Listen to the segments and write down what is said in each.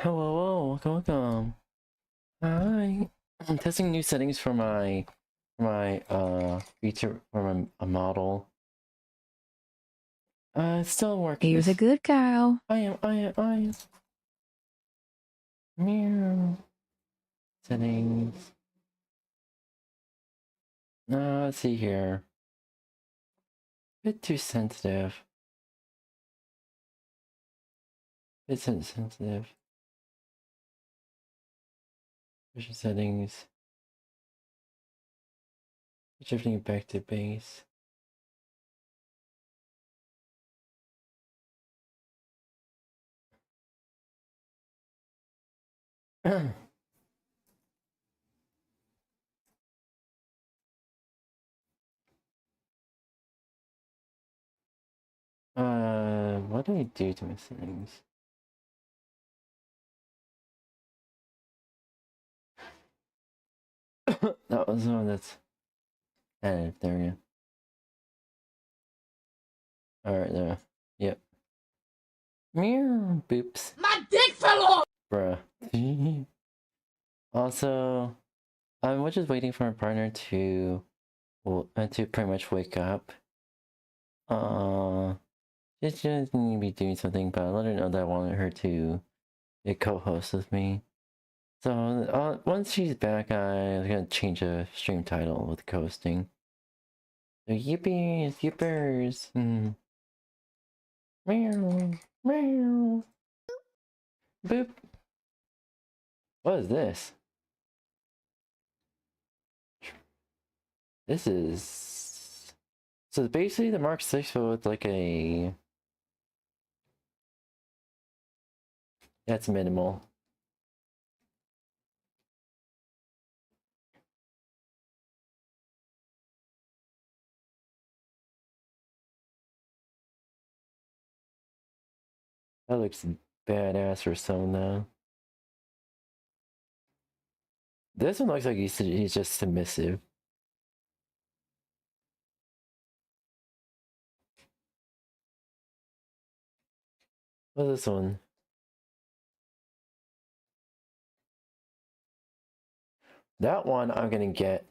Hello, welcome. Hi. I'm testing new settings for my feature for a model. It's still working. Here's a good cow. I am. Meow. Settings. Let's see here. Bit too sensitive. Bit sensitive. Vision settings. Shifting back to base. What do I do to my settings? That was one that's added. There we go. Alright, there. Yep. Meow. Boops. My dick fell off! Bruh. Also, I'm just waiting for my partner to pretty much wake up. She just need to be doing something, but I let her know that I wanted her to co-host with me. So once she's back, I'm gonna change the stream title with co-hosting. So yippies, yippers. Meow, meow. Boop. What is this? This is... So basically the Mark 6 with like a... That's minimal. That looks badass or so now. This one looks like he's just submissive. What's this one? That one I'm gonna get.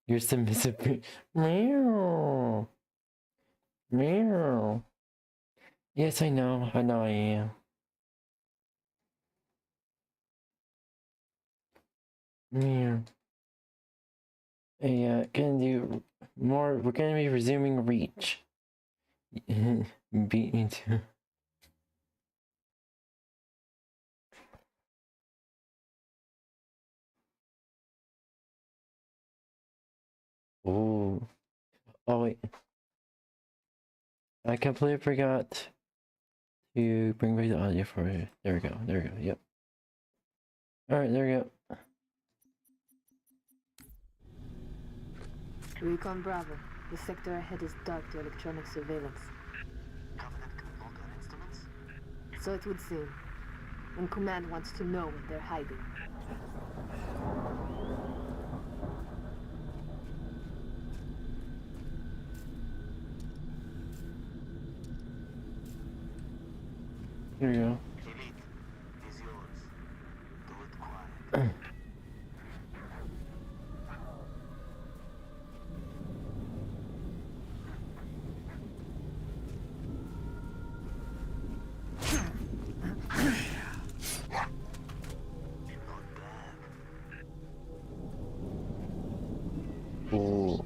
You're submissive. Meow. Meow. Yes, I know I am. Meow. Hey, gonna do more. We're gonna be resuming reach. Beat me too. Ooh. Oh wait. I completely forgot to bring back the audio for it. There we go. There we go. Yep. Alright, there we go. Recon Bravo. The sector ahead is dark to electronic surveillance. Covenant controlled their instruments? So it would seem. And Command wants to know what they're hiding. Here we go. Elite is yours. Do it quiet. Ooh.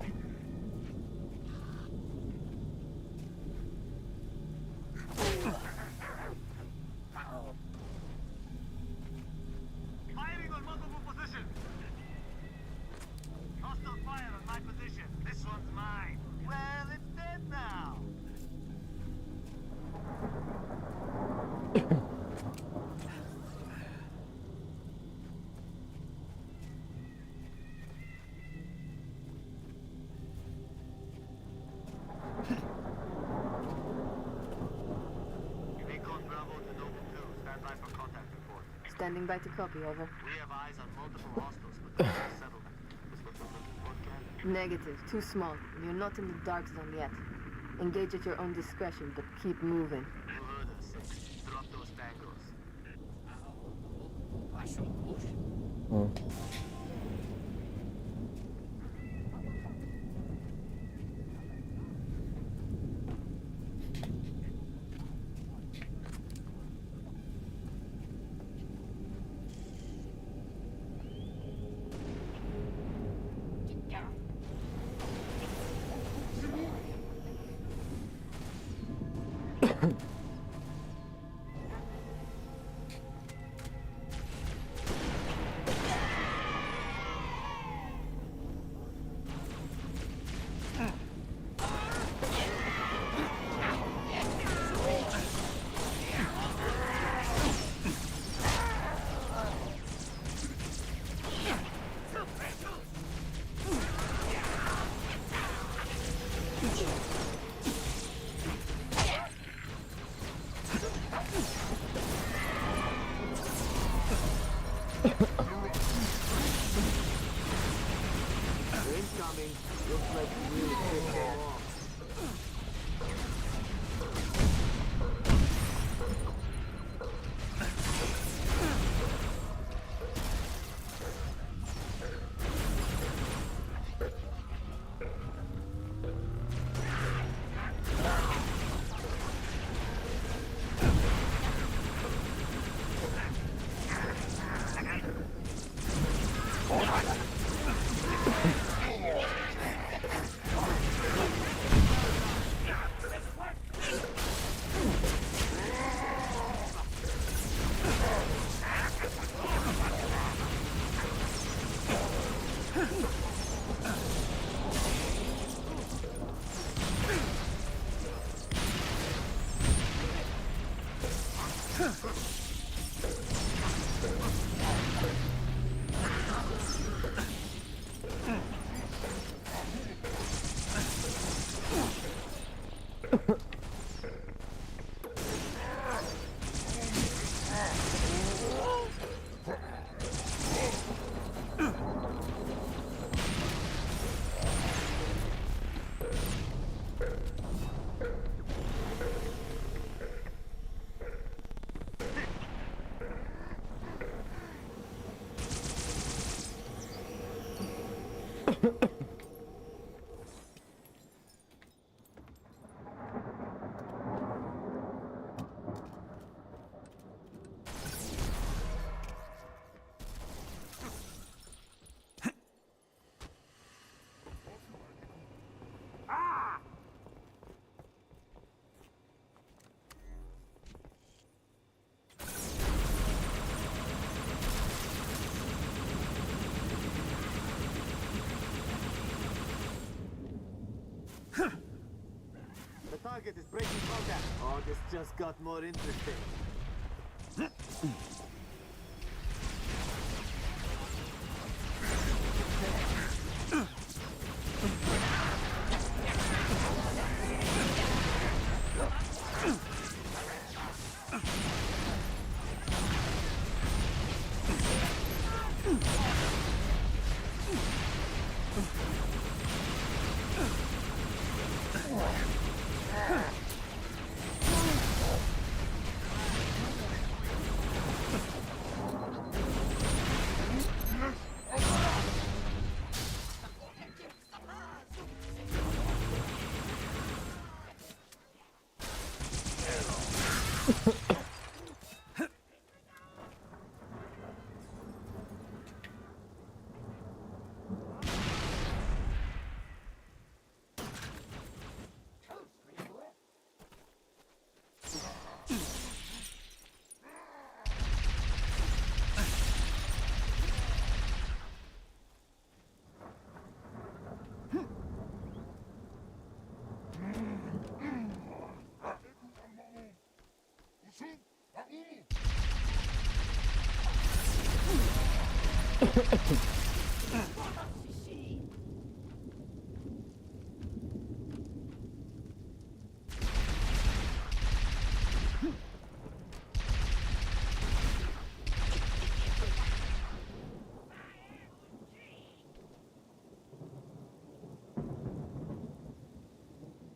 Firing on multiple positions. Hostile fire on my position. This one's mine. Well, it's dead now. Recon Bravo to Noble 2. Stand by for contact report. Standing by to copy, over. We have eyes on multiple hostiles, but they're settled. Is what we're looking for, Ken? Negative. Too small. You're not in the dark zone yet. Engage at your own discretion, but keep moving. You heard us. Drop those bangles. Hmm. Incoming. Looks like you really pissed them off. The target is breaking contact. Oh, this just got more interesting.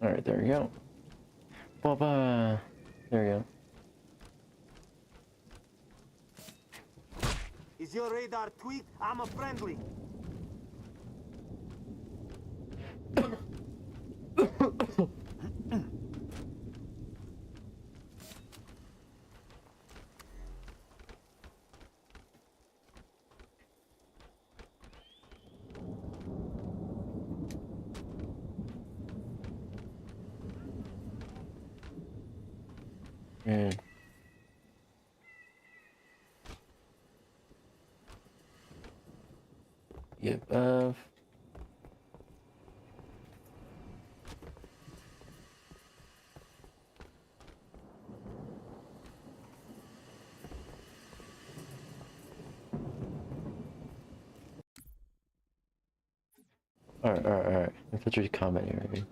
Alright, there we go. Baba! There we go. Is your radar tweaked? I'm a friendly. Good. Yep, Alright. Infiltrate combat area.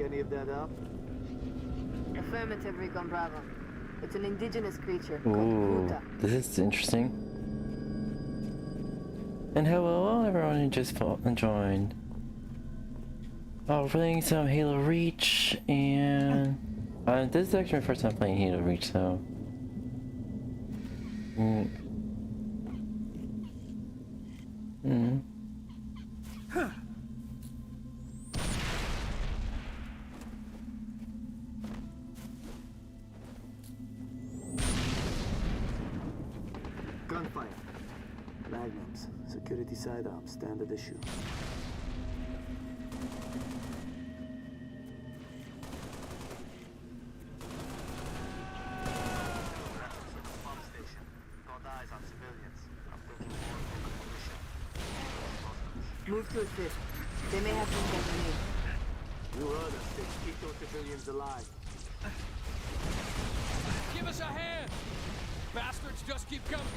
Any of that up? Affirmative, Recon Bravo. It's an indigenous creature Ooh, called 𝙂𝙚. this is interesting. And hello everyone who just joined. Oh, we're playing some Halo Reach, and this is actually my first time playing Halo Reach, so Gunfire. Magnums. Security sidearm. Standard issue. Pump station. Got eyes on civilians. I'm thinking more local militia. Move to assist. They may have some grenades. You heard us. They keep those civilians alive. Give us a hand! Bastards just keep coming!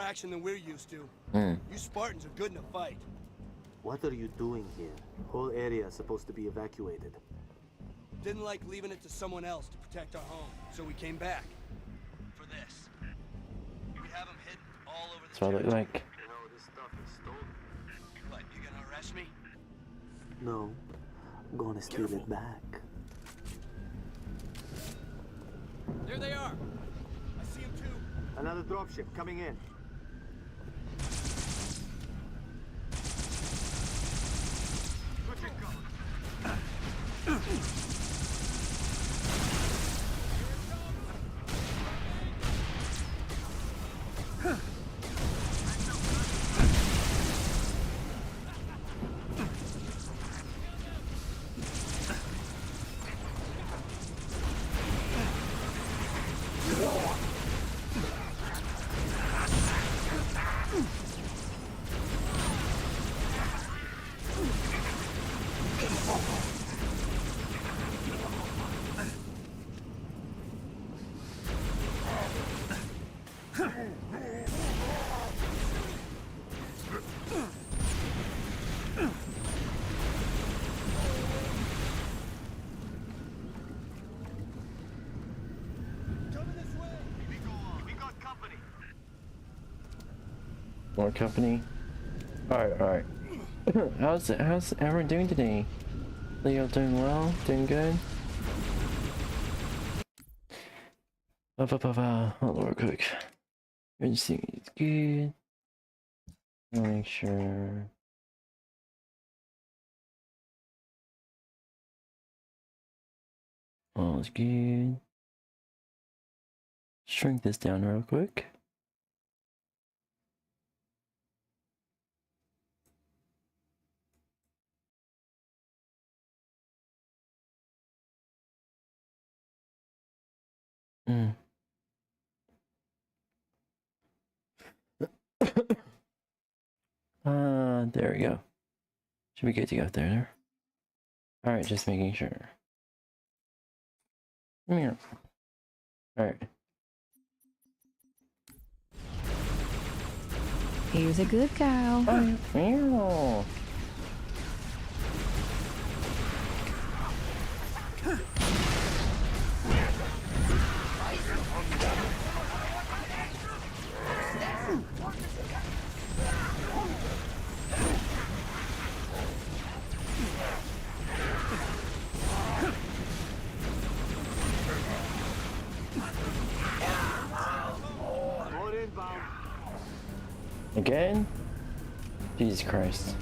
action than we're used to. Hmm. You Spartans are good in a fight. What are you doing here? Whole area is supposed to be evacuated. Didn't like leaving it to someone else to protect our home, so we came back. For this. We have them hidden all over the That's what I look territory. like. You know, this stuff is stolen. What, you gonna arrest me? No, I'm gonna steal it back. There they are. I see him too. Another dropship coming in. More company. Alright. How's everyone doing today? Leo doing well? Doing good? Hold on real quick. Everything is good. Make sure. All is good. Shrink this down real quick. There we go. Should be good to go there. Alright, just making sure. Come here. Alright. Here's a good cow. Meow. More inbound. Again? Jesus Christ.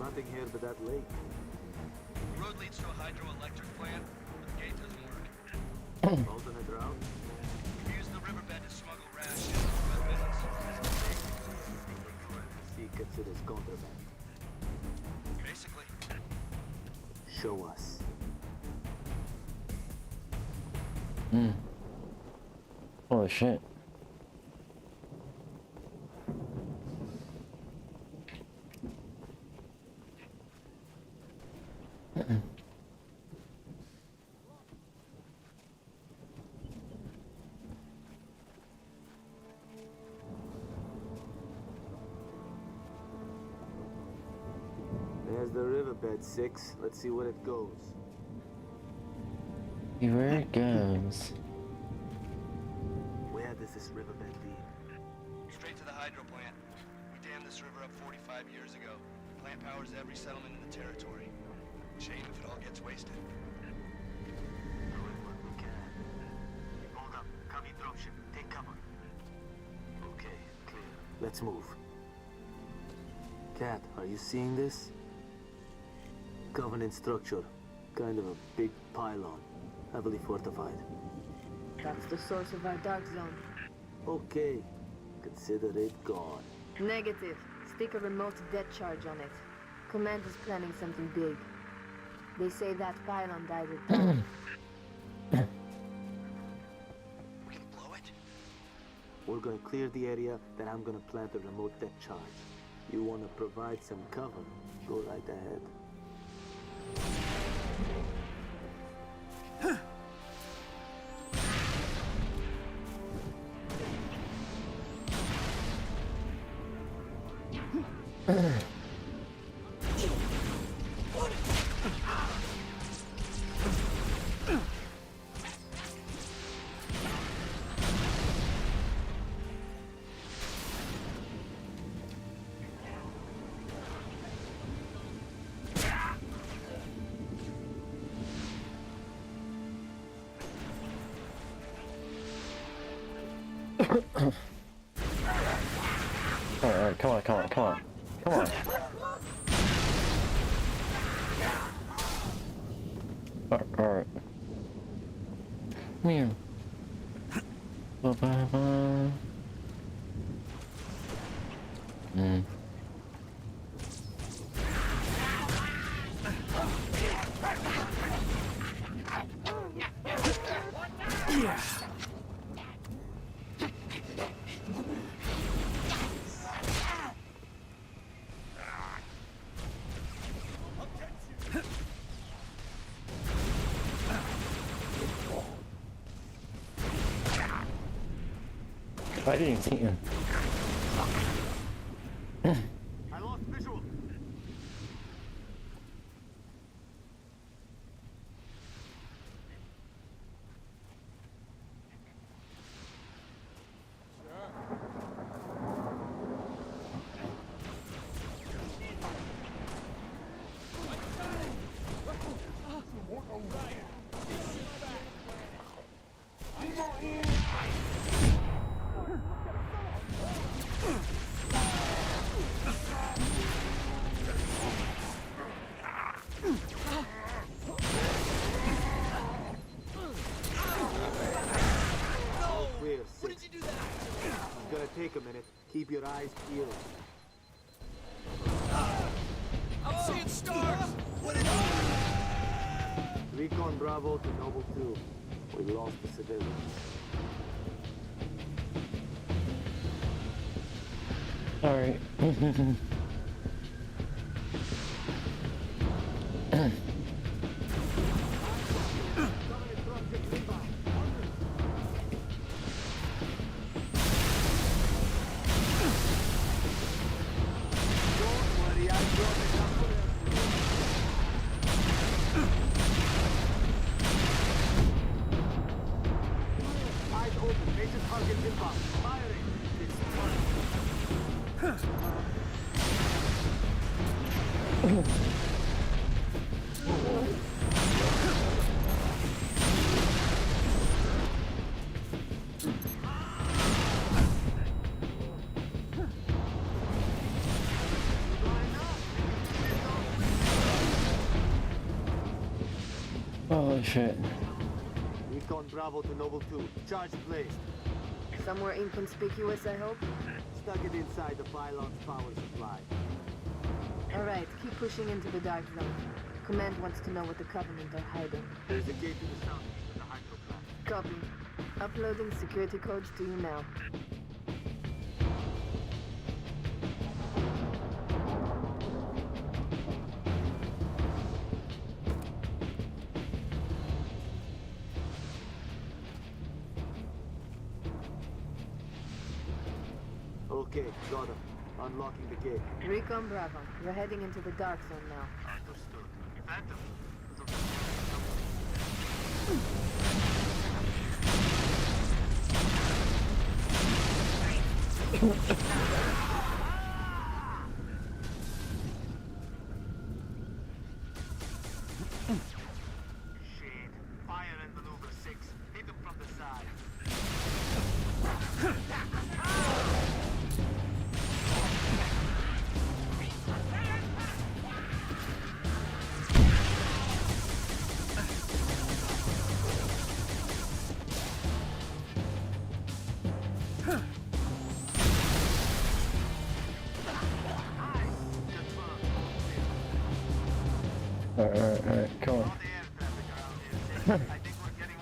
Nothing here but that lake. The road leads to a hydroelectric plant, but the gate doesn't work. Alternate route. We use the riverbed to smuggle rations and weapons. He considers contraband. Basically. Show us. Holy shit. There's the riverbed, 6. Let's see where it goes. See where it goes. Where does this riverbed lead? Straight to the hydro plant. We dammed this river up 45 years ago. Plant powers every settlement in the territory. Shame if it all gets wasted. Doing what we can. Hold up. Copy dropship. Take cover. Okay, clear. Let's move. Cat, are you seeing this? Covenant structure. Kind of a big pylon. Heavily fortified. That's the source of our dark zone. Okay. Consider it gone. Negative. Stick a remote debt charge on it. Command is planning something big. They say that pylon died at dawn. We can blow it? We're gonna clear the area, then I'm gonna plant a remote deck charge. You wanna provide some cover? Go right ahead. Alright, come on. Come on. Alright. Meow. Ba-ba-ba. I didn't even see him. I lost visual. Take a minute. Keep your eyes peeled. I'm seeing stars! What is Recon Bravo to Noble 2. We lost the civilians. Alright. Oh shit. Recon Bravo to Noble 2. Charge placed. Somewhere inconspicuous, I hope? Stuck it inside the pylon's power supply. Alright, keep pushing into the dark zone. Command wants to know what the Covenant are hiding. There's a gate to the southeast of the hydro plant. Copy. Uploading security codes to you now. Okay, got him. Unlocking the gate. Recon Bravo. We're heading into the dark zone now. Understood. Phantom. Shit. Fire in maneuver 6. Hit him from the side. Alright, come on. All the air traffic around here. I think we're getting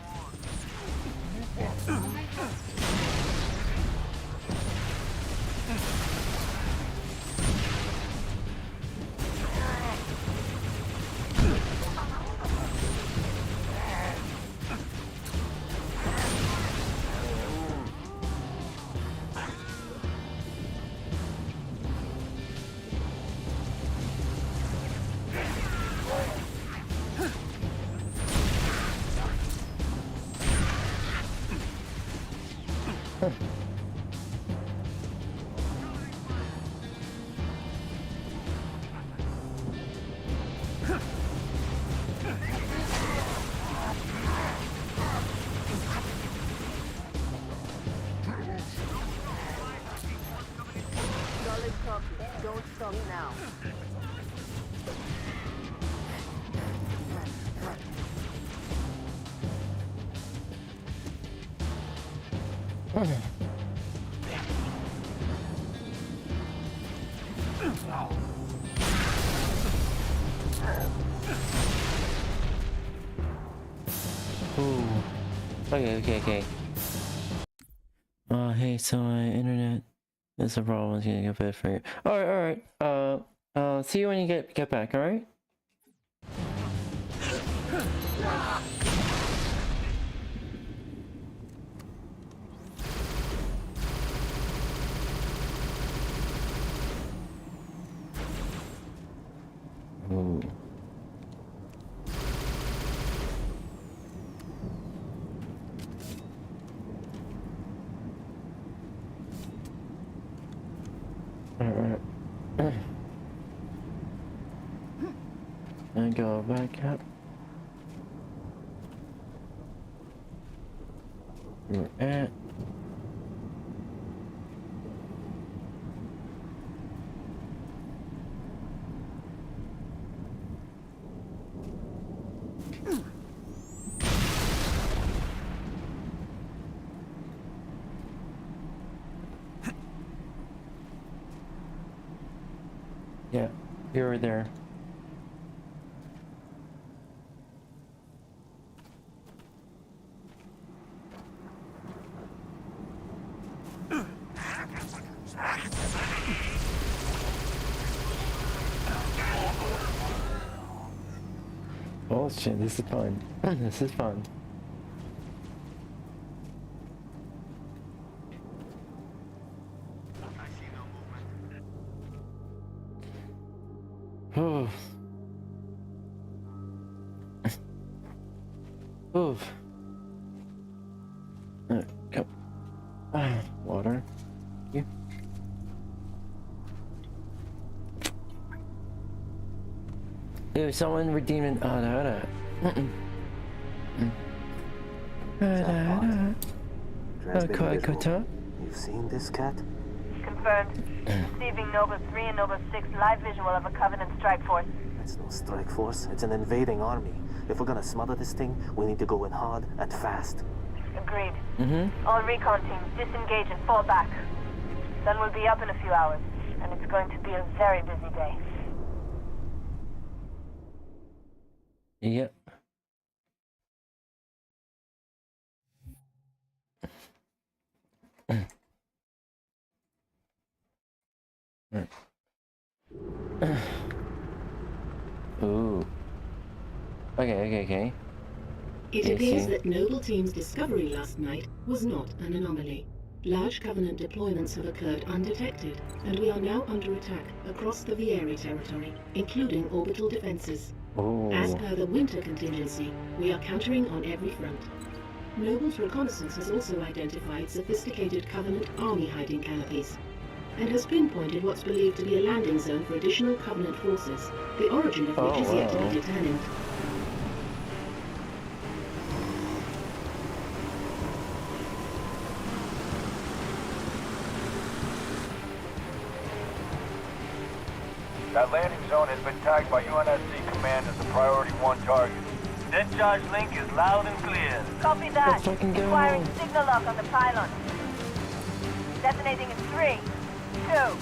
Solid copy. Don't stop now. Ooh. Okay. Hey, so my internet is a problem. It's gonna get bad for you. Alright. See you when you get back, alright? Ooh. Alright. And go back up. We're at. Yeah, you were there. Oh shit, this is fun. This is fun. I see no movement. Oof. Come. Water. You. Ew, someone redeeming. Transmitting visual. You've seen this, cat? Confirmed. Receiving Nova 3 and Nova 6 live visual of a Covenant strike force. It's no strike force. It's an invading army. If we're gonna smother this thing, we need to go in hard and fast. Agreed. All recon teams disengage and fall back. Sun will be up in a few hours, and it's going to be a very busy day. Yep. Ooh. Okay. It appears that Noble Team's discovery last night was not an anomaly. Large Covenant deployments have occurred undetected, and we are now under attack across the Vartiety territory, including orbital defenses. As per the winter contingency, we are countering on every front. Noble's reconnaissance has also identified sophisticated Covenant army hiding canopies, and has pinpointed what's believed to be a landing zone for additional Covenant forces, the origin of which is yet to be determined. That landing zone has been tagged by UNSC Command as a priority 1 target. Dead charge link is loud and clear. Copy that. Let's fucking go. Firing signal lock on the pylon. Detonating in 3, 2.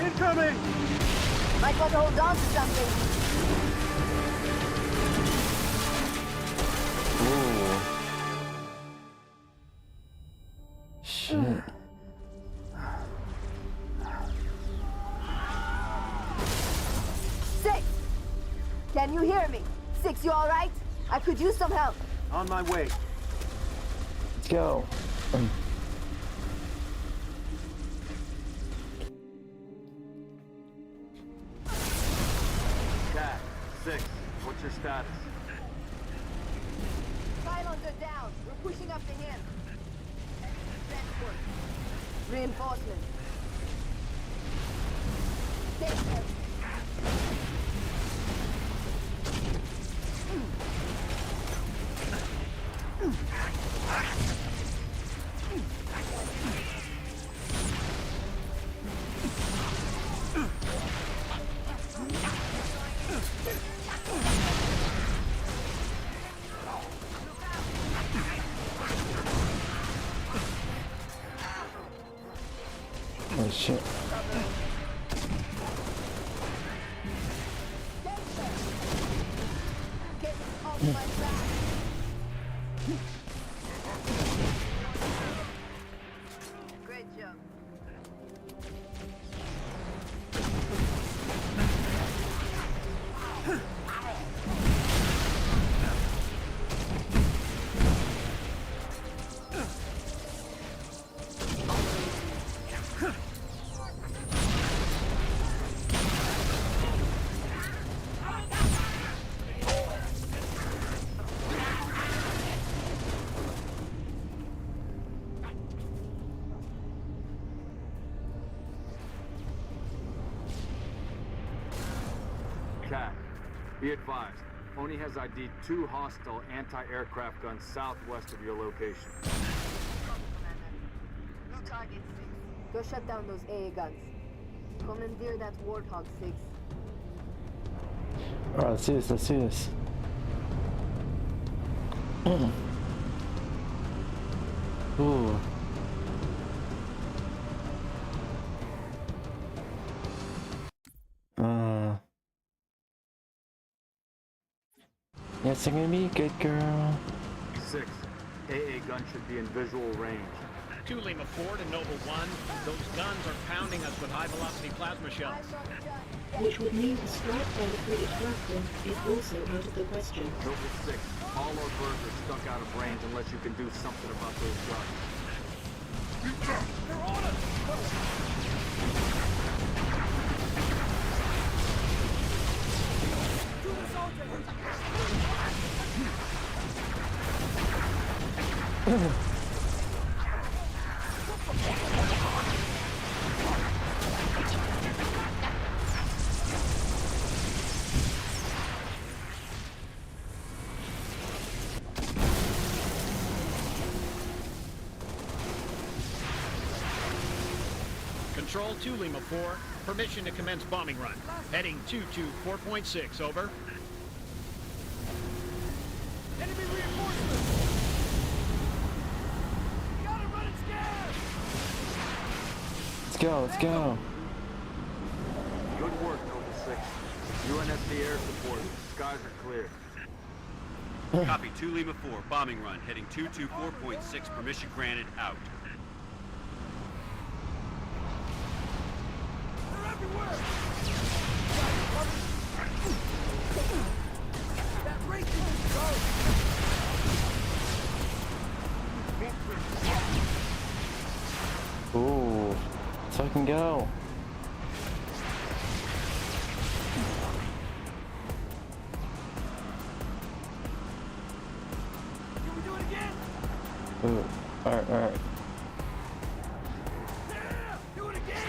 Incoming! Might want to hold on to something. Ooh. Shit. Six! Can you hear me? Six, you alright? I could use some help. On my way. Let's go. Cat, 6, what's your status? Pylons are down. We're pushing up the hill. Transport. Reinforcements. Take them. Oh shit. Get off my back. Great job. Cat, be advised. Oni has ID'd 2 hostile anti-aircraft guns southwest of your location. New target, 6. Go shut down those AA guns. Commandeer that Warthog, 6. Alright, let's do this, let's do this. Ooh. Yes, I'm gonna be a good girl. 6, AA gun should be in visual range. 2 Lima 4 to Noble 1. Those guns are pounding us with high-velocity plasma shells. Which would mean a strike by the frigate Grafton is also out of the question. Noble 6, all our birds are stuck out of range unless you can do something about those guns. They're on us! Control 2 Lima 4, permission to commence bombing run. Heading 224.6, over. Enemy reinforcements! Gotta run and scan! Let's go, let's go. Good work, Noble 6. UNSC air support. Skies are clear. Copy 2 Lima 4, bombing run, heading 224.6, permission granted, out. They're everywhere! That racing is Ooh, so I can go. Can we do it again? Ooh, alright. Yeah! Do it again!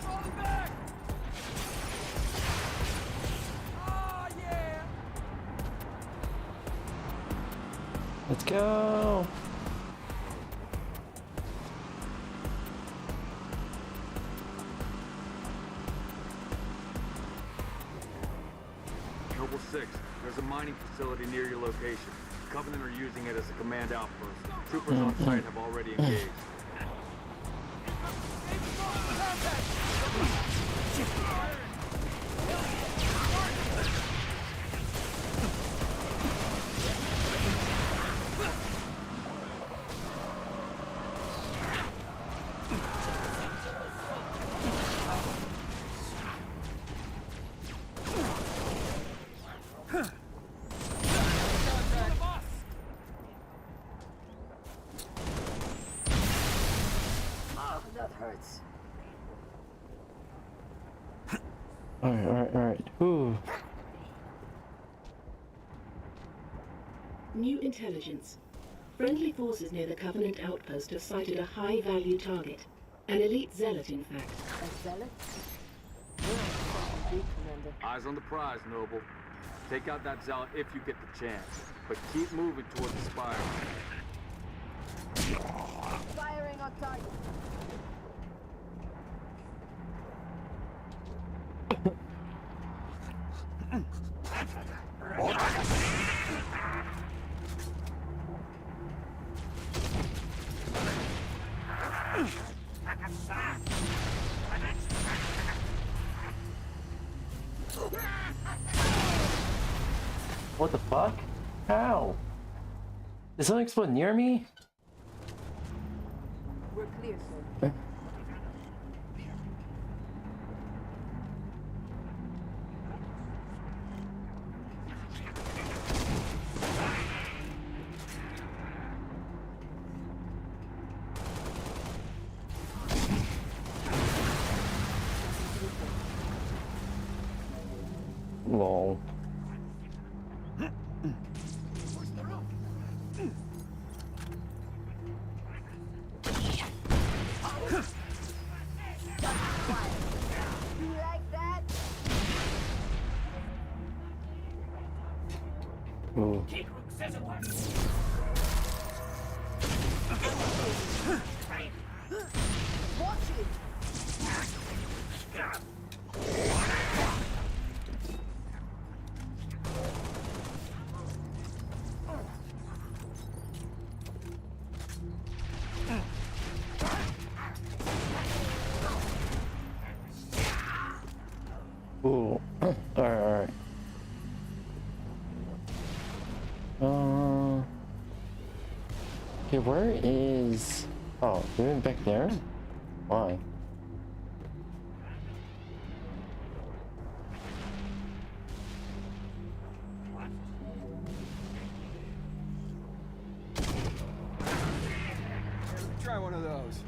Falling back! Oh, yeah! Let's go. Noble 6, there's a mining facility near your location. Covenant are using it as a command outpost. Troopers on site have already engaged. That hurts. Alright. Ooh. New intelligence. Friendly forces near the Covenant outpost have sighted a high-value target. An elite zealot, in fact. A zealot? We're on something big, Commander. Eyes on the prize, Noble. Take out that zealot if you get the chance. But keep moving toward the spire. Firing on target. What the fuck? How? Did something explode near me? We're clear, sir. Lol. You like that? Ooh. Watch it! Ooh. Alright. Okay, where is... Oh, we went back there? Why? Try one of those.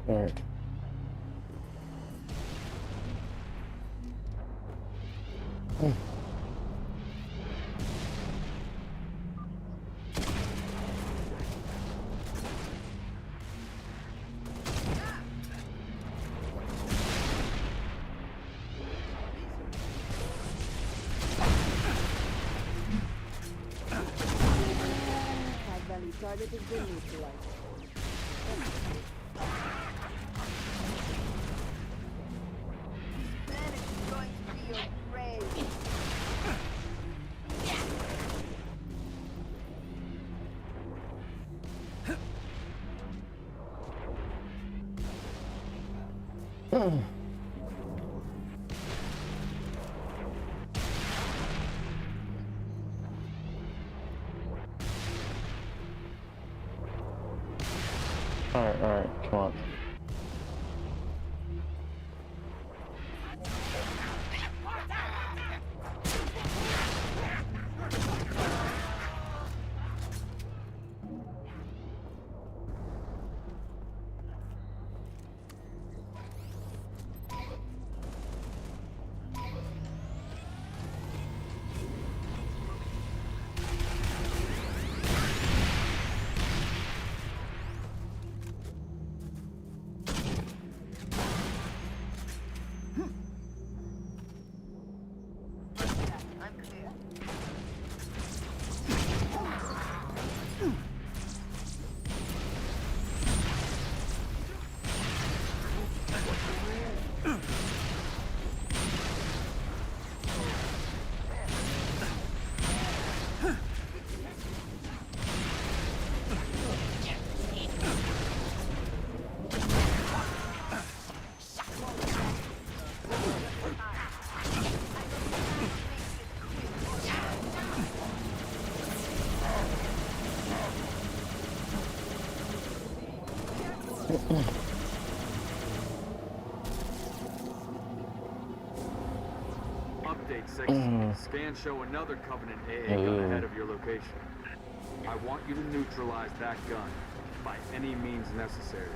Alright. High-value target has been neutralized. Planet is going to be your grave. Alright, come on. Update 6. Scans show another Covenant AA gun ahead of your location. I want you to neutralize that gun by any means necessary.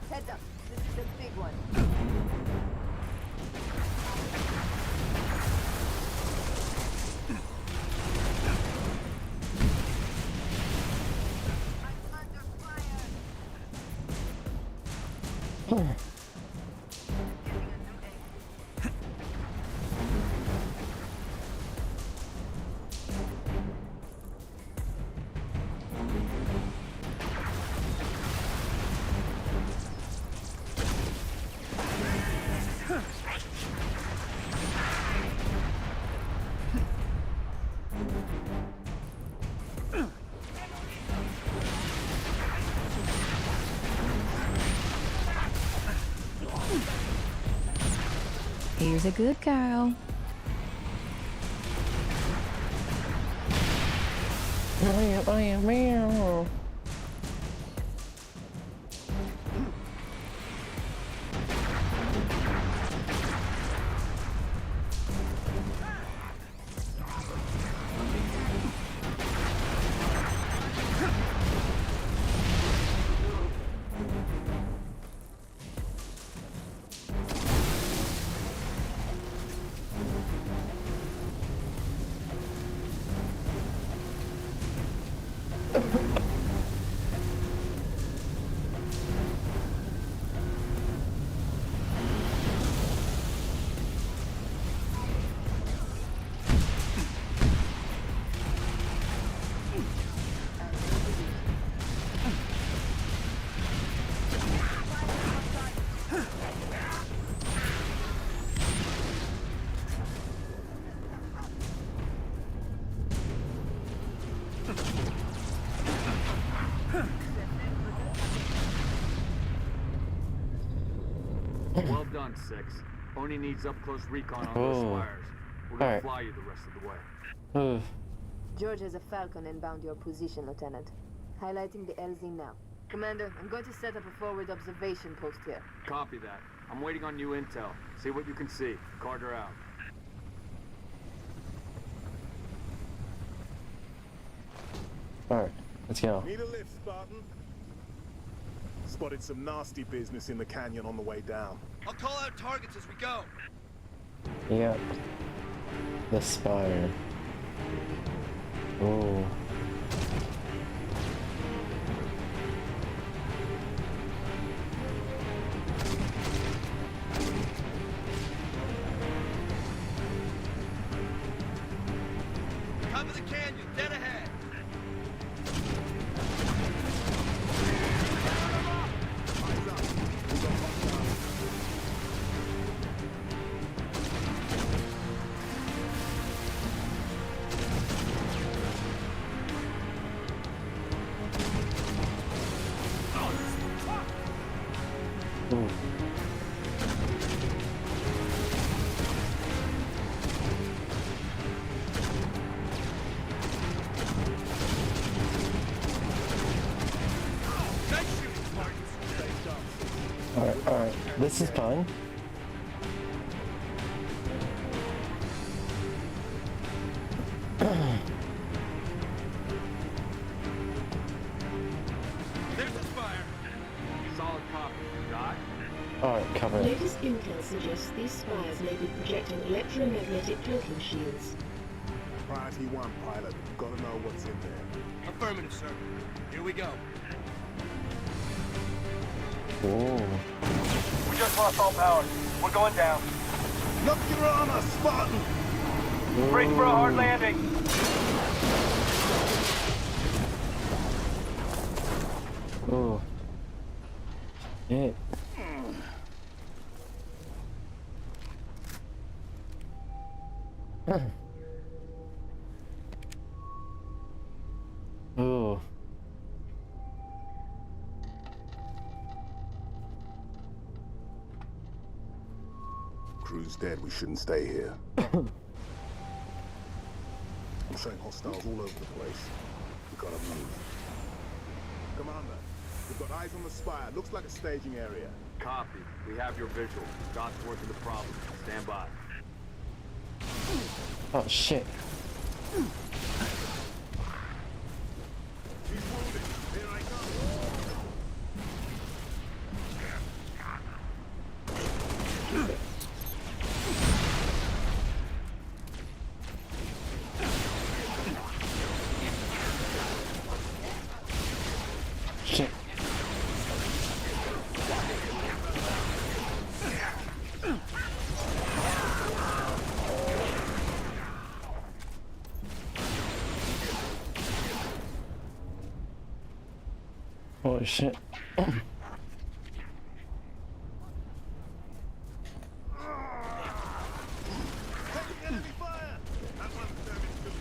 Heads up, this is a big one. Here's a good cow. I am meow. Well done, 6. Oni needs up-close recon on those spires. We're gonna fly you the rest of the way. George has a Falcon inbound your position, Lieutenant. Highlighting the LZ now. Commander, I'm going to set up a forward observation post here. Copy that. I'm waiting on you intel. See what you can see. Carter out. Alright, let's go. Need a lift, Spartan? Spotted some nasty business in the canyon on the way down. I'll call out targets as we go. Yep. The spire. Oh. Cover the canyon, dead ahead. Ooh. Alright, this is fun. There's the spire. Solid copy. Got? Alright, cover it. Latest intel suggests these spires may be projecting electromagnetic cloaking shields. Priority 1, pilot. Gotta know what's in there. Affirmative, sir. Here we go. Ooh. We just lost all power. We're going down. Look your armor, Spartan! Brace for a hard landing. Ooh. Shit. Ooh. Crew's dead, we shouldn't stay here. I'm showing hostiles all over the place. We gotta move. Commander, we've got eyes on the spire. Looks like a staging area. Copy. We have your visual. God's working the problem. Stand by. Oh shit. He's wounded. Here I come. Shit. Holy shit. Enemy fire! That one's damaged too.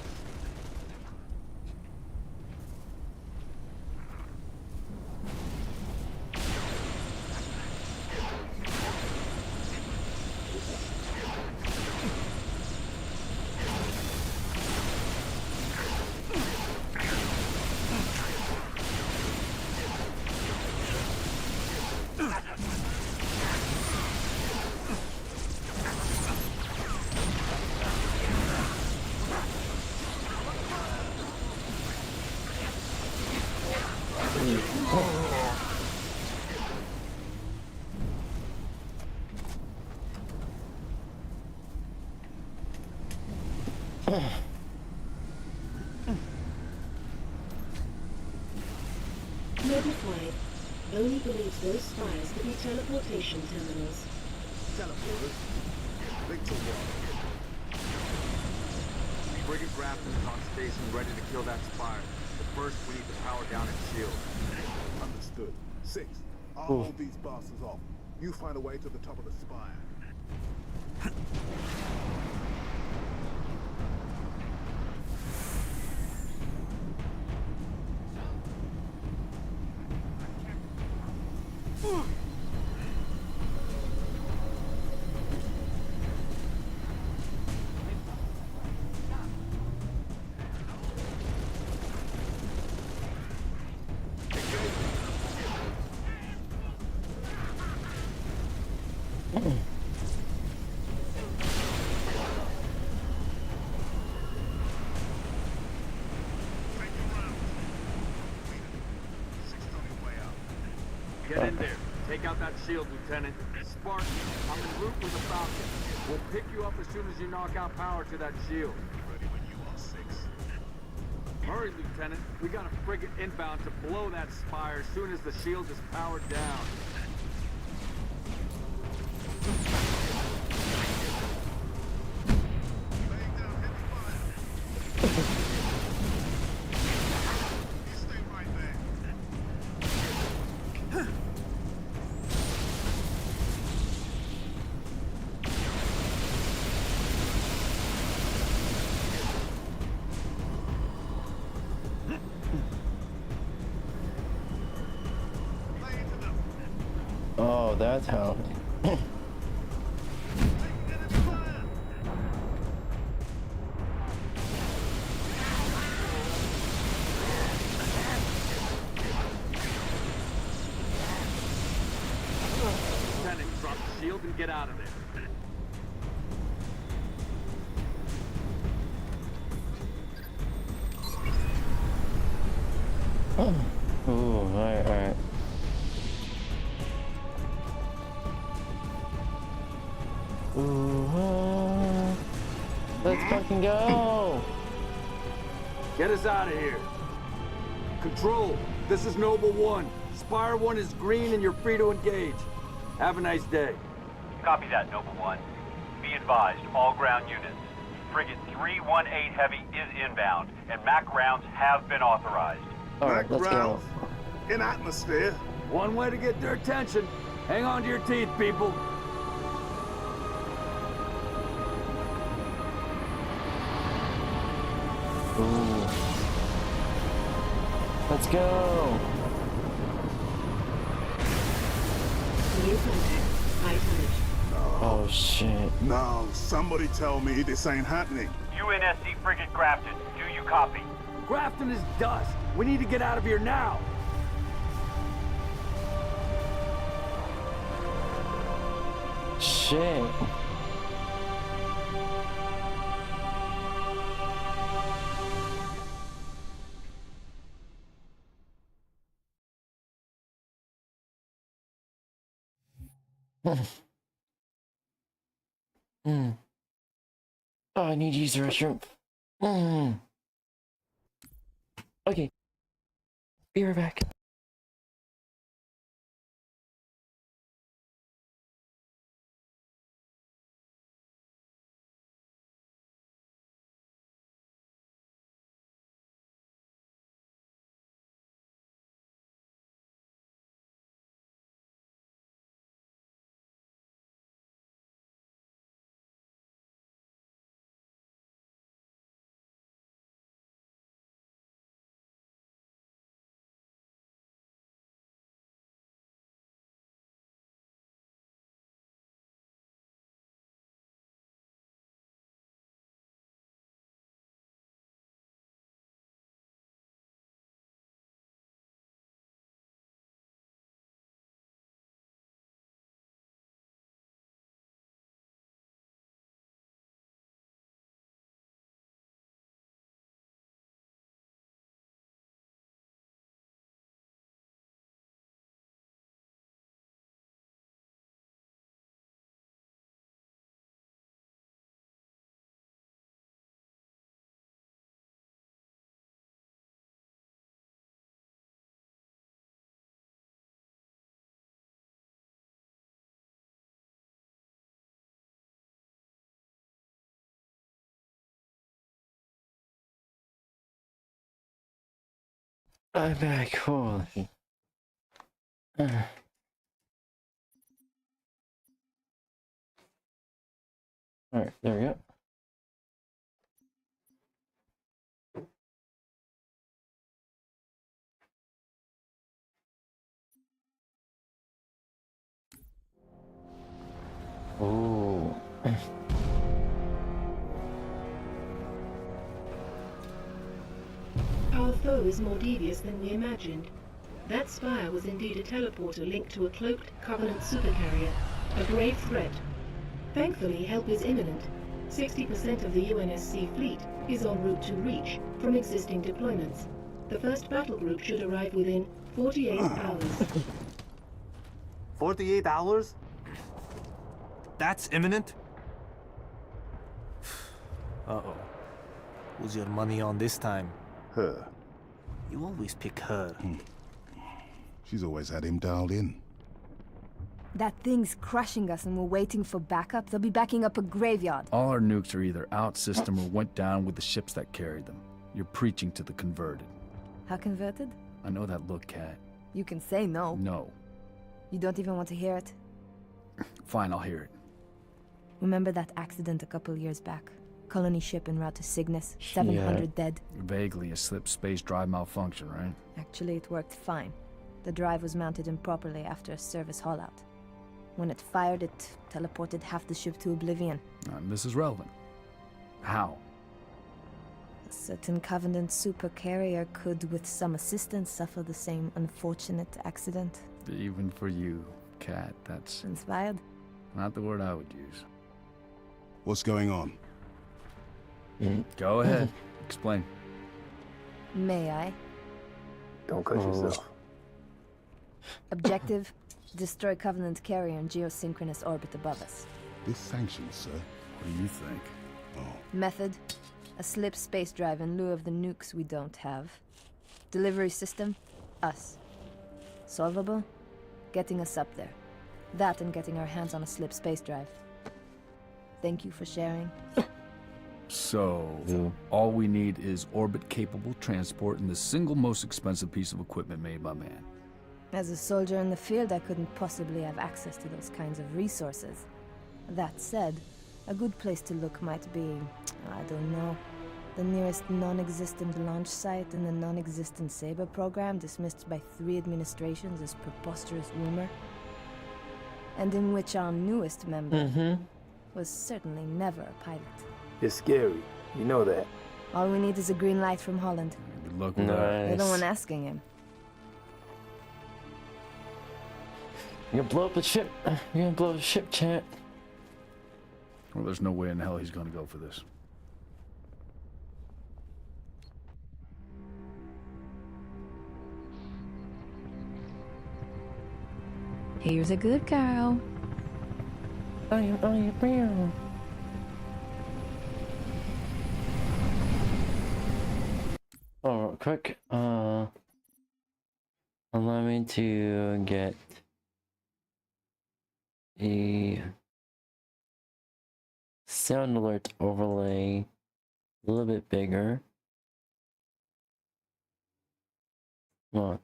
Notified. Only believes those spires to be teleportation terminals. Teleporters. Victor 1. Frigate Raptor is on station ready to kill that spire. But first, we need to power down its shield. Understood. 6. I'll hold these bastards off. You find a way to the top of the spire. Get in there. Take take out that shield, Lieutenant. Spartan, I'm en route with a Falcon. We'll pick you up as soon as you knock out power to that shield. Ready when you are, 6. Hurry, Lieutenant. We got a frigate inbound to blow that spire as soon as the shield is powered down. Laying down heavy fire. You stay right there. Lay into them. Oh, that's how. Enemy fire. Lieutenant, drop the shield and get out of there. Ooh, alright. Ooh, let's fucking go! Get us out of here. Control, this is Noble 1. Spire 1 is green and you're free to engage. Have a nice day. Copy that, Noble 1. Be advised, all ground units. Frigate 318 Heavy is inbound, and MAC rounds have been authorized. Alright, let's go. Background. In atmosphere. One way to get their attention. Hang on to your teeth, people. Ooh. Let's go! New contact. High tonnage. Oh shit. No, somebody tell me this ain't happening. UNSC Frigate Grafton, do you copy? Grafton is dust. We need to get out of here now. Shit. Oh, I need to use the restroom. Okay. Be right back. I'm back. Holy. Alright, there we go. Ooh. Our foe is more devious than we imagined. That spire was indeed a teleporter linked to a cloaked Covenant supercarrier, a grave threat. Thankfully, help is imminent. 60% of the UNSC fleet is en route to Reach from existing deployments. The first battle group should arrive within 48 hours. 48 hours? That's imminent? Uh-oh. Who's your money on this time? Her. You always pick her. She's always had him dialed in. That thing's crushing us and we're waiting for backup. They'll be backing up a graveyard. All our nukes are either out system or went down with the ships that carried them. You're preaching to the converted. How converted? I know that look, Cat. You can say no. No. You don't even want to hear it? Fine, I'll hear it. Remember that accident a couple years back? Colony ship en route to Cygnus, 700 dead. Vaguely a slip space drive malfunction, right? Actually, it worked fine. The drive was mounted improperly after a service haul-out. When it fired, it teleported half the ship to oblivion. This is relevant. How? A certain Covenant supercarrier could, with some assistance, suffer the same unfortunate accident. Even for you, Cat, that's Inspired? not the word I would use. What's going on? Go ahead. Explain. May I? Don't cut yourself. Objective: destroy Covenant carrier in geosynchronous orbit above us. This sanctions, sir. What do you think? Oh. Method: a slip space drive in lieu of the nukes we don't have. Delivery system: us. Solvable? Getting us up there. That and getting our hands on a slip space drive. Thank you for sharing. So, all we need is orbit-capable transport and the single most expensive piece of equipment made by man. As a soldier in the field, I couldn't possibly have access to those kinds of resources. That said, a good place to look might be, I don't know, the nearest non-existent launch site in the non-existent Saber program dismissed by 3 administrations as preposterous rumor, and in which our newest member was certainly never a pilot. It's scary. You know that. All we need is a green light from Holland. Good luck with that. You're the one asking him. You're gonna blow up the ship. You're gonna blow up the ship, chat. Well, there's no way in hell he's gonna go for this. Here's a good girl. Oh, you real. Oh, real quick, allow me to get a sound alert overlay a little bit bigger. Come on.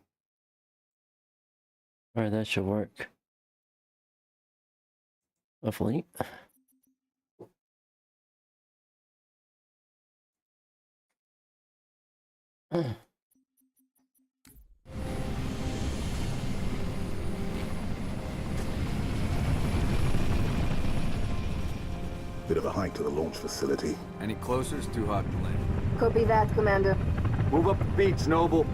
Alright, that should work. Hopefully. Bit of a hike to the launch facility. Any closer, it's too hot to land. Copy that, Commander. Move up the beach, Noble.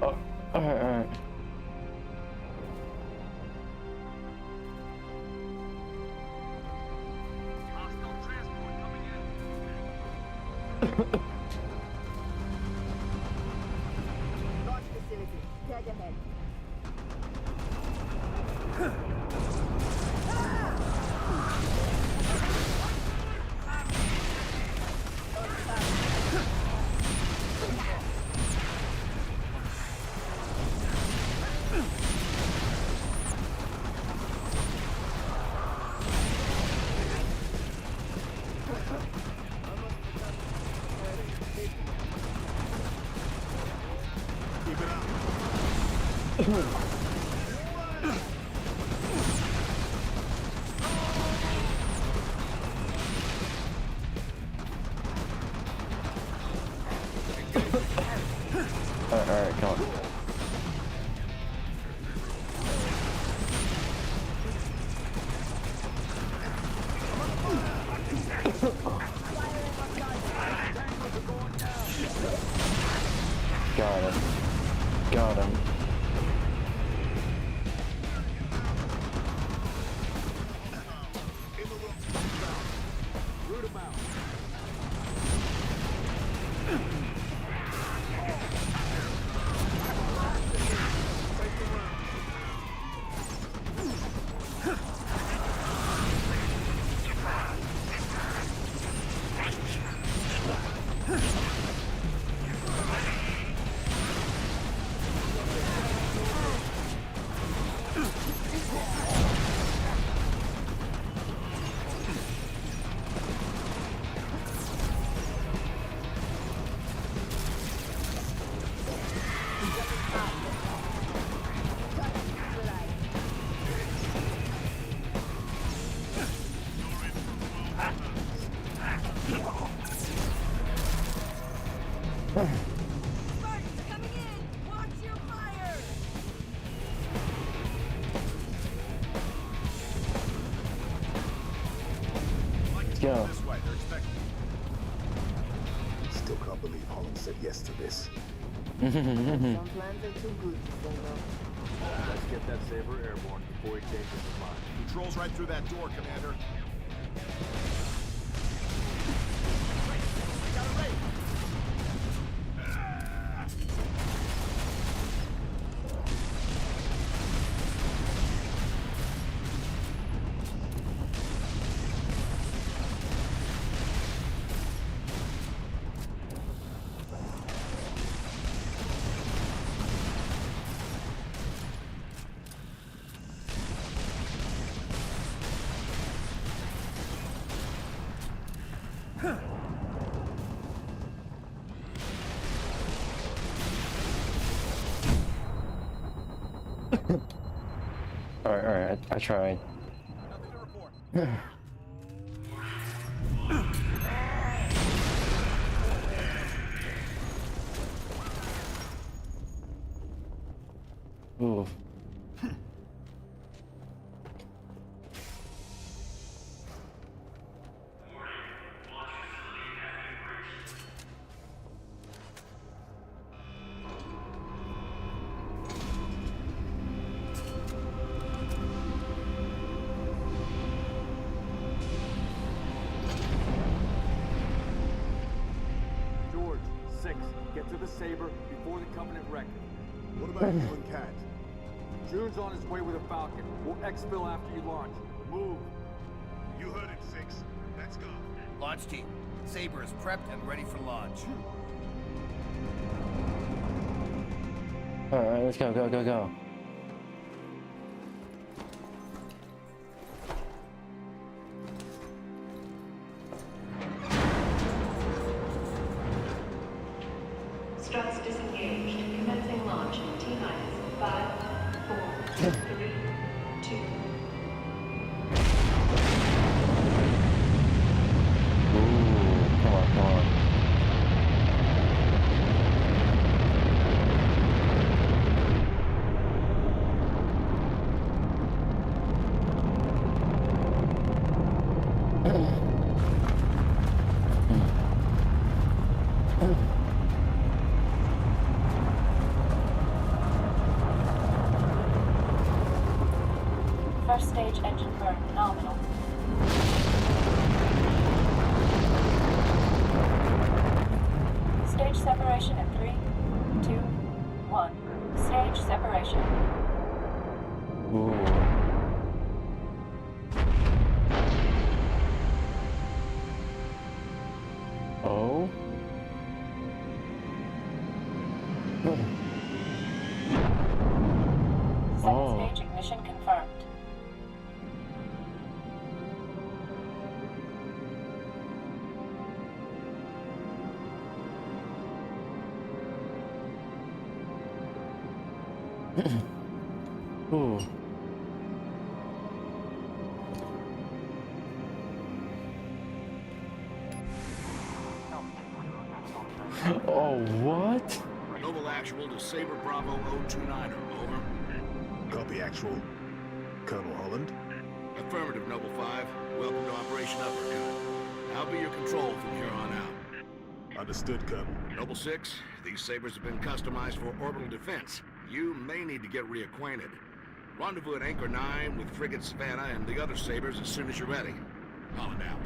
Oh, alright. Launch facility. Dead ahead. Alright, come on. Got him. Got him. go. This way, they're expecting. Still can't believe Holland said yes to this. Some plans are too good to say no. Let's get that Saber airborne before he changes his mind. Controls right through that door, Commander. Alright, I tried. Nothing to report. Ooh. George, 6, get to the Saber before the Covenant wreck it. What about you and Cat? June's on his way with a Falcon. We'll exfil after you launch. Move. You heard it, 6. Let's go. Launch team. Saber is prepped and ready for launch. Alright, let's go, go. Struts disengaged. Commencing launch in T-minus 5, 4, 3, 2. Ooh, come on. First stage engine burn nominal. Stage separation in 3, 2, 1. Stage separation. Ooh. Oh? Second stage ignition confirmed. Ooh. Oh, what? Noble Actual to Saber Bravo 029er, over. Copy Actual. Colonel Holland? Affirmative, Noble 5. Welcome to Operation Uppercut. I'll be your control from here on out. Understood, Colonel. Noble 6, these Sabers have been customized for orbital defense. You may need to get reacquainted. Rendezvous at Anchor 9 with Frigate Savannah and the other Sabers as soon as you're ready. Holland out.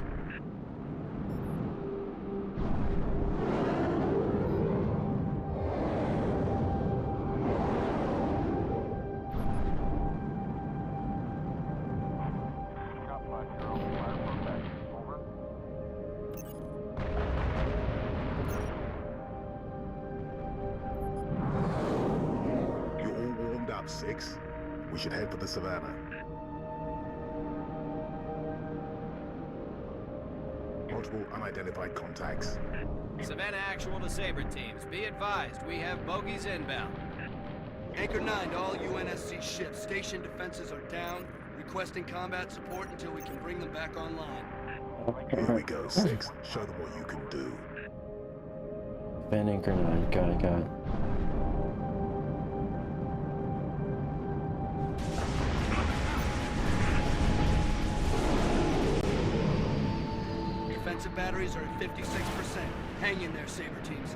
You all warmed up, 6? We should head for the Savannah. Multiple unidentified contacts. Savannah Actual to Saber teams. Be advised, we have bogies inbound. Anchor 9 to all UNSC ships. Station defenses are down. Requesting combat support until we can bring them back online. Here we go, 6. Show them what you can do. Van Anchor 9, got it. Defensive batteries are at 56%. Hang in there, Saber teams.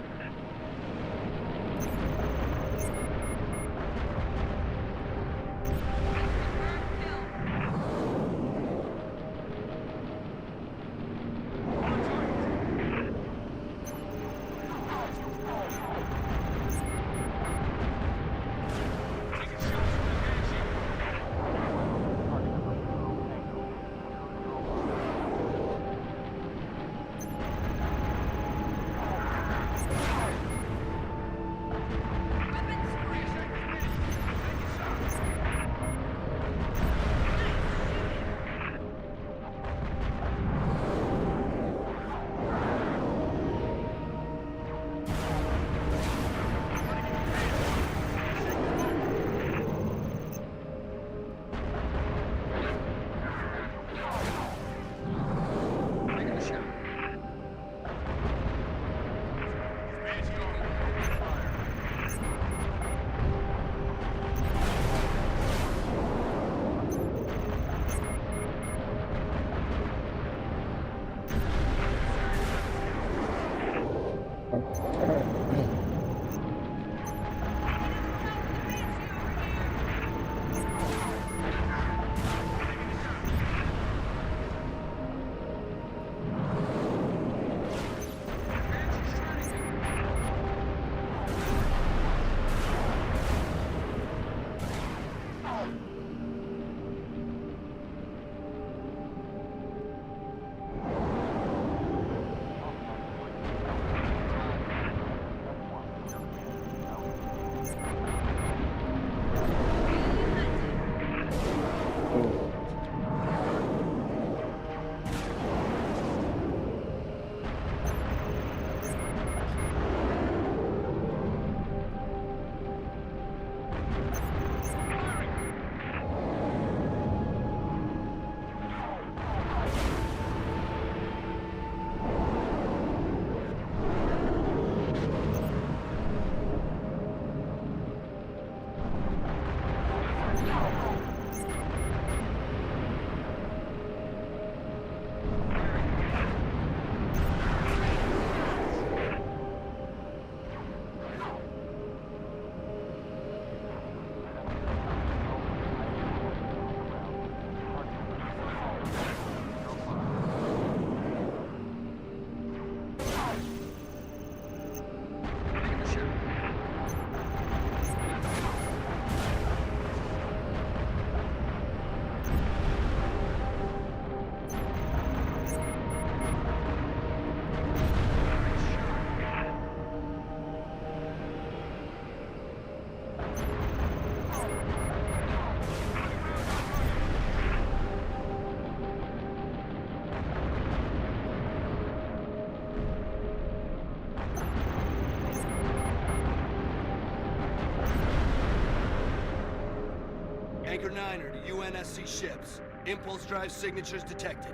Anchor 9 are to UNSC ships. Impulse drive signatures detected.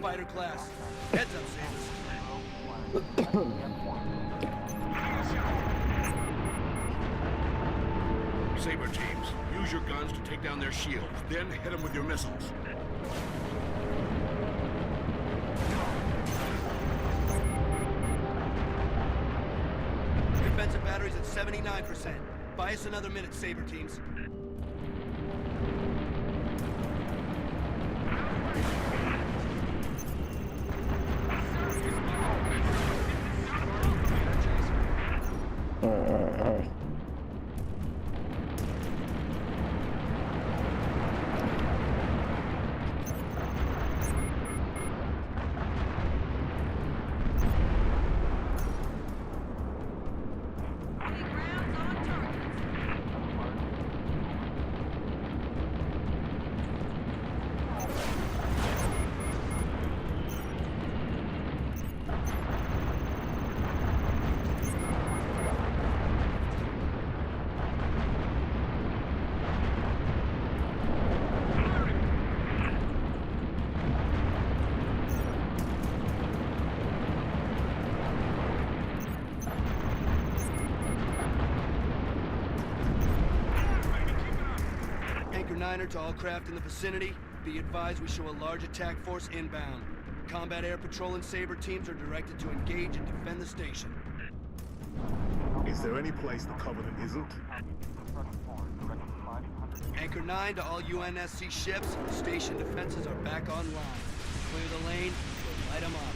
Fighter class. Heads up, Samus. Saber teams, use your guns to take down their shields, then hit them with your missiles. Defensive batteries at 79%. Buy us another minute, Saber teams. Anchor 9er to all craft in the vicinity. Be advised we show a large attack force inbound. combat air patrol and Saber teams are directed to engage and defend the station. Is there any place the Covenant isn't? Anchor 9 to all UNSC ships. Station defenses are back online. Clear the lane. We'll light them up.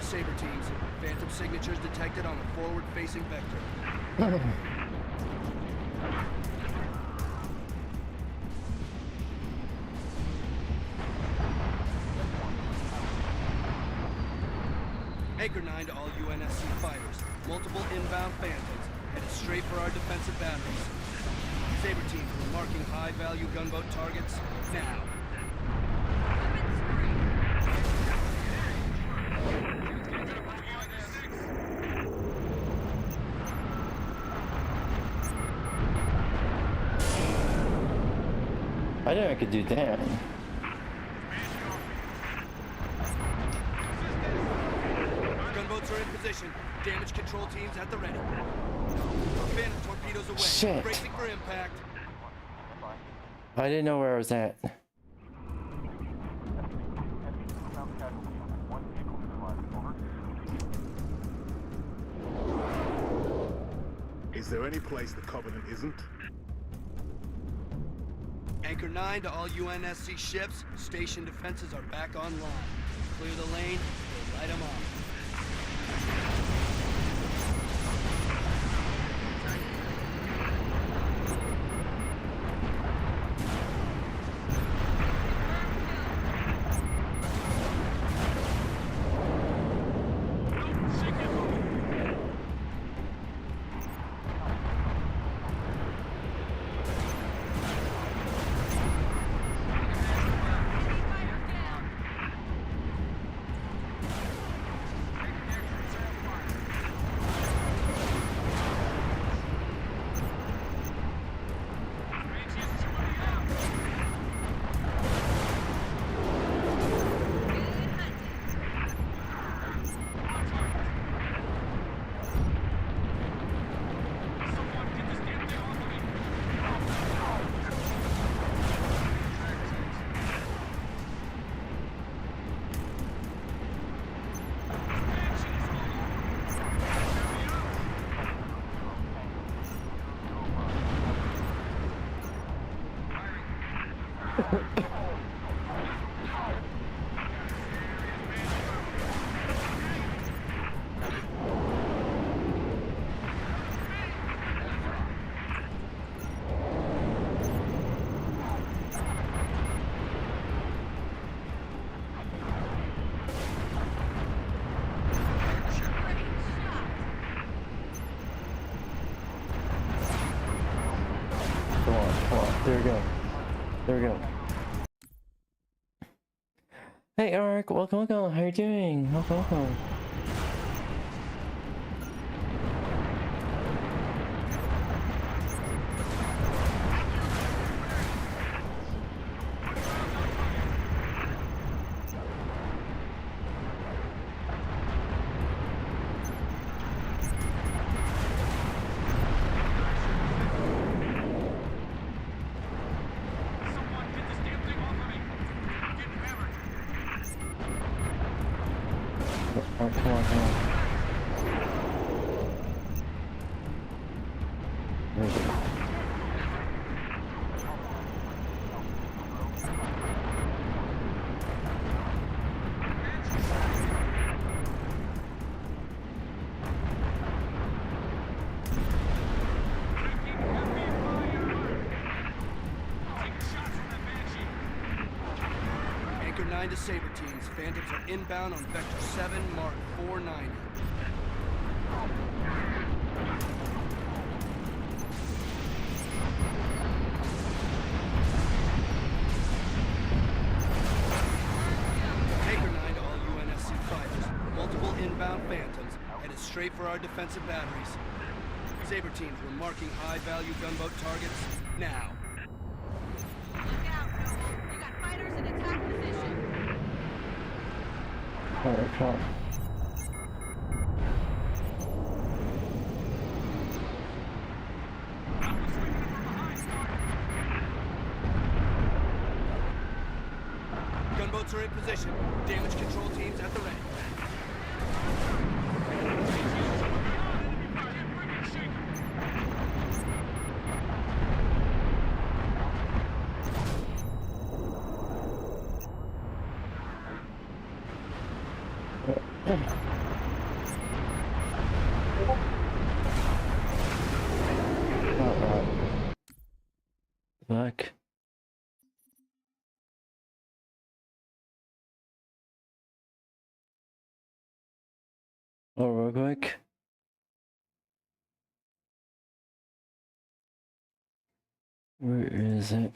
Saber teams. Phantom signatures detected on a forward-facing vector. Anchor 9 to all UNSC fighters. Multiple inbound Phantoms, headed straight for our defensive batteries. Saber teams are marking high-value gunboat targets now. I know I could do that. Gunboats are in position. Damage control teams at the ready. Phantom torpedoes away. Shit. Bracing for impact. I didn't know where I was at. Is there any place the Covenant isn't? Anchor 9 to all UNSC ships. Station defenses are back online. Clear the lane. We'll light them up. There we go. There we go. Hey Ark, welcome. How you doing? Welcome. Come on. Where is it? Anchor 9 to Saber teams. Phantoms are inbound on Vector 7, Mark 490. Anchor 9 to all UNSC fighters. Multiple inbound Phantoms, headed straight for our defensive batteries. Saber teams, we're marking high-value gunboat targets now. Alright, come on. Gunboats are in position. Damage control teams at the ready. Back. Oh, real quick. Where is it?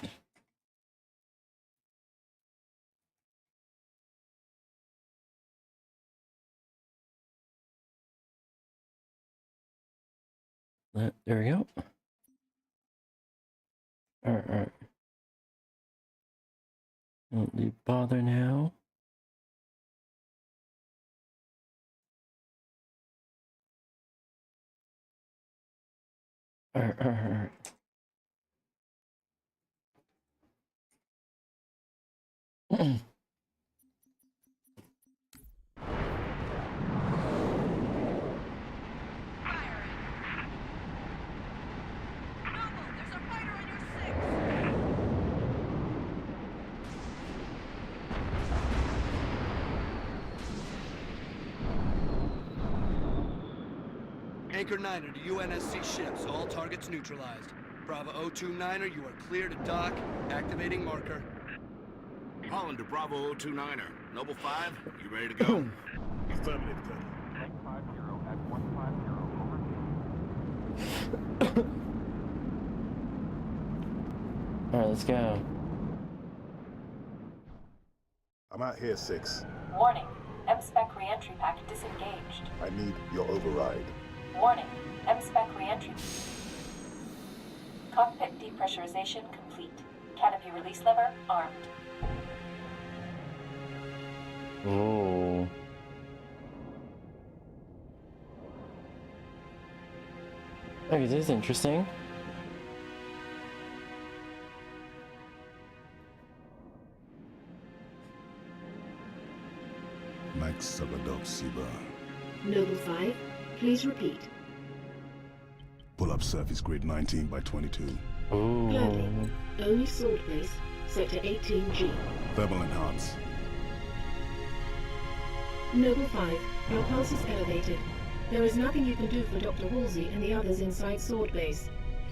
There we go. Alright. Don't you bother now. Alright. Anchor 9er to UNSC ships, all targets neutralized. Bravo 029er, you are clear to dock. Activating marker. Holland to Bravo 029er. Noble 5, you ready to go? Affirmative, Colonel. Tank 50 at 150, over. Alright, let's go. I'm out here, 6. Warning. M-Spec re-entry pack disengaged. I need your override. Warning. M-Spec re-entry. Cockpit depressurization complete. Canopy release lever armed. Oh. Okay, this is interesting. Max Sabadok Siba. Noble 5, please repeat. Pull up surface grid 19 by 22. Ooh. Gladly. Only sword base, sector 18G. Thermal enhance. Noble 5, your pulse is elevated. There is nothing you can do for Dr. Woolsey and the others inside sword base.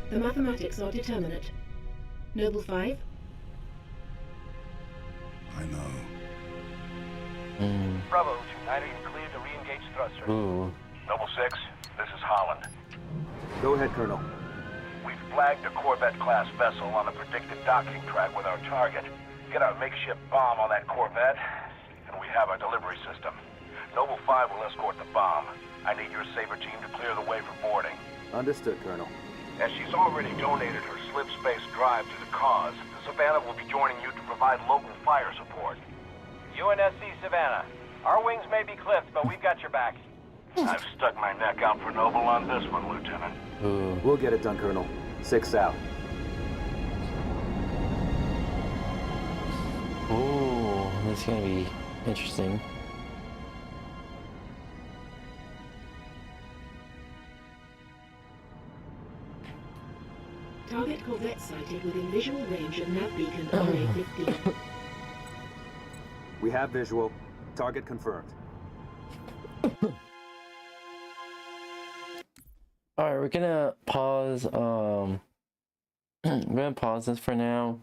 The mathematics are determinate. Noble 5? I know. Bravo 29er, you're cleared to re-engage thrusters. Ooh. Noble 6, this is Holland. Go ahead, Colonel. We've flagged a Corvette-class vessel on the predicted docking track with our target. Get our makeshift bomb on that Corvette, and we have our delivery system. Noble 5 will escort the bomb. I need your Saber team to clear the way for boarding. Understood, Colonel. As she's already donated her slip space drive to the cause, the Savannah will be joining you to provide local fire support. UNSC Savannah. Our wings may be clipped, but we've got your back. I've stuck my neck out for Noble on this one, Lieutenant. We'll get it done, Colonel. 6 out. Oh, that's gonna be interesting. Target corvette sighted within visual range of nav beacon RA-15. We have visual. Target confirmed. Alright, we're gonna pause, we're gonna pause this for now,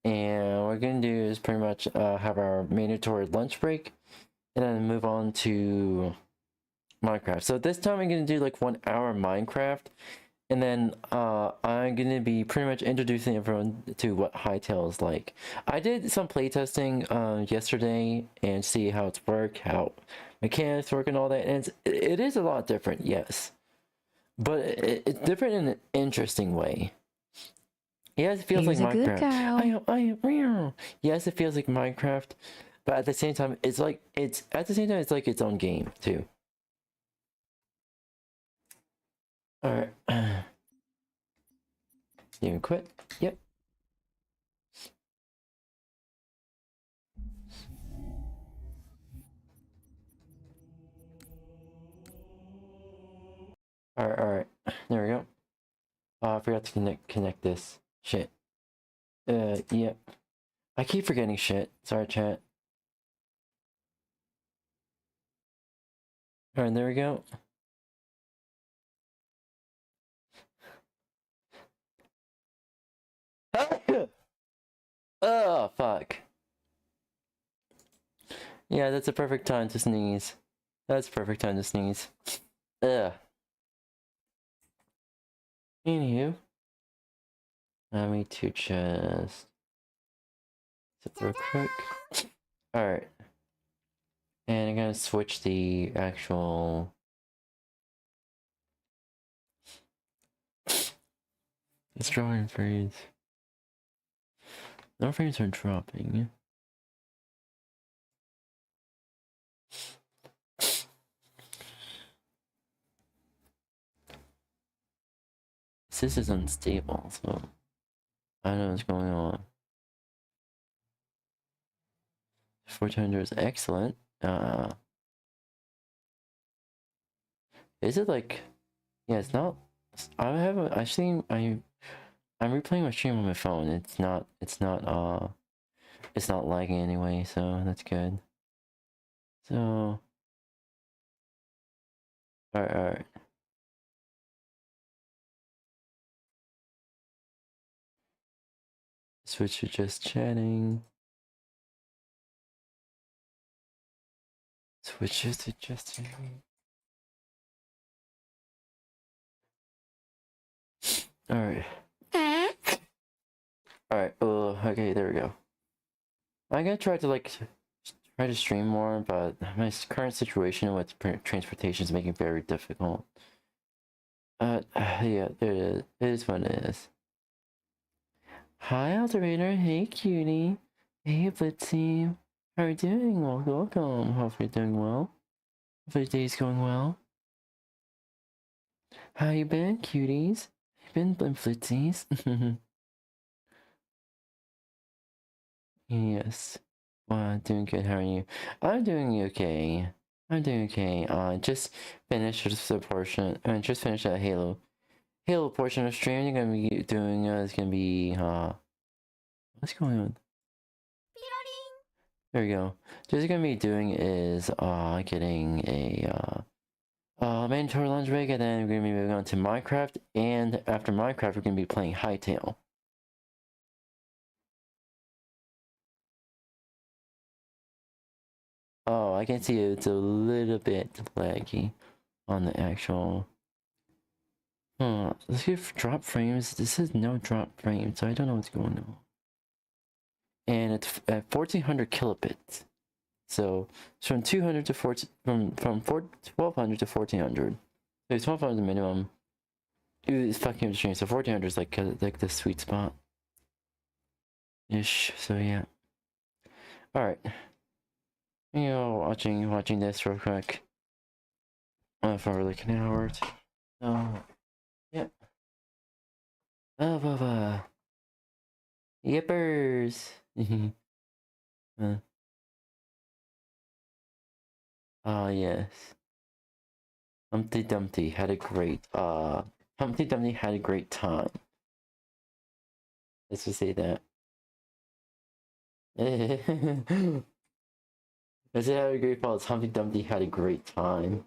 and what we're gonna do is pretty much have our mandatory lunch break, and then move on to Minecraft. So this time I'm gonna do like 1 hour Minecraft, and then I'm gonna be pretty much introducing everyone to what Hightail is like. I did some playtesting yesterday and see how it's work, how mechanics work and all that, and it is a lot different, yes. But it's different in an interesting way. Yes, it feels Here's like a good Minecraft. Yes, it feels like Minecraft, but at the same time, it's like it's its own game too. All right. You quit? Yep. All right. There we go. I forgot to connect this. Shit. Yep. I keep forgetting shit. Sorry, chat. All right, there we go. Oh, fuck. Yeah, that's a perfect time to sneeze. That's a perfect time to sneeze. Ugh. Anywho. Let me to just zip real quick. Alright. And I'm gonna switch the actual it's drawing frames. No frames are dropping. This is unstable, so I don't know what's going on. 400 is excellent. Is it like? Yeah, it's not. I've seen. I'm replaying my stream on my phone. It's not lagging anyway, so that's good. So, alright. Switch to just chatting. Switches to just chatting. Alright. Alright, okay, there we go. I'm gonna try to stream more, but my current situation with transportation is making it very difficult. Yeah, there it is. It is what it is. Hi, Alterator. Hey, cutie. Hey, Blitzy. How are you doing? Welcome. Hope you're doing well. Hope your day's going well. How you been, cuties? Been Blitzies? Yes. Doing good. How are you? I'm doing okay. I'm doing okay. Just finished the portion. Just finished that Halo portion of stream. I'm gonna be doing. It's gonna be. What's going on? There we go. Just gonna be doing is getting a mandatory lunch break, and then we're gonna be moving on to Minecraft. And after Minecraft, we're gonna be playing Hightail. Oh, I can see it's a little bit laggy on the actual. Let's get drop frames. This is no drop frame, so I don't know what's going on. And it's at 1400 kilobits. So it's from 200 to 14, from 1200 to 1400. So it's 1200 the minimum. It's fucking extreme. So 1400 is like the sweet spot. Ish. So yeah. All right. You know, watching this real quick. For like an hour or two. So yeah. Yippers. Yes. Humpty Dumpty had a great Humpty Dumpty had a great time. Let's just say that. Let's say had a great fall. Humpty Dumpty had a great time.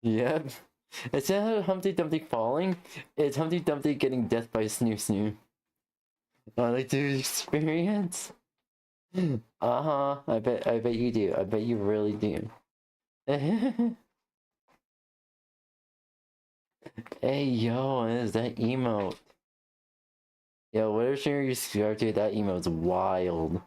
Yep. Instead of Humpty Dumpty falling, it's Humpty Dumpty getting death by Snoo Snoo. I like to experience. I bet you do. I bet you really do. Hey yo, is that emote? Yo, whatever you subscribe to, that emote's wild.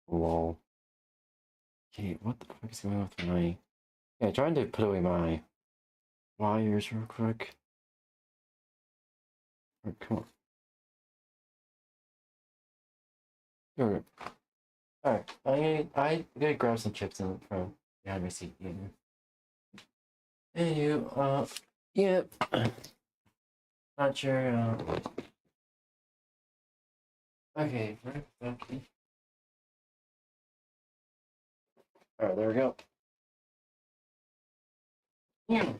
Lol. Okay, what the fuck is going on with my... Yeah, trying to put away my wires real quick. Oh, come on. Alright. Alright, I gotta grab some chips in from behind my seat. Hey you, yep. Not sure, okay, okay. Alright, there we go. Yeah.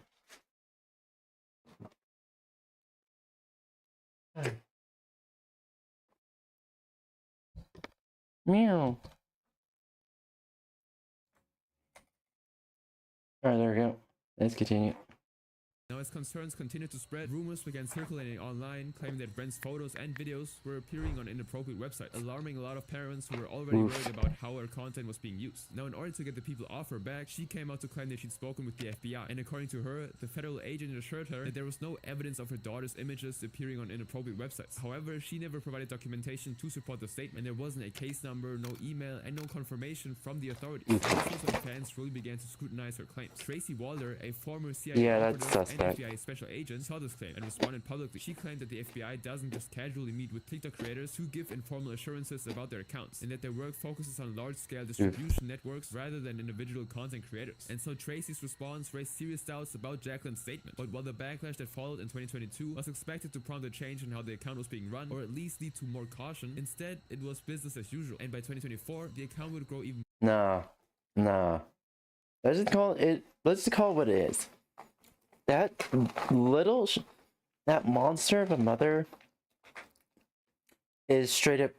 Meow. Alright, there we go. Let's continue. Now, as concerns continued to spread, rumors began circulating online claiming that Brent's photos and videos were appearing on inappropriate websites, alarming a lot of parents who were already worried about how her content was being used. Now, in order to get the people off her back, she came out to claim that she'd spoken with the FBI, and according to her, the federal agent assured her that there was no evidence of her daughter's images appearing on inappropriate websites. However, she never provided documentation to support the statement, and there wasn't a case number, no email, and no confirmation from the authorities. Officials and fans really began to scrutinize her claims. Tracy Walder, a former CIA operative and FBI special agent, saw this claim and responded publicly. She claimed that the FBI doesn't just casually meet with TikTok creators to give informal assurances about their accounts, and that their work focuses on large-scale distribution networks rather than individual content creators. And so Tracy's response raised serious doubts about Jacqueline's statement. But while the backlash that followed in 2022 was expected to prompt a change in how the account was being run, or at least lead to more caution, instead it was business as usual. And by 2024, the account would grow even. Nah. Let's just call it what it is. That that monster of a mother is straight up,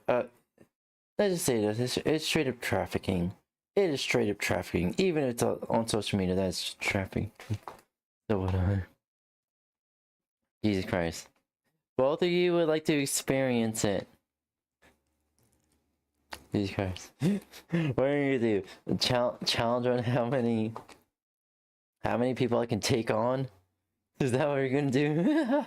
let's just say this, it's straight up trafficking. It is straight up trafficking. Even if it's on social media, that's trafficking. So whatever. Jesus Christ. Both of you would like to experience it. Jesus Christ. What are you gonna do? Challenge on how many people I can take on? Is that what you're gonna do?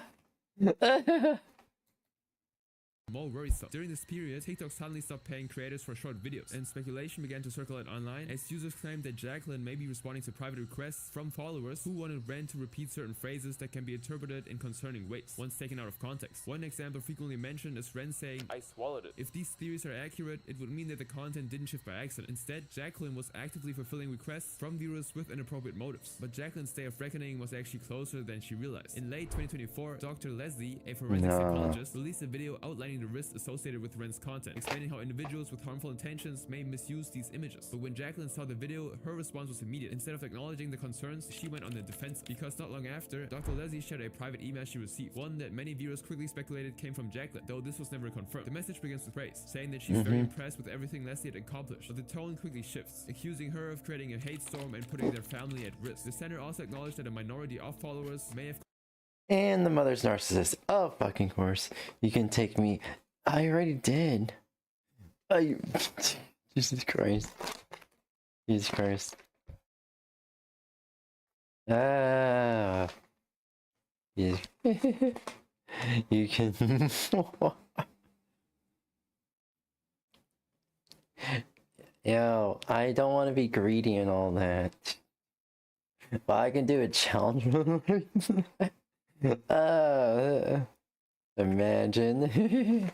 more worrisome. During this period, TikTok suddenly stopped paying creators for short videos, and speculation began to circulate online as users claimed that Jacqueline may be responding to private requests from followers who wanted Brent to repeat certain phrases that can be interpreted in concerning ways, once taken out of context. One example frequently mentioned is Ren saying, "I swallowed it." If these theories are accurate, it would mean that the content didn't shift by accident. Instead, Jacqueline was actively fulfilling requests from viewers with inappropriate motives. But Jacqueline's day of reckoning was actually closer than she realized. In late 2024, Dr. Leslie, a forensic psychologist, released a video outlining the risks associated with Ren's content, explaining how individuals with harmful intentions may misuse these images. But when Jacqueline saw the video, her response was immediate. Instead of acknowledging the concerns, she went on the defensive, because not long after, Dr. Leslie shared a private email she received, one that many viewers quickly speculated came from Jacqueline, though this was never confirmed. The message begins with praise, saying that she's very impressed with everything Leslie had accomplished, but the tone quickly shifts, accusing her of creating a hate storm and putting their family at risk. The center also acknowledged that a minority of followers may have... And the mother's narcissist. Oh, fucking course. You can take me. I already did. Jesus Christ. Jesus Christ. Ah. You can... Yo, I don't want to be greedy and all that. But I can do a challenge. Imagine.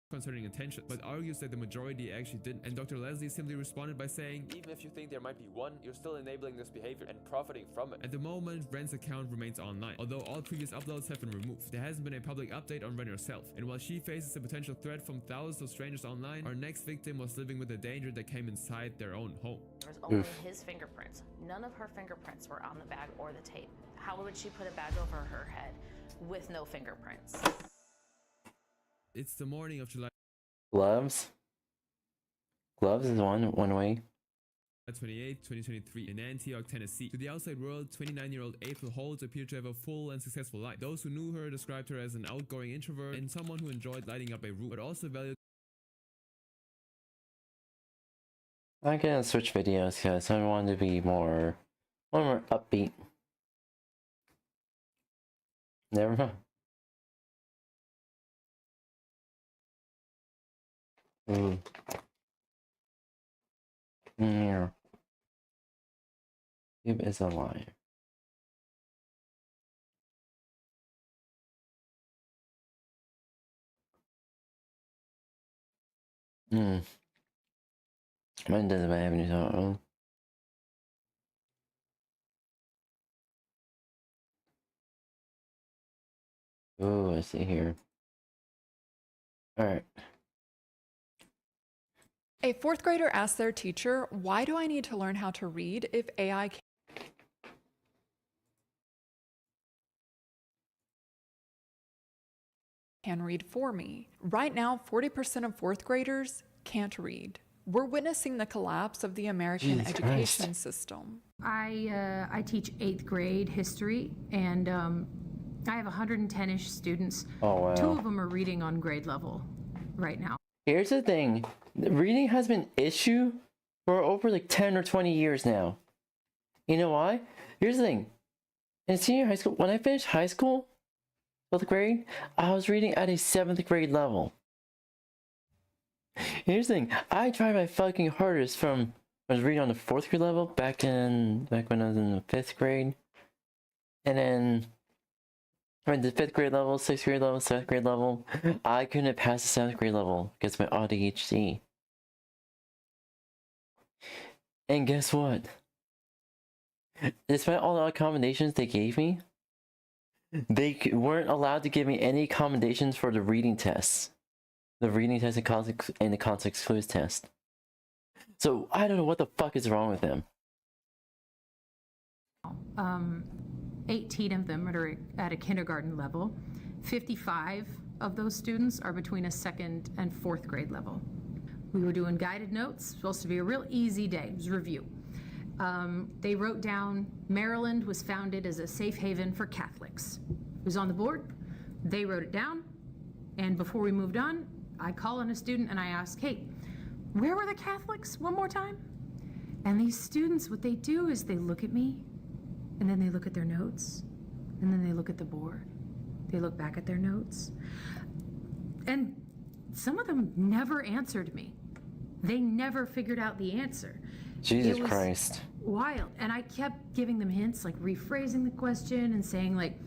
concerning intentions, but argues that the majority actually didn't. And Dr. Leslie simply responded by saying, even if you think there might be one, you're still enabling this behavior and profiting from it. At the moment, Ren's account remains online, although all previous uploads have been removed. There hasn't been a public update on Ren herself, and while she faces a potential threat from thousands of strangers online, our next victim was living with the danger that came inside their own home. There was only his fingerprints. None of her fingerprints were on the bag or the tape. How would she put a bag over her head with no fingerprints? It's the morning of July Gloves? Gloves is one way. 28, 2023 in Antioch, Tennessee. To the outside world, 29-year-old April Holtz appeared to have a full and successful life. Those who knew her described her as an outgoing introvert and someone who enjoyed lighting up a room, but also valued... I'm gonna switch videos because I want to be more upbeat. Never mind. Yeah. It is a liar. Mine doesn't have any sort. Oh, I see here. Alright. A fourth grader asked their teacher, "Why do I need to learn how to read if AI can read for me?" Right now, 40% of fourth graders can't read. We're witnessing the collapse of the American education system. I teach 8th grade history, and I have 110-ish students. Oh, wow. 2 of them are reading on grade level right now. Here's the thing. Reading has been an issue for over like 10 or 20 years now. You know why? Here's the thing. In senior high school, when I finished high school, 12th grade, I was reading at a 7th grade level. Here's the thing. I tried my fucking hardest from... I was reading on the 4th grade level back when I was in the 5th grade. And then... I went to 5th grade level, 6th grade level, 7th grade level. I couldn't pass the 7th grade level because of my ADHD. And guess what? Despite all the accommodations they gave me, they weren't allowed to give me any accommodations for the reading tests. The reading test and the context clues test. So I don't know what the fuck is wrong with them. 18 of them are at a kindergarten level. 55 of those students are between a 2nd and 4th grade level. We were doing guided notes, supposed to be a real easy day. It was review. They wrote down Maryland was founded as a safe haven for Catholics. It was on the board. They wrote it down. And before we moved on, I call on a student and I ask, "Hey, where were the Catholics one more time?" And these students, what they do is they look at me, and then they look at their notes, and then they look at the board. They look back at their notes. And some of them never answered me. They never figured out the answer. Jesus Christ. Wild. And I kept giving them hints, like rephrasing the question and saying, like,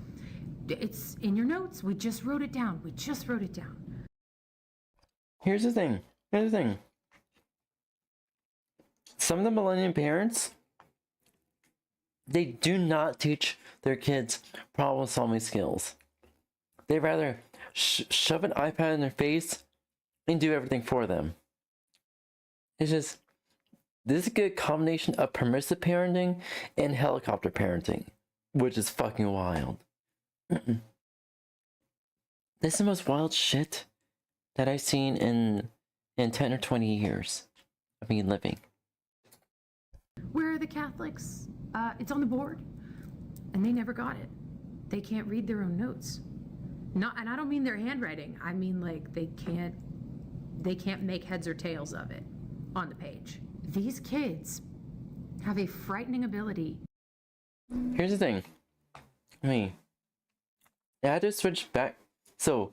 "It's in your notes. We just wrote it down. We just wrote it down." Here's the thing. Some of the millennial parents, they do not teach their kids problem-solving skills. They rather shove an iPad in their face and do everything for them. It's just, this is a good combination of permissive parenting and helicopter parenting, which is fucking wild. This is the most wild shit that I've seen in 10 or 20 years of me living. Where are the Catholics? It's on the board. And they never got it. They can't read their own notes. And I don't mean their handwriting. I mean, like, they can't make heads or tails of it on the page. These kids have a frightening ability. Here's the thing. I had to switch back. So,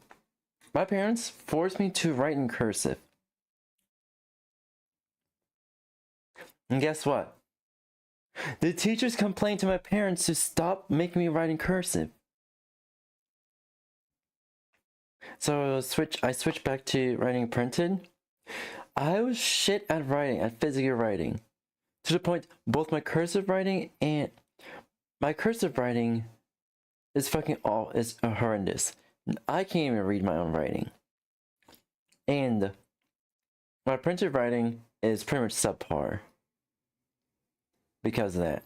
my parents forced me to write in cursive. And guess what? The teachers complained to my parents to stop making me write in cursive. So I switched back to writing printed. I was shit at writing, at physical writing. To the point, both my cursive writing is is horrendous. I can't even read my own writing. And my printed writing is pretty much subpar because of that.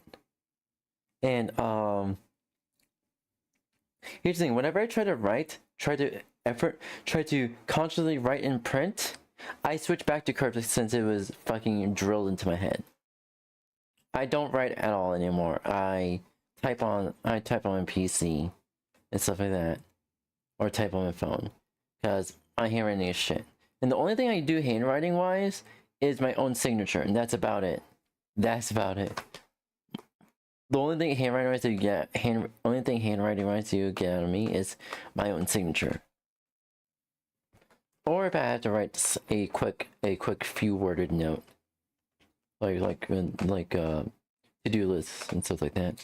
And here's the thing, whenever I try to consciously write in print, I switch back to cursive since it was fucking drilled into my head. I don't write at all anymore. I type on my PC and stuff like that, or type on my phone, because my handwriting is shit. And the only thing I do handwriting wise is my own signature, and that's about it. That's about it. The only thing handwriting wise you get out of me is my own signature. Or if I had to write a quick few worded note, like to-do lists and stuff like that.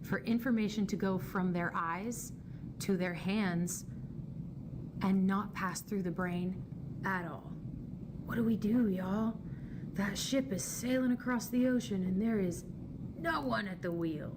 For information to go from their eyes to their hands and not pass through the brain at all. What do we do, y'all? That ship is sailing across the ocean and there is no one at the wheel.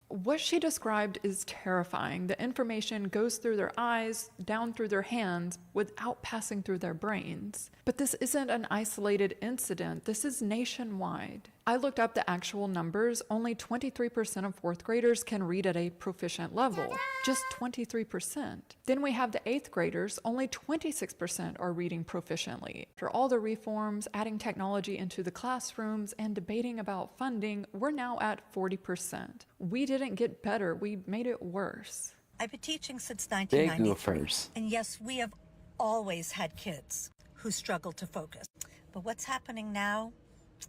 What she described is terrifying. The information goes through their eyes, down through their hands, without passing through their brains. But this isn't an isolated incident. This is nationwide. I looked up the actual numbers. Only 23% of fourth graders can read at a proficient level. Just 23%. Then we have the eighth graders. Only 26% are reading proficiently. After all the reforms, adding technology into the classrooms, and debating about funding, we're now at 40%. We didn't get better, we made it worse. I've been teaching since 1993. Big goofers. And yes, we have always had kids who struggle to focus. But what's happening now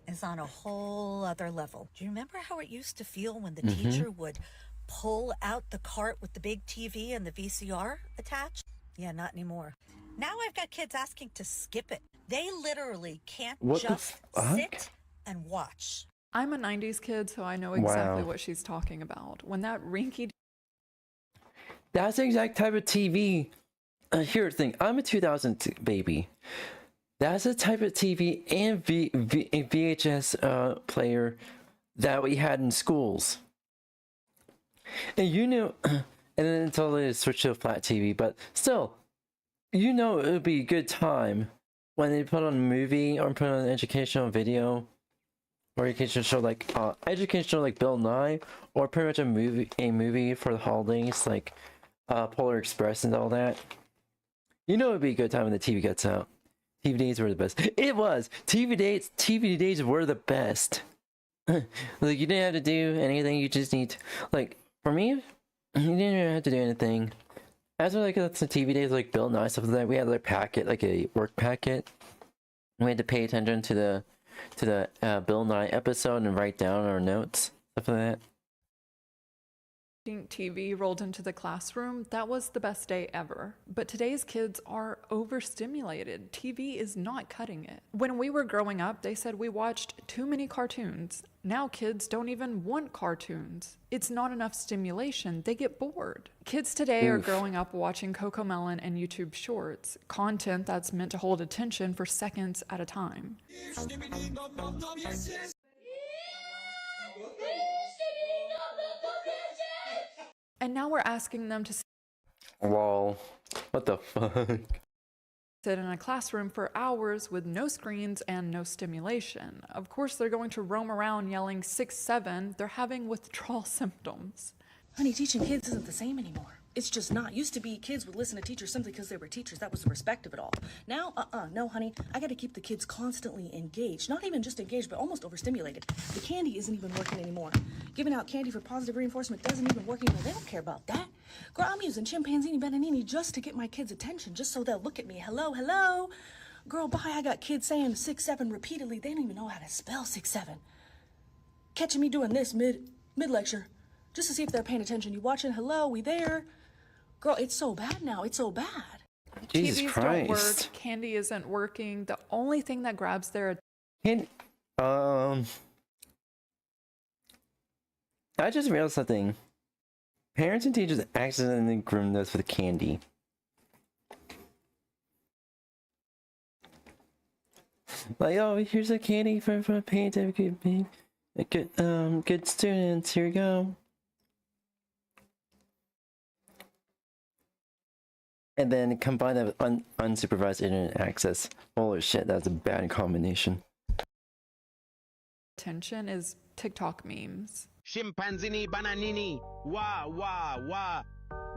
is on a whole other level. Do you remember how it used to feel when the teacher would pull out the cart with the big TV and the VCR attached? Yeah, not anymore. Now I've got kids asking to skip it. They literally can't just sit and watch. I'm a 90s kid, so I know exactly what she's talking about. When that rinky... That's the exact type of TV. Here's the thing, I'm a 2000 baby. That's the type of TV and VHS player that we had in schools. And you know, and then until they switched to a flat TV, but still, you know it would be a good time when they put on a movie or put on an educational video or educational show like Bill Nye, or pretty much a movie for the holidays like Polar Express and all that. You know it would be a good time when the TV gets out. TV days were the best. It was! TV days were the best. Like, you didn't have to do anything, you just need... Like, for me, you didn't even have to do anything. As for, like, the TV days, like Bill Nye, stuff like that, we had, like, packet, like a work packet. We had to pay attention to the Bill Nye episode and write down our notes, stuff like that. TV rolled into the classroom, that was the best day ever. But today's kids are overstimulated. TV is not cutting it. When we were growing up, they said we watched too many cartoons. Now kids don't even want cartoons. It's not enough stimulation. They get bored. Kids today are growing up watching CoComelon and YouTube Shorts, content that's meant to hold attention for seconds at a time. And now we're asking them to... Lol. What the fuck? Sit in a classroom for hours with no screens and no stimulation. Of course, they're going to roam around yelling 6-7. They're having withdrawal symptoms. Honey, teaching kids isn't the same anymore. It's just not. Used to be kids would listen to teachers simply because they were teachers. That was the respect of it all. Now, no, honey. I got to keep the kids constantly engaged. Not even just engaged, but almost overstimulated. The candy isn't even working anymore. Giving out candy for positive reinforcement doesn't even work anymore. They don't care about that. Girl, I'm using chimpanzini bananini just to get my kids' attention, just so they'll look at me. Hello, hello. Girl, bye. I got kids saying 6-7 repeatedly. They don't even know how to spell 6-7. Catching me doing this mid-lecture, just to see if they're paying attention. You watching? Hello, we there? Girl, it's so bad now. It's so bad. Jesus TVs Christ. don't work. Candy isn't working. The only thing that grabs their I just realized something. Parents and teachers accidentally groomed us with candy. Like, oh, here's a candy for paying attention, good students. Here we go. And then combine that with unsupervised internet access. Holy shit, that's a bad combination. attention is TikTok memes. Chimpanzini bananini, wah wah wah,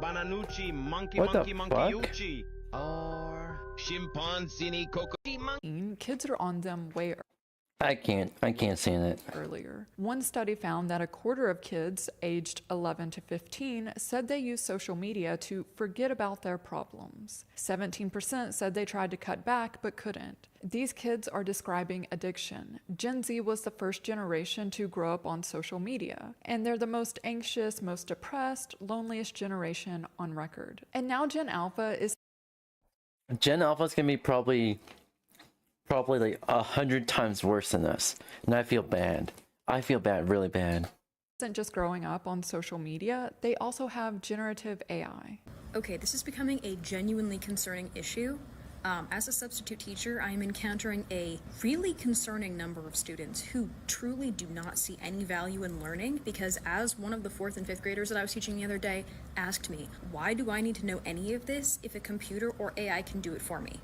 bananucci monkey What monkey the monkey fuck? uchi, or chimpanzini coco monkey. Kids are on them way I can't stand it. earlier. One study found that a quarter of kids aged 11 to 15 said they use social media to forget about their problems. 17% said they tried to cut back but couldn't. These kids are describing addiction. Gen Z was the first generation to grow up on social media, and they're the most anxious, most depressed, loneliest generation on record. And now Gen Alpha is Gen Alpha's gonna be probably like 100 times worse than us, and I feel bad. I feel bad, really bad. isn't just growing up on social media, they also have generative AI. Okay, this is becoming a genuinely concerning issue. As a substitute teacher, I am encountering a really concerning number of students who truly do not see any value in learning because, as one of the 4th and 5th graders that I was teaching the other day asked me, why do I need to know any of this if a computer or AI can do it for me?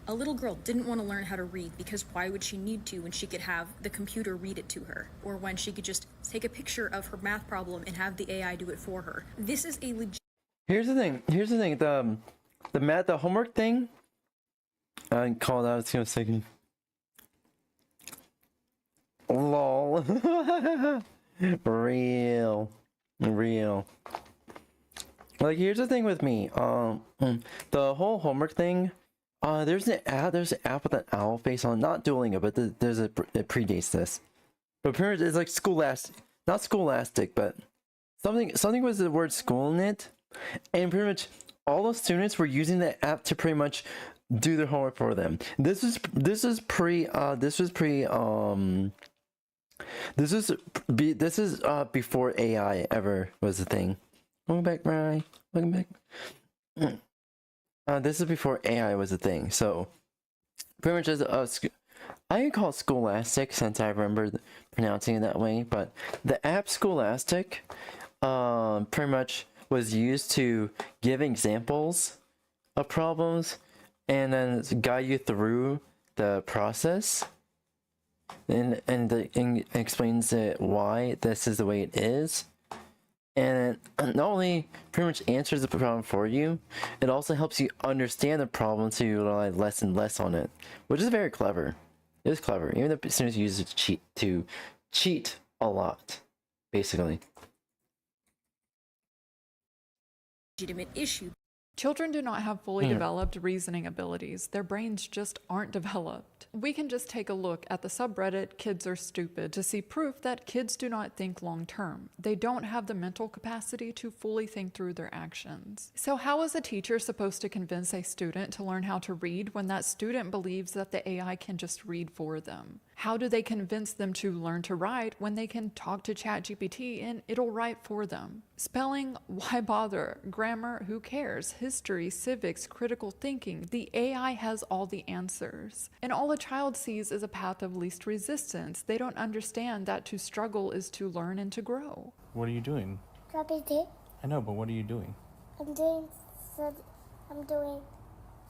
A little girl didn't want to learn how to read because why would she need to when she could have the computer read it to her? Or when she could just take a picture of her math problem and have the AI do it for her. This is a legit... Here's the thing, the homework thing, I called out in a second. LOL. Real. Like, here's the thing with me, the whole homework thing, there's an app with an owl face on, not Duolingo, but it predates this. But pretty much it's like not scholastic, but something with the word school in it, and pretty much all the students were using the app to pretty much do their homework for them. This is before AI ever was a thing. Welcome back, Ryan. Welcome back. This is before AI was a thing, so pretty much as I can call it Scholastic since I remember pronouncing it that way, but the app Scholastic pretty much was used to give examples of problems and then guide you through the process and explains it why this is the way it is. And not only pretty much answers the problem for you, it also helps you understand the problem so you rely less and less on it, which is very clever. It is clever, even though students use it to cheat a lot, basically. legitimate issue. Children do not have fully developed reasoning abilities. Their brains just aren't developed. We can just take a look at the subreddit Kids Are Stupid to see proof that kids do not think long term. They don't have the mental capacity to fully think through their actions. So how is a teacher supposed to convince a student to learn how to read when that student believes that the AI can just read for them? How do they convince them to learn to write when they can talk to ChatGPT and it'll write for them? Spelling, why bother? Grammar, who cares? History, civics, critical thinking, the AI has all the answers. And all a child sees is a path of least resistance. They don't understand that to struggle is to learn and to grow. What are you doing? Copy. I know, but what are you doing? I'm doing So I'm doing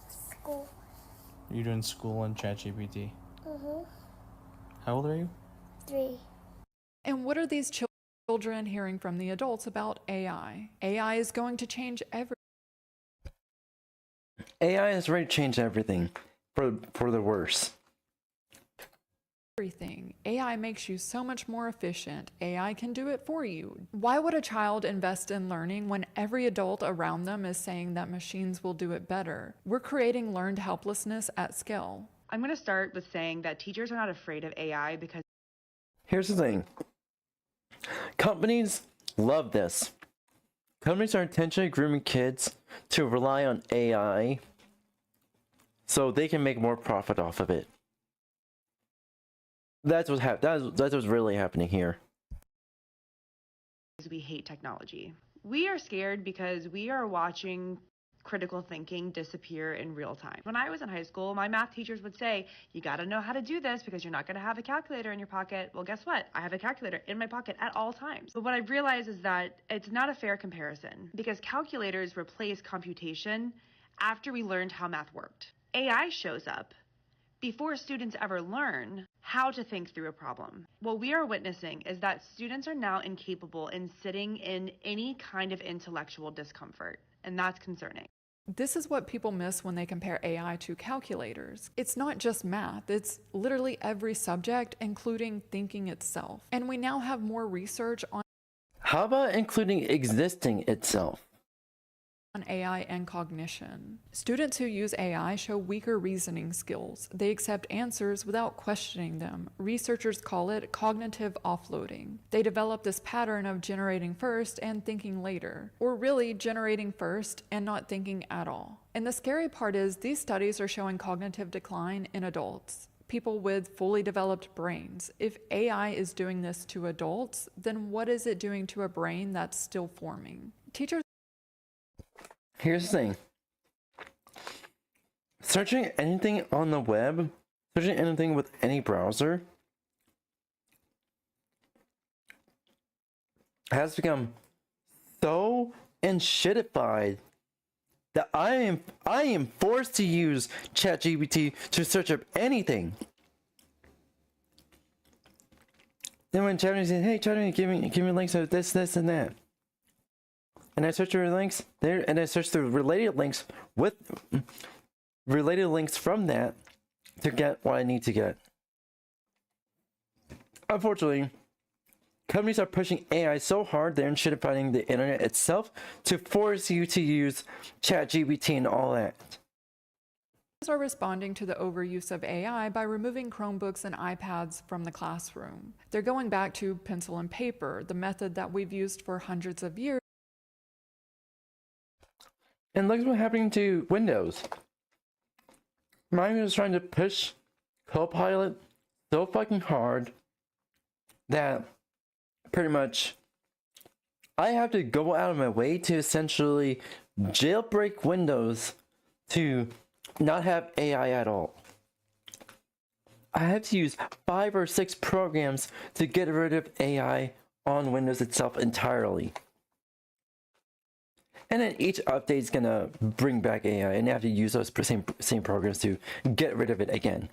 school. You're doing school in ChatGPT. Mm-hmm. How old are you? 3. And what are these children hearing from the adults about AI? AI is going to change everything. AI has already changed everything for the worse. AI makes you so much more efficient. AI can do it for you. Why would a child invest in learning when every adult around them is saying that machines will do it better? We're creating learned helplessness at scale. I'm going to start with saying that teachers are not afraid of AI because... Here's the thing. Companies love this. Companies are intentionally grooming kids to rely on AI so they can make more profit off of it. That's what's really happening here. We hate technology. We are scared because we are watching critical thinking disappear in real time. When I was in high school, my math teachers would say, you got to know how to do this because you're not going to have a calculator in your pocket. Well, guess what? I have a calculator in my pocket at all times. But what I've realized is that it's not a fair comparison because calculators replace computation after we learned how math worked. AI shows up before students ever learn how to think through a problem. What we are witnessing is that students are now incapable in sitting in any kind of intellectual discomfort, and that's concerning. This is what people miss when they compare AI to calculators. It's not just math, it's literally every subject, including thinking itself. And we now have more research on How about including existing itself? AI and cognition. Students who use AI show weaker reasoning skills. They accept answers without questioning them. Researchers call it cognitive offloading. They develop this pattern of generating first and thinking later, or really generating first and not thinking at all. And the scary part is these studies are showing cognitive decline in adults, people with fully developed brains. If AI is doing this to adults, then what is it doing to a brain that's still forming? Teachers Here's the thing. Searching anything on the web, searching anything with any browser, has become so enshittified that I am forced to use ChatGPT to search up anything. Then when ChatGPT says, "Hey, ChatGPT, give me links of this, and that," and I search for links there, and I search the related links with related links from that to get what I need to get. Unfortunately, companies are pushing AI so hard they're shittifying the internet itself to force you to use ChatGPT and all that. are responding to the overuse of AI by removing Chromebooks and iPads from the classroom. They're going back to pencil and paper, the method that we've used for hundreds of years. And look what's happening to Windows. Mine was trying to push Copilot so fucking hard that pretty much I have to go out of my way to essentially jailbreak Windows to not have AI at all. I have to use 5 or 6 programs to get rid of AI on Windows itself entirely. And then each update is gonna bring back AI, and I have to use those same programs to get rid of it again.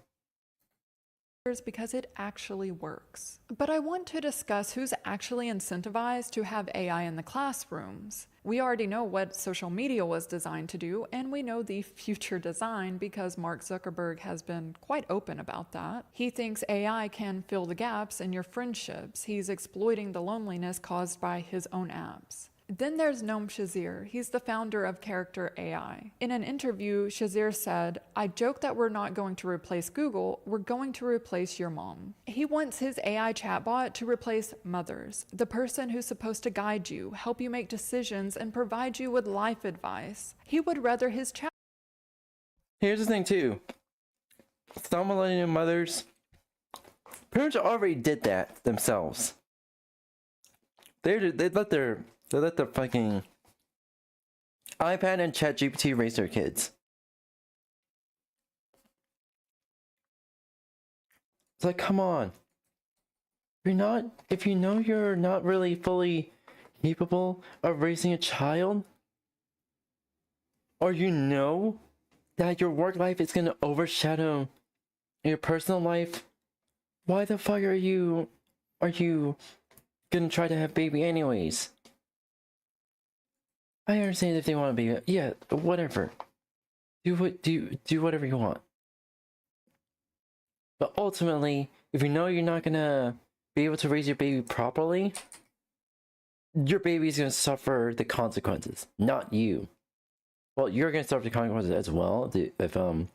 Because it actually works. But I want to discuss who's actually incentivized to have AI in the classrooms. We already know what social media was designed to do, and we know the future design because Mark Zuckerberg has been quite open about that. He thinks AI can fill the gaps in your friendships. He's exploiting the loneliness caused by his own apps. Then there's Noam Shazir. He's the founder of Character AI. In an interview, Shazir said, "I joke that we're not going to replace Google, we're going to replace your mom." He wants his AI chatbot to replace mothers, the person who's supposed to guide you, help you make decisions, and provide you with life advice. He would rather his chat. Here's the thing too. Some millennial mothers pretty much already did that themselves. They let their fucking iPad and ChatGPT raise their kids. It's like, come on. If you know you're not really fully capable of raising a child, or you know that your work life is gonna overshadow your personal life, why the fuck are you gonna try to have baby anyways? I understand if they want to be, yeah, whatever. Do whatever you want. But ultimately, if you know you're not gonna be able to raise your baby properly, your baby's gonna suffer the consequences, not you. Well, you're gonna suffer the consequences as well if something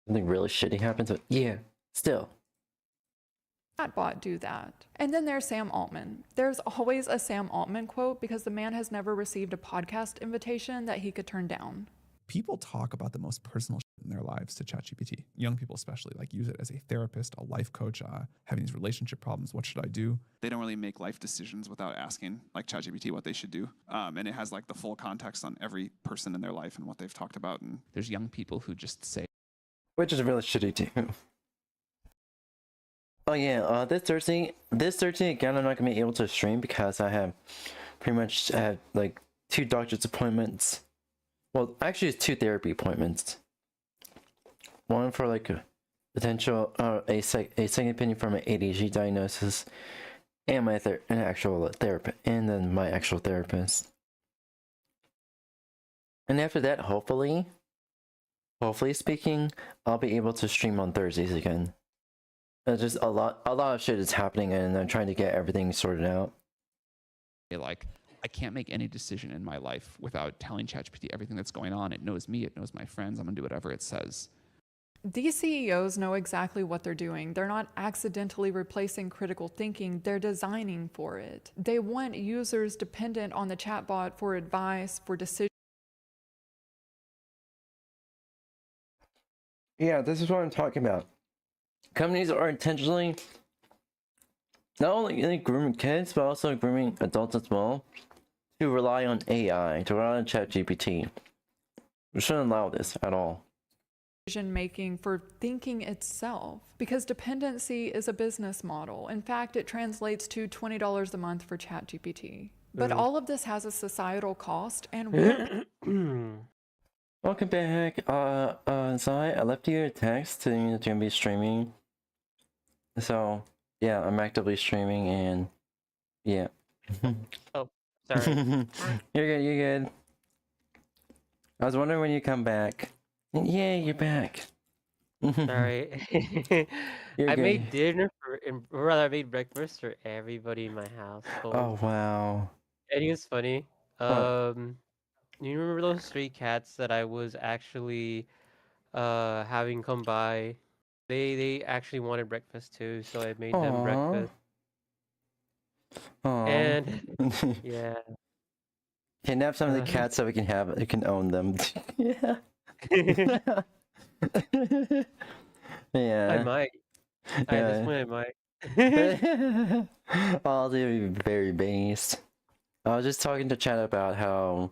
really shitty happens. But yeah, still. Chatbot do that. And then there's Sam Altman. There's always a Sam Altman quote because the man has never received a podcast invitation that he could turn down. People talk about the most personal shit in their lives to ChatGPT. Young people especially, like, use it as a therapist, a life coach, having these relationship problems. What should I do? They don't really make life decisions without asking, like, ChatGPT what they should do. And it has, like, the full context on every person in their life and what they've talked about. And there's young people who just say, which is really shitty too. Oh yeah, this Thursday again, I'm not gonna be able to stream because I have pretty much like 2 doctor's appointments. Well, actually, it's 2 therapy appointments. One for like a potential a second opinion for my ADHD diagnosis, and my actual therapist, and then my actual therapist. And after that, hopefully speaking, I'll be able to stream on Thursdays again. Just a lot of shit is happening, and I'm trying to get everything sorted out. like, I can't make any decision in my life without telling ChatGPT everything that's going on. It knows me, it knows my friends. I'm gonna do whatever it says. These CEOs know exactly what they're doing. They're not accidentally replacing critical thinking, they're designing for it. They want users dependent on the chatbot for advice, for decisions. Yeah, this is what I'm talking about. Companies are intentionally not only grooming kids, but also grooming adults as well to rely on AI, to rely on ChatGPT. We shouldn't allow this at all. Decision making for thinking itself, because dependency is a business model. In fact, it translates to $20 a month for ChatGPT. But all of this has a societal cost, and welcome back. Zai, I left you a text saying that you're gonna be streaming. So yeah, I'm actively streaming, and yeah. Oh, sorry. You're good. I was wondering when you come back. Yeah, you're back. Sorry. I made dinner I made breakfast for everybody in my house. Oh wow. And it was funny. You remember those 3 cats that I was actually having come by? They actually wanted breakfast too, so I made them breakfast. And yeah. Kidnap some of the cats so we can own them. Yeah. Yeah. I might. At this point, I might. Oh, they're very based. I was just talking to Chad about how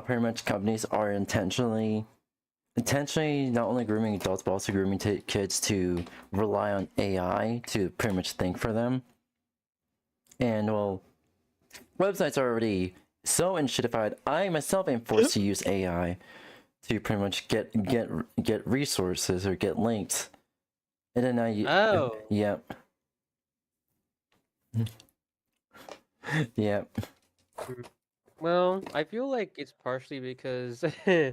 pretty much companies are intentionally not only grooming adults but also grooming kids to rely on AI to pretty much think for them. And well, websites are already so enshittified. I myself am forced to use AI to pretty much get resources or get links, and then yep. Yep. Well, I feel like it's partially because well,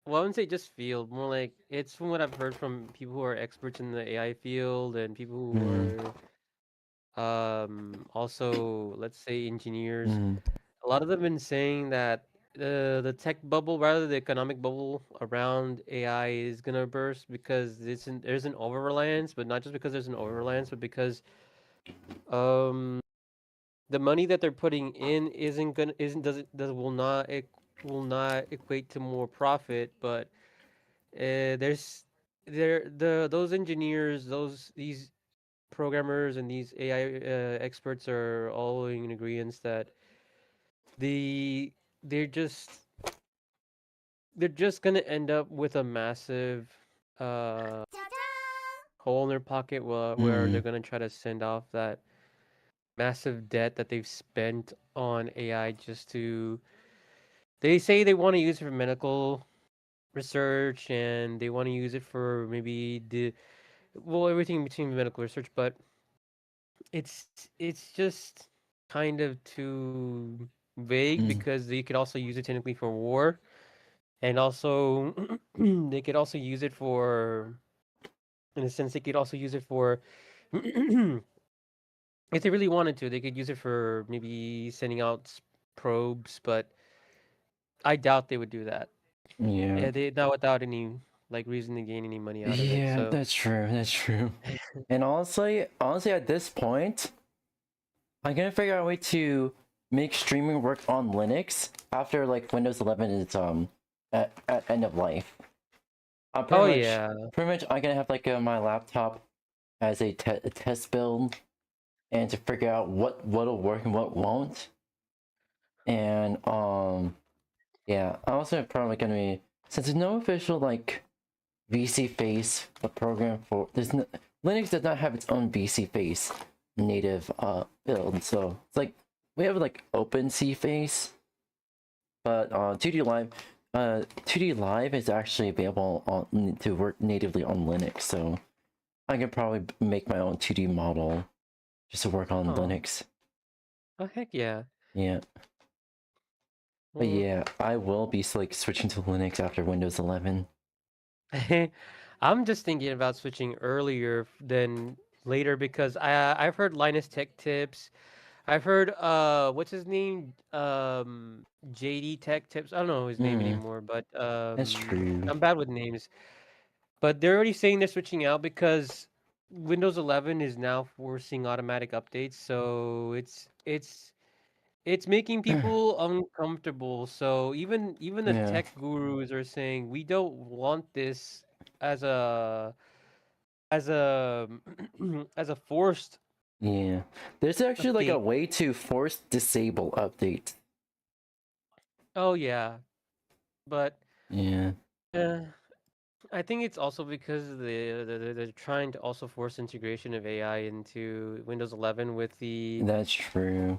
I wouldn't say just feel, more like it's from what I've heard from people who are experts in the AI field and people who are also, let's say, engineers. A lot of them have been saying that the tech bubble, rather the economic bubble around AI, is gonna burst because there's an over reliance, but not just because there's an over reliance, but because the money that they're putting in will not equate to more profit, but those engineers, these programmers and these AI experts are all in agreement that they're just gonna end up with a massive hole in their pocket where they're gonna try to send off that massive debt that they've spent on AI just to. They say they want to use it for medical research and they want to use it for maybe everything between medical research, but it's it's just kind of too vague because they could also use it technically for war, and also they could also use it for, in a sense, they could also use it for if they really wanted to, they could use it for maybe sending out probes, but I doubt they would do that. Yeah. They not without any like reason to gain any money out of it. Yeah, So that's true. That's true. And honestly, at this point, I'm gonna figure out a way to make streaming work on Linux after like Windows 11 is at end of life. Pretty much, I'm gonna have like my laptop as a test build, and to figure out what'll work and what won't. And yeah, I'm also probably gonna be, since there's no official like VC face program for Linux does not have its own VC face native build, so it's like we have like OpenC face, but 2D Live is actually available to work natively on Linux, so I can probably make my own 2D model just to work on Linux. Oh heck yeah. Yeah. But yeah, I will be like switching to Linux after Windows 11. I'm just thinking about switching earlier than later because I've heard Linus Tech Tips. I've heard what's his name? JD Tech Tips. I don't know his name anymore, but that's true. I'm bad with names. But they're already saying they're switching out because Windows 11 is now forcing automatic updates, so it's making people uncomfortable. So even the tech gurus are saying we don't want this as a as a as a forced. Yeah, there's actually like a way to force disable update. Oh yeah, but yeah, I think it's also because they're trying to also force integration of AI into Windows 11 with the. That's true.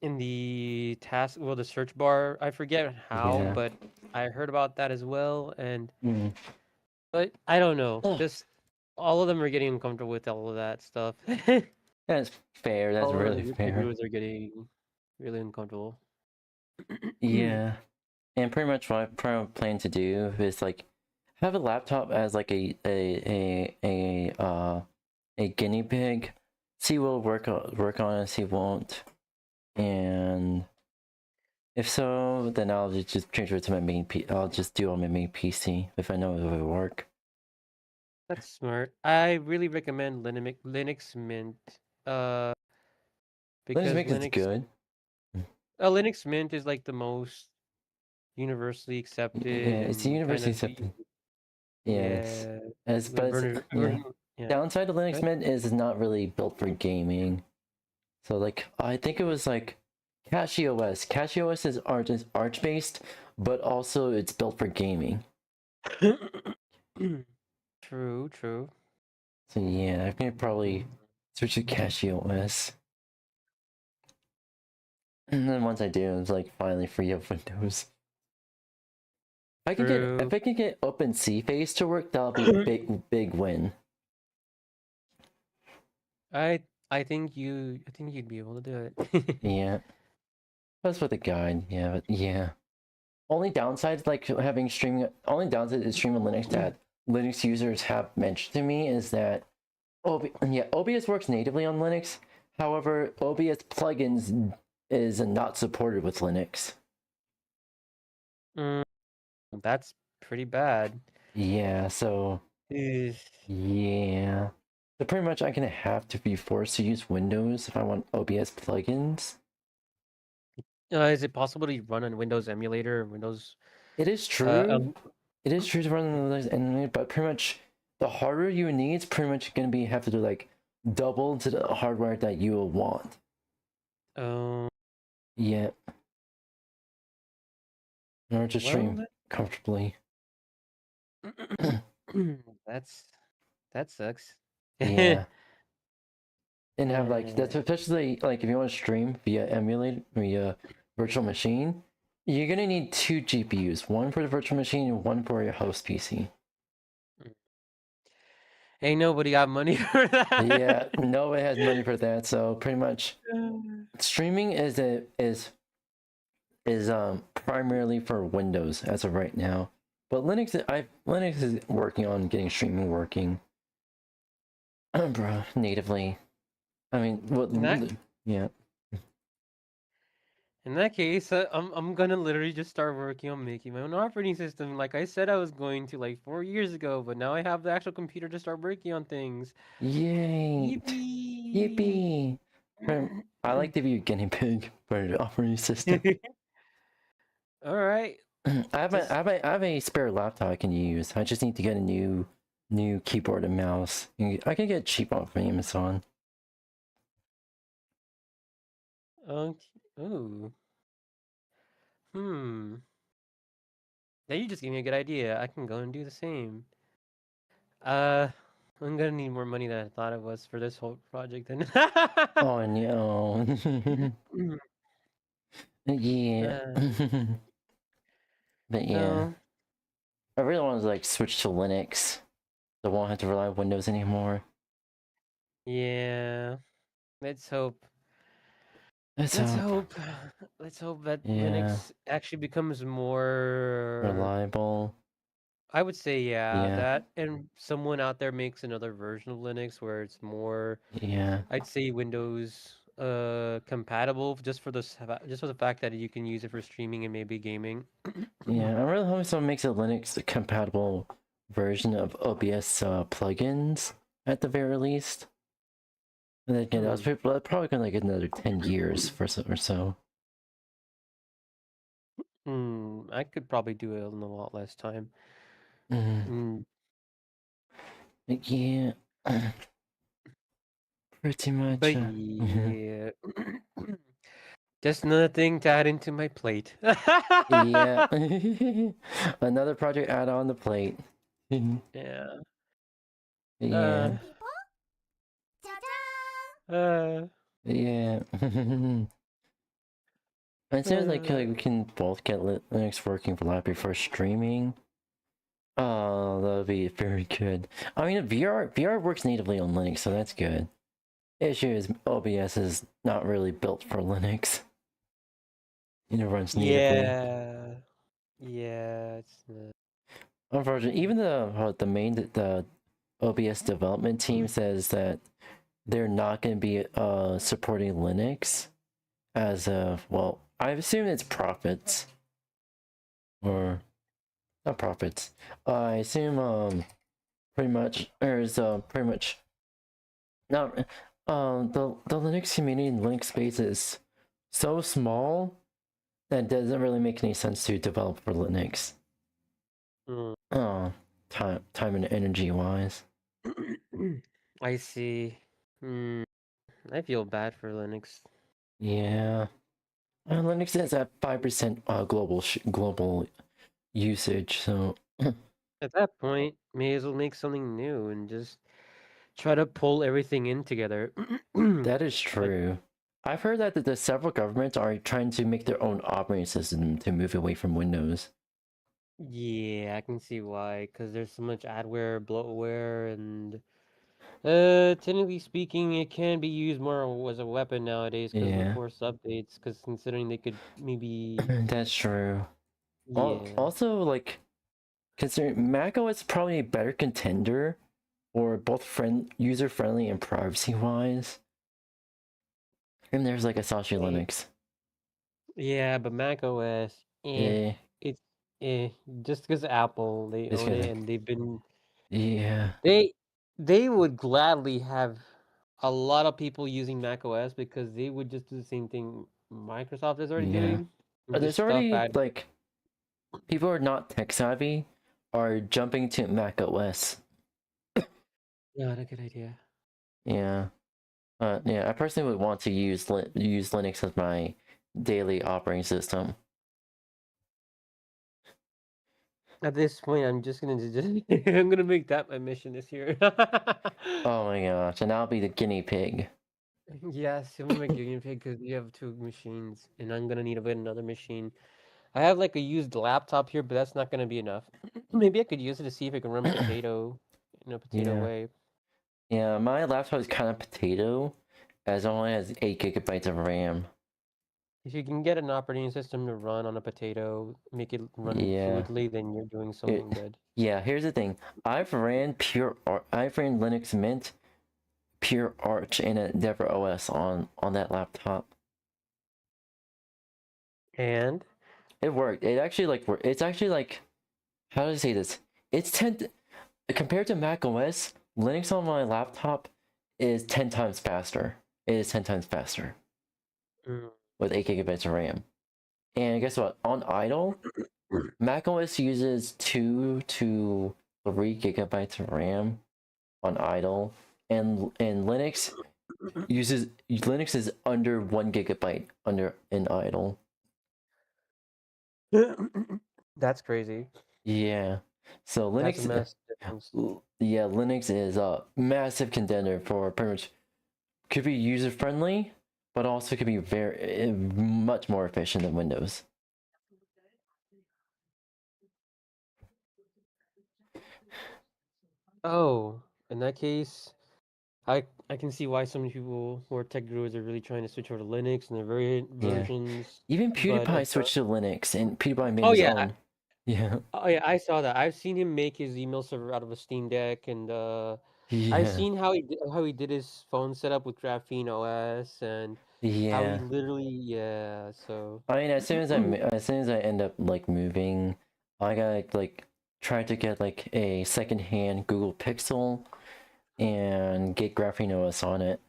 In the the search bar, I forget how, but I heard about that as well, and but I don't know, just all of them are getting uncomfortable with all of that stuff. That's fair. That's really fair. Viewers are getting really uncomfortable. Yeah, and pretty much what I plan to do is like have a laptop as like a guinea pig, see what will work on it, see won't. And if so, then I'll just transfer it to my main I'll just do it on my main PC if I know it will work. That's smart. I really recommend Linux Mint. Because Linux Mint is good. Linux Mint is like the most universally accepted. Yeah, it's universally accepted. Yes. Downside of Linux Mint is it's not really built for gaming. So like I think it was like CachyOS. CachyOS is Arch based, but also it's built for gaming. True. So yeah, I can probably switch to CachyOS. And then once I do, it's like finally free up Windows. If I can get OpenC face to work, that'll be a big win. I think you'd be able to do it. Yeah. That's what the guide, yeah, but yeah. Only downside like having only downside is streaming Linux that Linux users have mentioned to me is that OBS works natively on Linux. However, OBS plugins is not supported with Linux. That's pretty bad. Yeah, so yeah. So pretty much I'm gonna have to be forced to use Windows if I want OBS plugins. Is it possible to run a Windows emulator or Windows? It is true. It is true to run on Windows emulator, but pretty much the hardware you need is pretty much gonna have to do like double to the hardware that you will want. Yeah. In order to stream comfortably. That sucks. Yeah. and have like that's especially like if you want to stream via virtual machine, you're gonna need 2 GPUs, one for the virtual machine and one for your host PC. Ain't nobody got money for that. Yeah, nobody has money for that, so pretty much streaming is primarily for Windows as of right now. But Linux is working on getting streaming working. Bro, natively. I mean, yeah. In that case, I'm gonna literally just start working on making my own operating system, like I said I was going to like 4 years ago. But now I have the actual computer to start working on things. Yay! Yippee! Yippee! I like to be a guinea pig for the operating system. All right. I have a spare laptop I can use. I just need to get a new keyboard and mouse. I can get cheap off of Amazon. Ooh. Now you just gave me a good idea. I can go and do the same. I'm gonna need more money than I thought it was for this whole project. Then. Oh no. Yeah. But yeah. I really want to like switch to Linux. I won't have to rely on Windows anymore. Yeah. Let's hope. Let's hope that Linux actually becomes more reliable. I would say that, and someone out there makes another version of Linux where it's more I'd say Windows compatible just for the fact that you can use it for streaming and maybe gaming. Yeah, I'm really hoping someone makes a Linux compatible version of OBS plugins at the very least. And again, that's probably gonna like another 10 years or so. I could probably do it in a lot less time. Yeah. Pretty much. But yeah. Just another thing to add into my plate. Yeah. Another project add on the plate. Yeah. Yeah. Yeah. It seems like we can both get Linux working reliably for streaming. Oh, that would be very good. I mean, VR works natively on Linux, so that's good. Issue is OBS is not really built for Linux. It runs natively. Yeah, it's not. Unfortunately, even the OBS development team says that they're not going to be supporting Linux as of, well, I assume it's profits. Or not profits. I assume pretty much not the Linux community and Linux space is so small that it doesn't really make any sense to develop for Linux. Time and energy wise. I see. I feel bad for Linux. Yeah. Linux is at 5% global usage, so at that point, may as well make something new and just try to pull everything in together. That is true. I've heard that the several governments are trying to make their own operating system to move away from Windows. Yeah, I can see why, because there's so much adware, bloatware, and technically speaking, it can be used more as a weapon nowadays because of the forced updates, because considering they could maybe... That's true. Yeah. Also, like, considering macOS is probably a better contender for both user-friendly and privacy-wise. And there's like Asahi Linux. Yeah, but macOS, it's just because Apple, they own it, and they've been... Yeah. They would gladly have a lot of people using macOS because they would just do the same thing Microsoft is already doing. But there's already, like, people who are not tech-savvy are jumping to macOS. Yeah, that's a good idea. Yeah. Yeah, I personally would want to use Linux as my daily operating system. At this point, I'm just gonna I'm gonna make that my mission this year. Oh my gosh, and I'll be the guinea pig. Yes, I'm gonna make guinea pig because you have two machines, and I'm gonna need to get another machine. I have like a used laptop here, but that's not gonna be enough. Maybe I could use it to see if I can run potato in a potato Yeah. way. Yeah, my laptop is kind of potato, as it only has 8 gigabytes of RAM. If you can get an operating system to run on a potato, make it run Yeah. fluidly, then you're doing It, something good. yeah, here's the thing. I've ran Linux Mint, Pure Arch, and Endeavor OS on that laptop. And it worked. It actually like worked. It's actually like, how do I say this? It's 10 compared to Mac OS. Linux on my laptop is 10 times faster. It is 10 times faster with 8 gigabytes of RAM. And guess what? On idle, Mac OS uses 2 to 3 gigabytes of RAM on idle, and Linux is under 1 gigabyte in idle. That's crazy. Yeah. So Linux, That's a massive difference. yeah, Linux is a massive contender for pretty much, could be user friendly, but also could be very much more efficient than Windows. Oh, in that case, I can see why some people who are tech gurus are really trying to switch over to Linux and their variant versions. Even but PewDiePie it's switched to Linux, and PewDiePie made Oh his yeah. own. Yeah. Oh yeah, I saw that. I've seen him make his email server out of a Steam Deck, and I've Yeah. seen how he did his phone setup with Graphene OS, and how he Yeah. literally So I mean, as soon as I end up like moving, I gotta like try to get like a secondhand Google Pixel and get Graphene OS on it.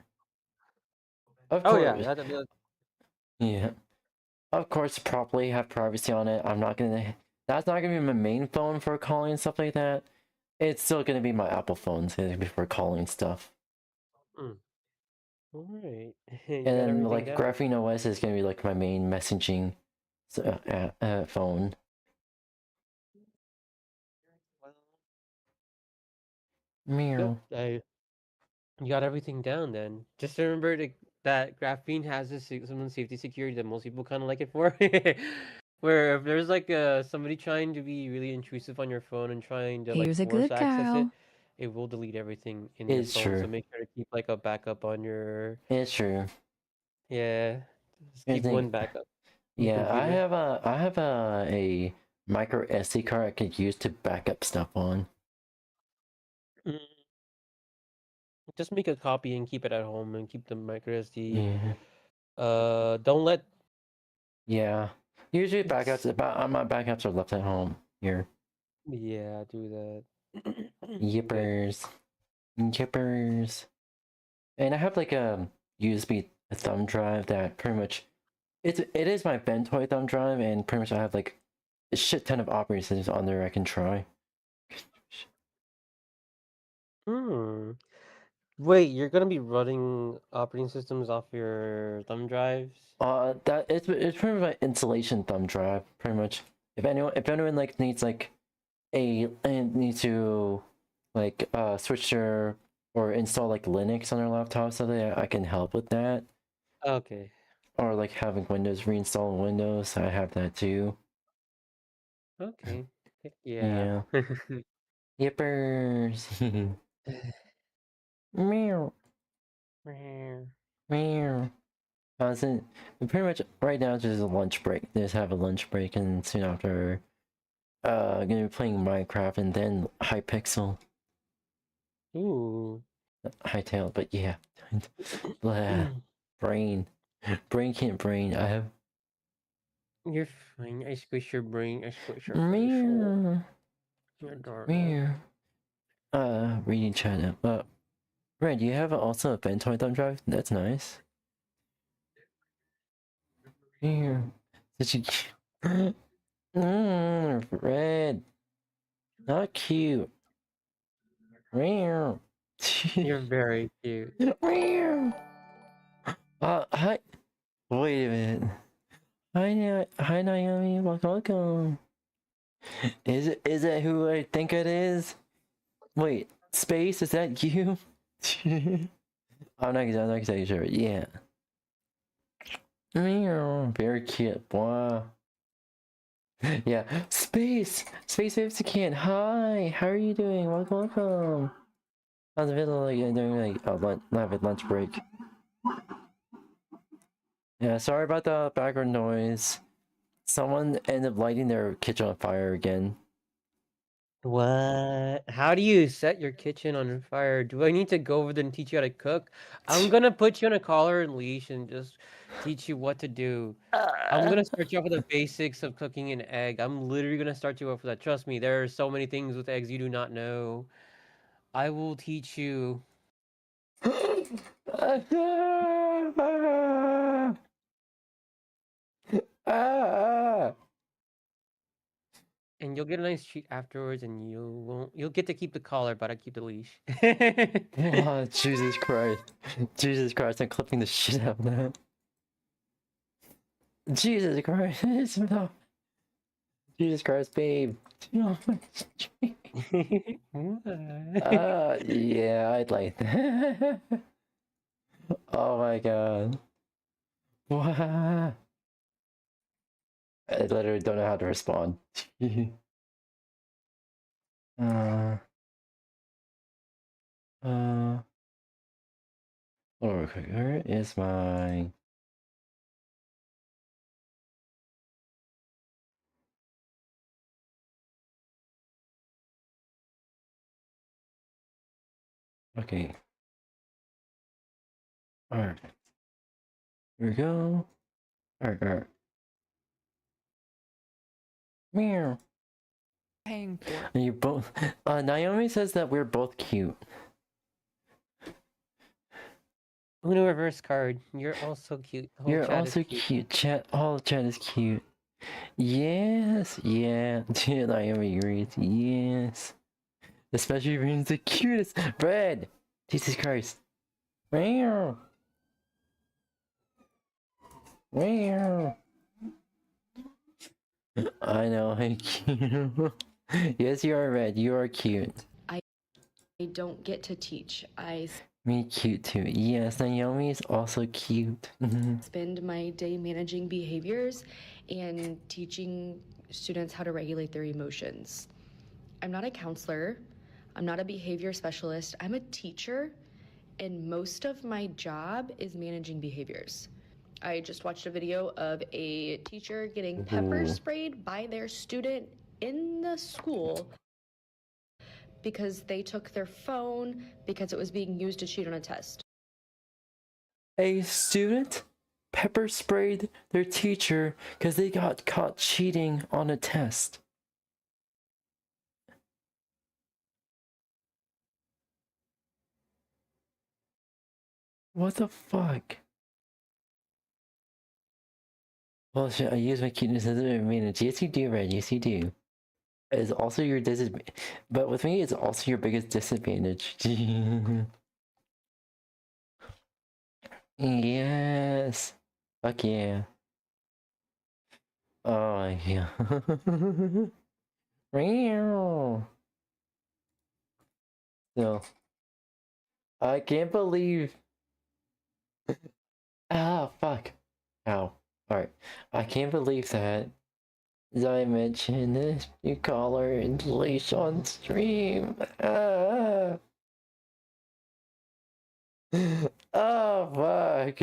Of Oh course. yeah, Yeah. Of course, properly have privacy on it. That's not gonna be my main phone for calling and stuff like that. It's still gonna be my Apple phone for calling stuff. All right. And then like Graphene OS is gonna be like my main messaging phone. Meow. You got everything down then. Just remember that Graphene has some safety security that most people kind of like it for. Where if there's like somebody trying to be really intrusive on your phone and trying to like Here's a force good access girl. it will delete everything in your It's phone. true. So make sure to keep like a backup on your. It's true. Yeah, just keep Everything- one backup. on your Yeah, I computer. have a micro SD card I could use to back up stuff on. Just make a copy and keep it at home and keep the micro SD. Yeah. Don't let. Yeah. Usually backups my backups are left at home here. Yeah, do that. Yippers. Yippers. And I have like a USB thumb drive that pretty much it is my Bentoy thumb drive, and pretty much I have like a shit ton of operating systems on there I can try. Wait, you're gonna be running operating systems off your thumb drives? That it's pretty much my installation thumb drive, pretty much. If anyone like needs like needs to like switch their or install like Linux on their laptop, so that I can help with that. Okay. Or like having Windows, reinstalling Windows, I have that too. Okay. Heck yeah. Yippers. Meow. Meow. Pretty much right now it's just a lunch break. Just have a lunch break, and soon after gonna be playing Minecraft and then Hypixel. Ooh. Hightail, but yeah. Blah. Brain. Brain can't brain. I have You're fine. I squish your brain. I squish your Meow. You're adorable. Meow. Reading chat up. Red, do you have also a Bentoy thumb drive? That's nice. Meow. Such a Red. Not cute. Meow. You're very cute. Meow. Hi. Wait a minute. Hi Naomi, welcome. Is it who I think it is? Wait, Space, is that you? I'm not exactly sure. Yeah. Meow. Very cute. Wow. Yeah. Space 50 can. Hi. How are you doing? Welcome. I was in the middle of doing like a lunch break. Yeah. Sorry about the background noise. Someone ended up lighting their kitchen on fire again. What? How do you set your kitchen on fire? Do I need to go over there and teach you how to cook? I'm gonna put you on a collar and leash and just teach you what to do. I'm gonna start you off with the basics of cooking an egg. I'm literally gonna start you off with that. Trust me, there are so many things with eggs you do not know. I will teach you. And you'll get a nice treat afterwards, and you'll get to keep the collar, but I keep the leash. Oh, Jesus Christ. Jesus Christ, I'm clipping the shit out of that. Jesus Christ. Jesus Christ, babe. Yeah, I'd like that. Oh my god. What? I literally don't know how to respond. Hold on real quick. Where is my... Okay. Alright. Here we go. Alright. Meow. Paying for. And you both... Naomi says that we're both cute. Uno reverse card. You're also cute. The whole You're chat also is cute. cute. Chat, all the chat is cute. Yes, yeah. Naomi agrees. Yes. Especially being the cutest. Bread! Jesus Christ. Meow. Meow. I know, I'm cute. Yes, you are, Red. You are cute. I don't get to teach. Me cute too. Yes, Naomi is also cute. Spend my day managing behaviors and teaching students how to regulate their emotions. I'm not a counselor. I'm not a behavior specialist. I'm a teacher, and most of my job is managing behaviors. I just watched a video of a teacher getting pepper sprayed by their student in the school because they took their phone because it was being used to cheat on a test. A student pepper sprayed their teacher because they got caught cheating on a test. What the fuck? Well, shit, I use my cuteness as an advantage. Yes, you do, Red. Yes, you do. It's also your disadvantage. But with me, it's also your biggest disadvantage. Yes. Fuck yeah. Oh, yeah. So, I can't believe... Ah, fuck. Ow. Alright. I can't believe that I mentioned this new collar and leash on stream. Ah. Oh, fuck.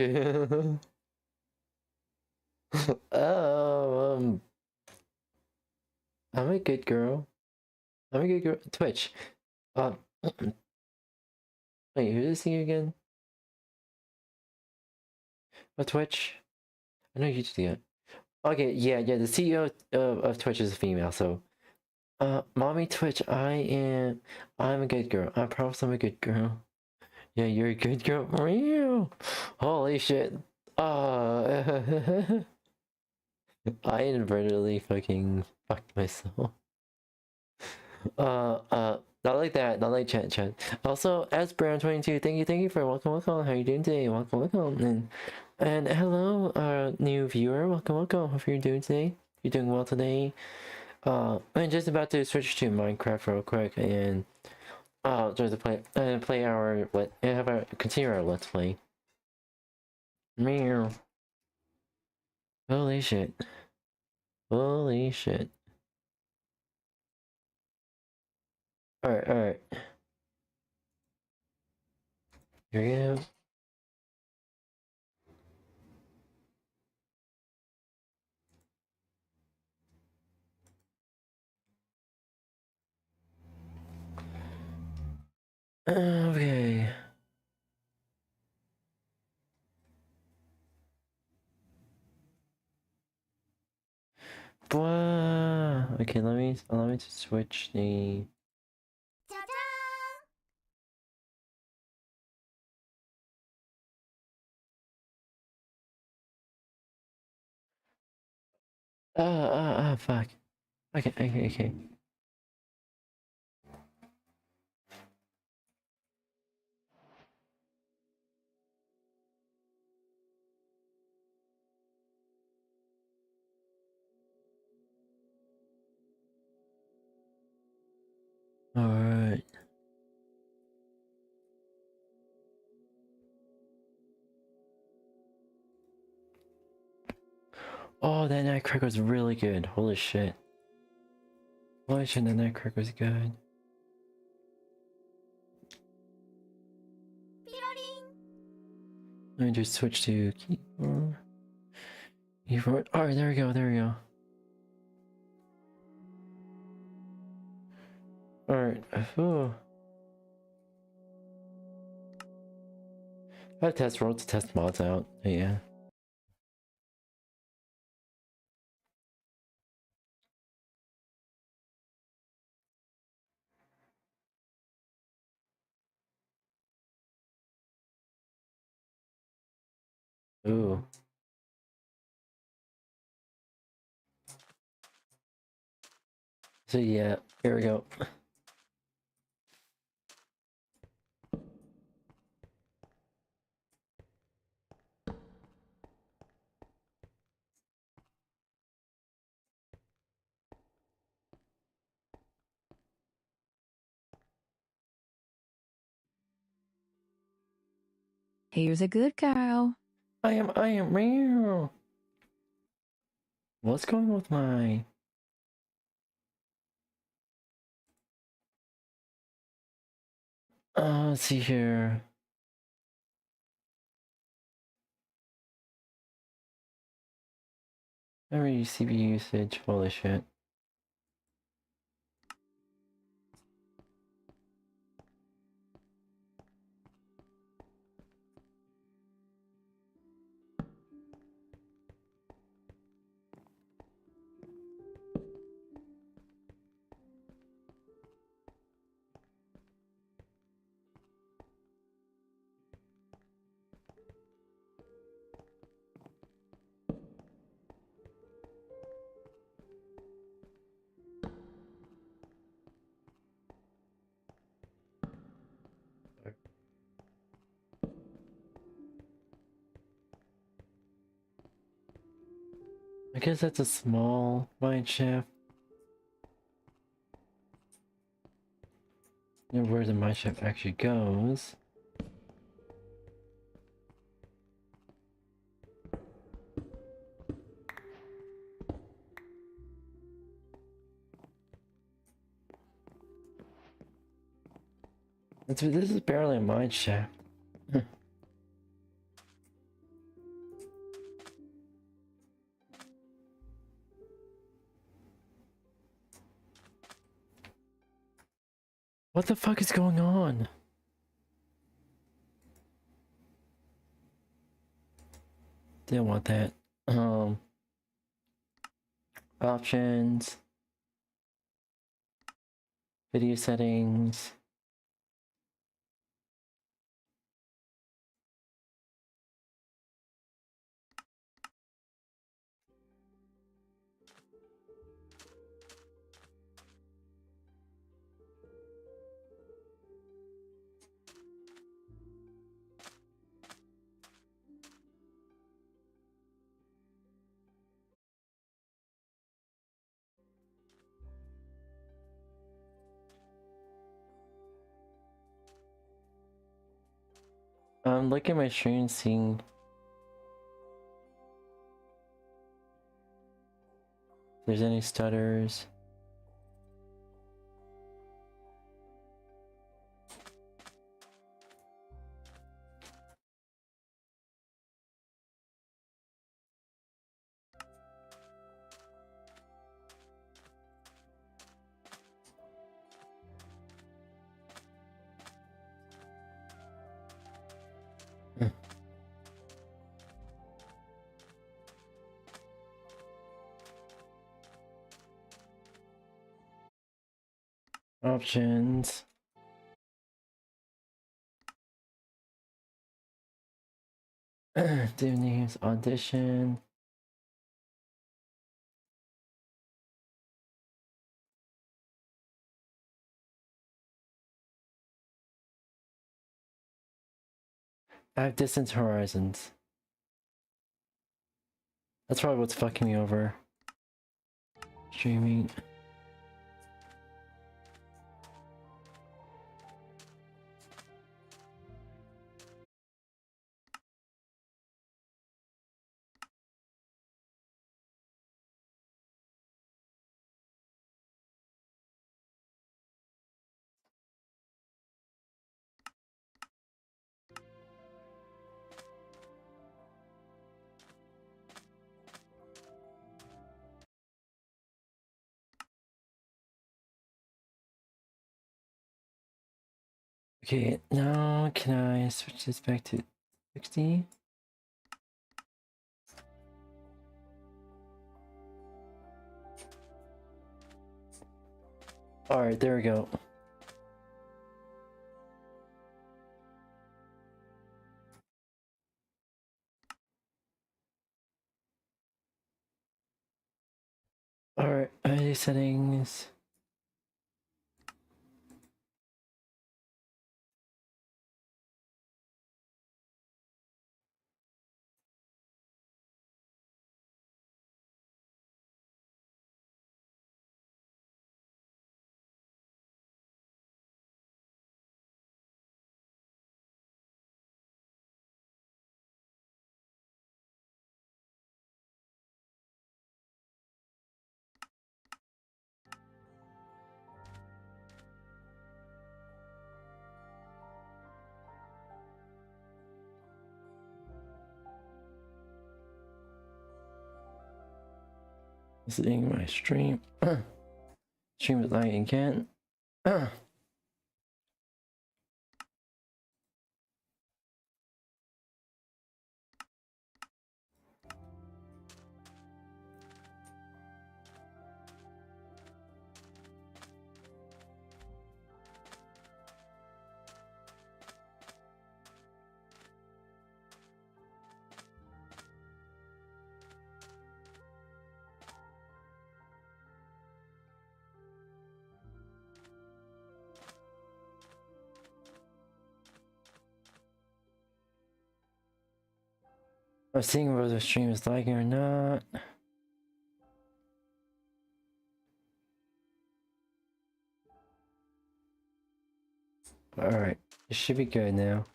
Oh, I'm a good girl. I'm a good girl. Twitch. Wait, who's this thing again? Twitch? I know you do that. Okay, yeah, the CEO of Twitch is a female, so... Mommy Twitch, I'm a good girl. I promise I'm a good girl. Yeah, you're a good girl. Meow. Holy shit. I inadvertently fucking fucked myself. Not like that, not like chat. Also, SBrown22, thank you for welcome. How are you doing today? Welcome. And hello, new viewer, welcome. Hope you're doing today. You're doing well today. I'm just about to switch to Minecraft real quick, and Oh, there's a play our have a continue our let's play. Meow. Holy shit. Holy shit. Alright, alright. Here we go. Okay. Blah. Okay, let me just switch the fuck. Okay. Alright. Oh, that nutcracker was really good. Holy shit. Holy shit, that nutcracker was good. Let me just switch to keyboard. Keyboard. Alright, there we go, there we go. Alright. I have test roll to test mods out. Yeah. Ooh. So yeah, here we go. Here's a good girl. I am real. What's going on with my... let's see here. Memory CPU usage, holy shit. I guess that's a small mine shaft. You know where the mine shaft actually goes. This is barely a mine shaft. What the fuck is going on? Didn't want that. Options. Video settings. I'm looking at my stream, seeing if there's any stutters. Options. Div names, audition. I have distance horizons. That's probably what's fucking me over. Streaming. Okay, now can I switch this back to 60? Alright, there we go. Alright, settings. Seeing my stream. Stream is lagging again. I'm seeing whether the stream is lagging or not. Alright, it should be good now.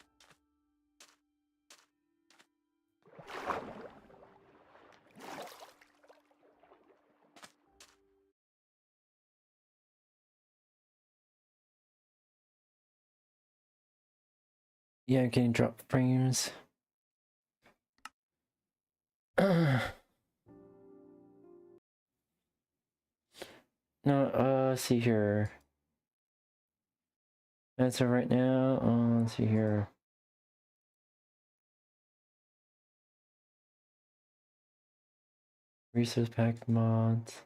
Yeah, I'm getting drop frames. No, let's see here. And so right now, let's see here. Resource pack mods.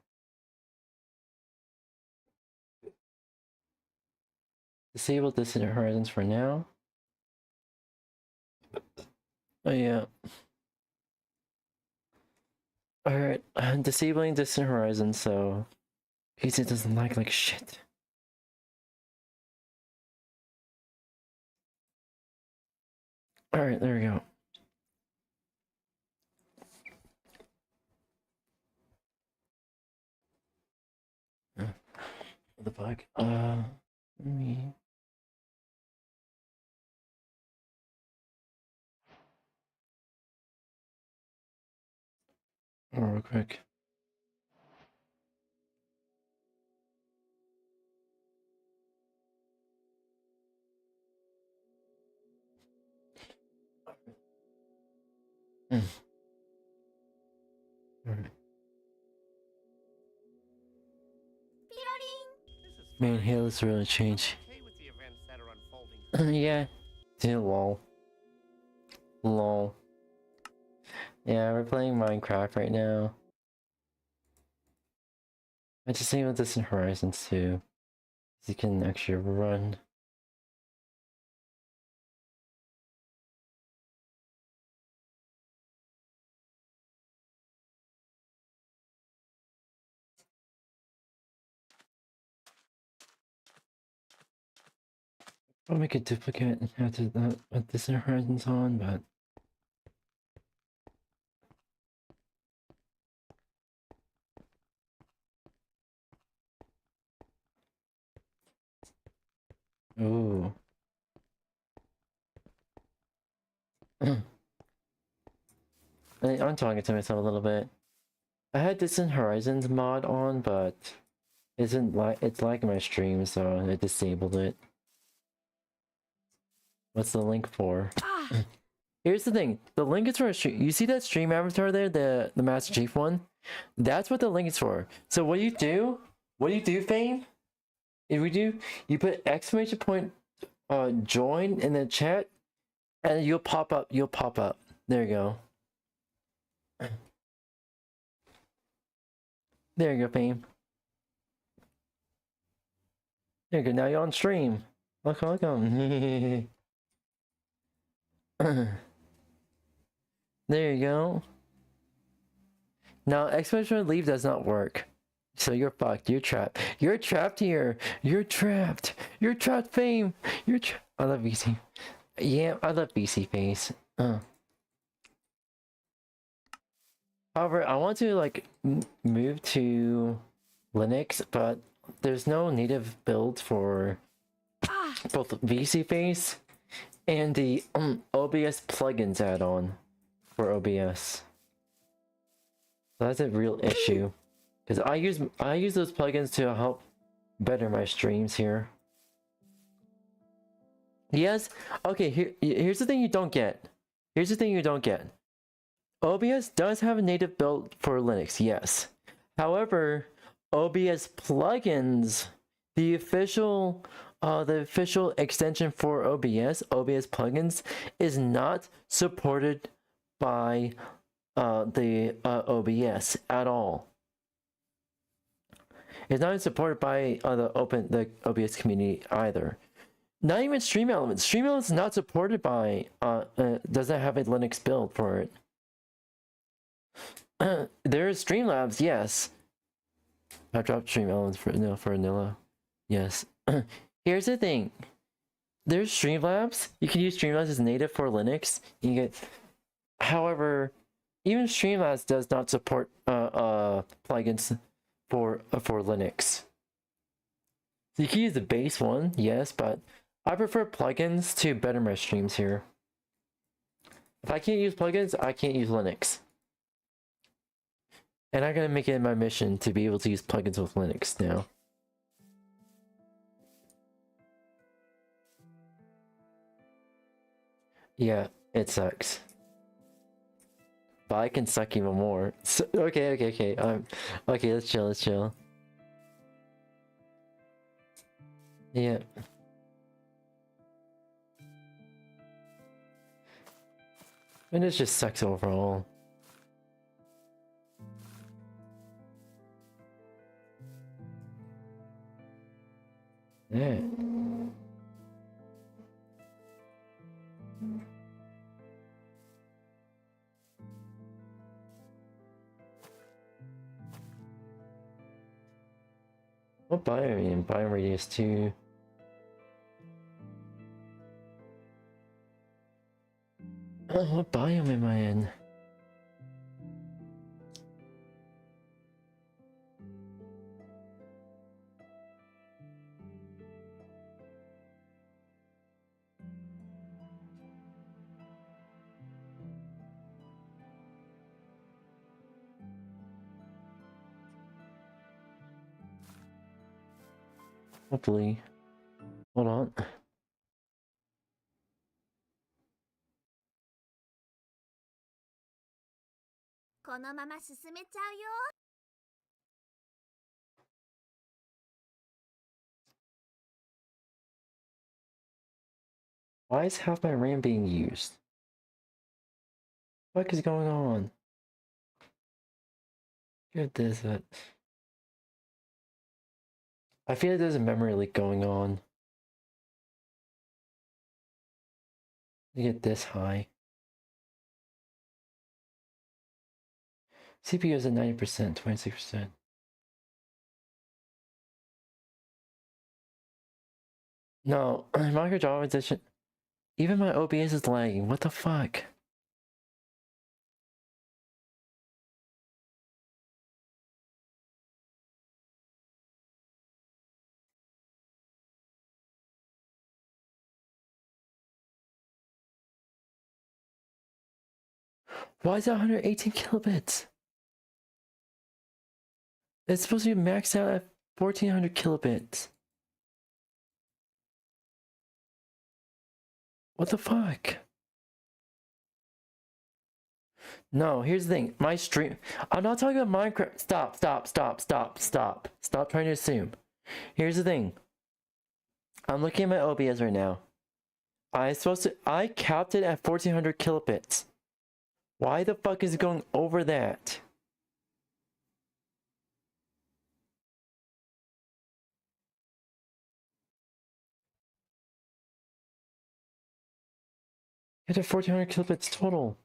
Disable distant horizons for now. Oh yeah. Alright, I'm disabling distant horizons so because it doesn't lag like shit. Alright, there we go. What the fuck? Let me real quick. Alright. Man, Halo's really changed. Yeah. Yeah, lol. Lol. Yeah, we're playing Minecraft right now. I just think with this in Horizons too. You can actually run. I'll make a duplicate and have to put this in Horizons on, but ooh. I'm talking to myself a little bit. I had this in Horizons mod on, but it's like my stream, so I disabled it. What's the link for? Here's the thing. The link is for a stream. You see that stream avatar there, the Master Chief one? That's what the link is for. So what do you do? What do you do, Fame? If we do, you put exclamation point join in the chat, and you'll pop up. You'll pop up. There you go. There you go, Fame. There you go. Now you're on stream. Welcome, welcome. There you go. Now, exclamation leave does not work. So you're fucked. You're trapped. You're trapped here. You're trapped. You're trapped, Fame. You're I love VC. Yeah, I love VC face. However, I want to like move to Linux, but there's no native build for both VC face and the OBS plugins add-on for OBS. So that's a real issue, because I use those plugins to help better my streams here. Yes. Okay. Here's the thing you don't get. Here's the thing you don't get. OBS does have a native build for Linux, yes. However, OBS plugins, the official extension for OBS plugins, is not supported by the OBS at all. It's not supported by the OBS community either. Not even Stream Elements. Stream Elements is not supported by doesn't have a Linux build for it. There's Streamlabs, yes. I dropped Stream Elements for vanilla. Yes. Here's the thing. There's Streamlabs. You can use Streamlabs as native for Linux. You get, however, even Streamlabs does not support plugins for Linux. So you can use the base one, yes, but I prefer plugins to better my streams here. If I can't use plugins, I can't use Linux. And I'm gonna make it my mission to be able to use plugins with Linux now. Yeah, it sucks. But I can suck even more. So, okay. Okay, let's chill. Yeah. And it just sucks overall. Yeah. What biome? In biome radius 2. What biome am I in? Hopefully. Hold on. Why is half my RAM being used? What is going on? Get this, but I feel like there's a memory leak going on. You get this high. CPU is at 90%, 26%. No, micro Java edition. Even my OBS is lagging. What the fuck? Why is that 118 kilobits? It's supposed to be maxed out at 1400 kilobits. What the fuck? No, here's the thing. My stream... I'm not talking about Minecraft. Stop. Stop trying to assume. Here's the thing. I'm looking at my OBS right now. I capped it at 1400 kilobits. Why the fuck is it going over that? It had 1400 kilobits total.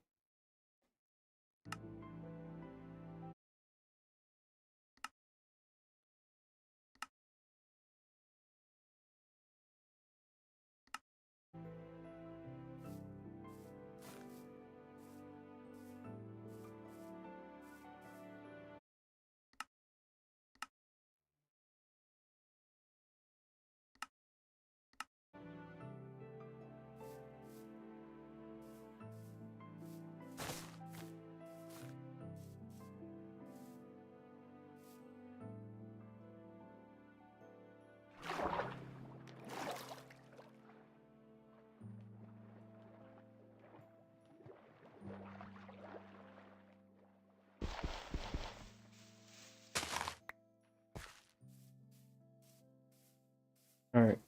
Alright.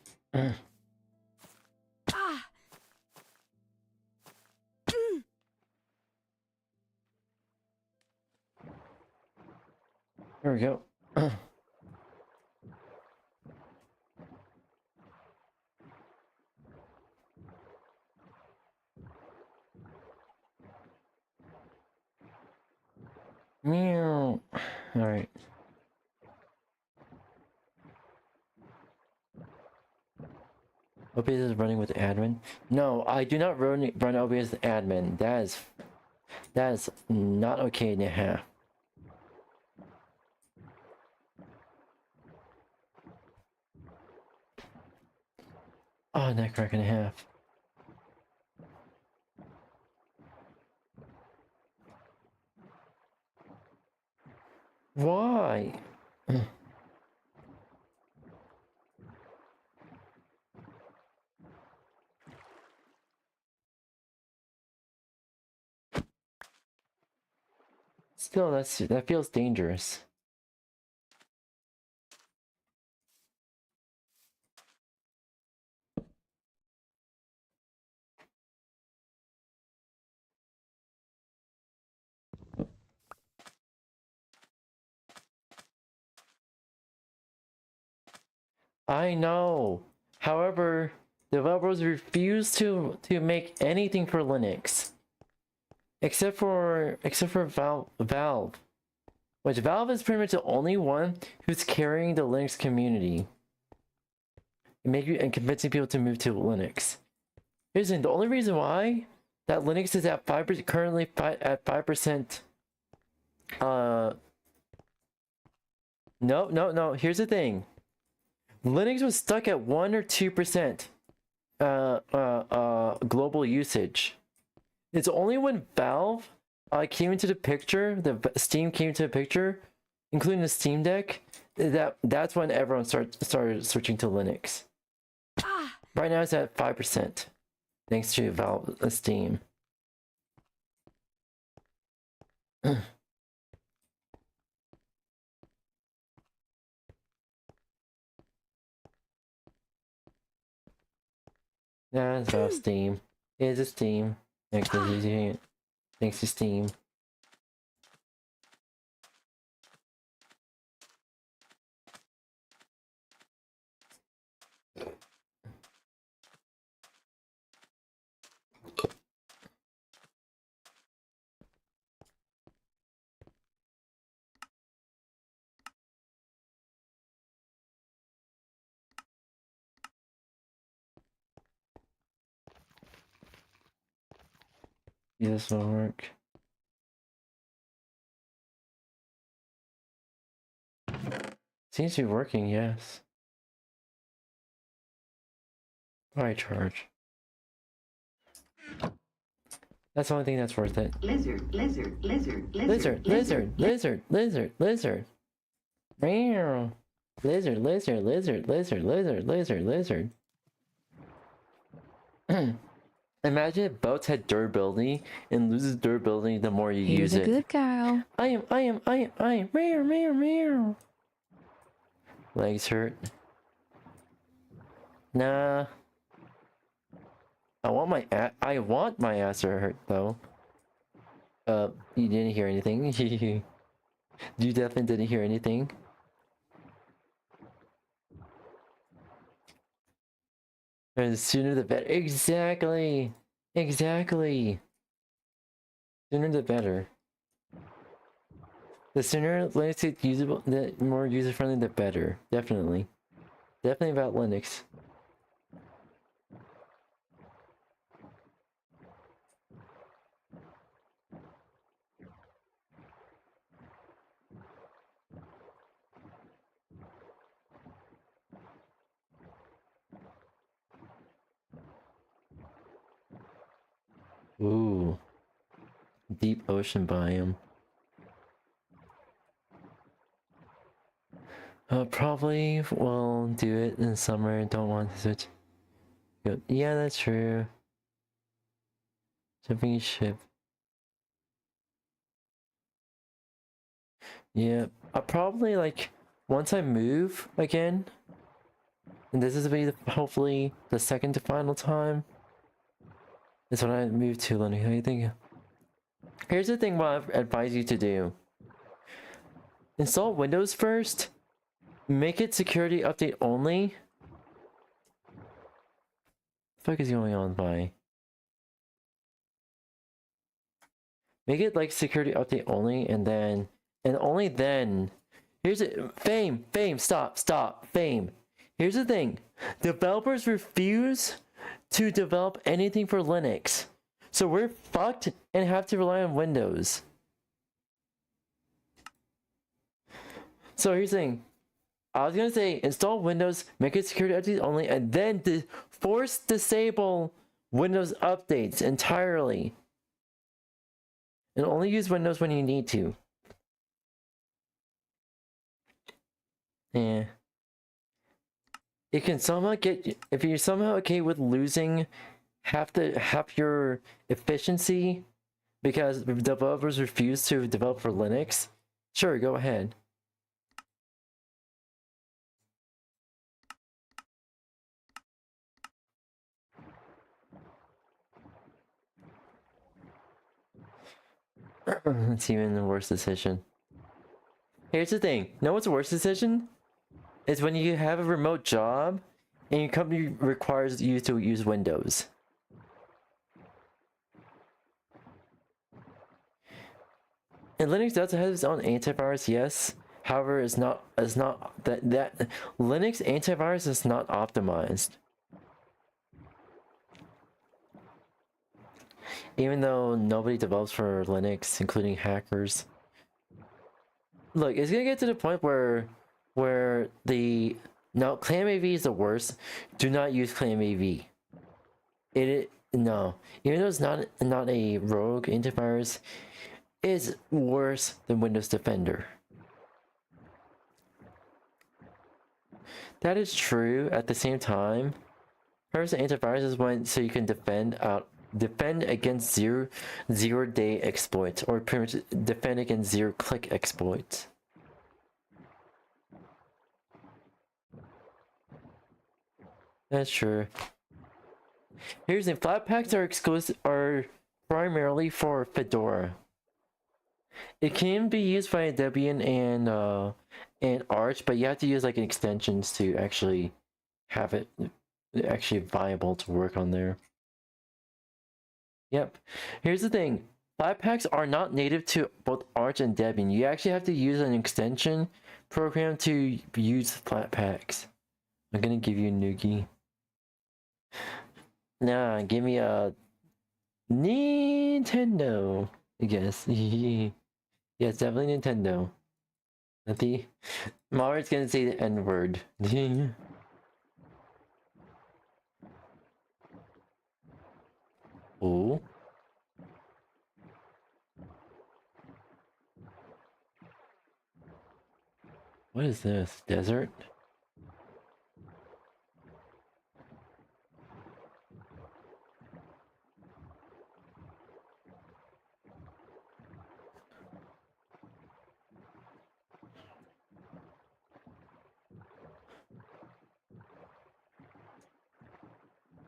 There we go. Meow. Alright. OBS is running with admin? No, I do not run OBS with admin. That is not okay to have. Oh, neck crack and a half. Why? Still, that feels dangerous. I know. However, developers refuse to make anything for Linux, except for Valve, which Valve is pretty much the only one who's carrying the Linux community and convincing people to move to Linux. Here's the only reason why that Linux is at 5%, currently at 5%. No. Here's the thing. Linux was stuck at 1 or 2% global usage. It's only when Valve came into the picture, Steam came into the picture including the Steam Deck, that's when everyone started switching to Linux. Right now it's at 5%, thanks to Valve Steam. Yeah, it's Valve Steam. It's a Steam. Thanks to Steam. This will work. Seems to be working, yes. Why charge? That's the only thing that's worth it. Lizard. Meow. Lizard. Imagine if boats had durability and loses durability the more you use it. Here's a good girl. I am. Meow. Legs hurt. Nah. I want my ass to hurt though. You didn't hear anything. You definitely didn't hear anything. And the sooner the better. Exactly. Sooner the better. The sooner Linux is usable, the more user-friendly, the better. Definitely about Linux. Ooh. Deep ocean biome. Probably will do it in summer. Don't want to switch. Yeah, that's true. Jumping ship. Yeah, I'll probably like once I move again. And this is hopefully the second to final time. Is when I move to Linux. I think. Here's the thing. What I advise you to do. Install Windows first. Make it security update only. What the fuck is going on by? Make it like security update only, and only then. Here's it. Fame. Stop. Fame. Here's the thing. Developers refuse to develop anything for Linux. So we're fucked and have to rely on Windows. So here's the thing. I was gonna say install Windows, make it security updates only, and then force disable Windows updates entirely. And only use Windows when you need to. Yeah. It can somehow if you're somehow okay with losing half your efficiency because developers refuse to develop for Linux, sure, go ahead. It's even the worst decision. Here's the thing. Know what's the worst decision? It's when you have a remote job and your company requires you to use Windows. And Linux does have its own antivirus, yes. However, it's not that Linux antivirus is not optimized. Even though nobody develops for Linux, including hackers. Look, it's gonna get to the point where ClamAV is the worst. Do not use ClamAV. No. Even though it's not a rogue antivirus, it's worse than Windows Defender. That is true. At the same time, first antivirus is when so you can defend against zero-day exploits, or pretty much defend against zero-click exploits. That's true. Here's the Flatpaks are primarily for Fedora. It can be used by Debian and Arch, but you have to use like extensions to actually have it actually viable to work on there. Yep. Here's the thing. Flatpaks are not native to both Arch and Debian. You actually have to use an extension program to use Flatpaks. I'm gonna give you a noogie. Nah, give me a Nintendo, I guess. Yeah, it's definitely Nintendo. Not the Mario's gonna say the N-word. Oh. What is this? Desert?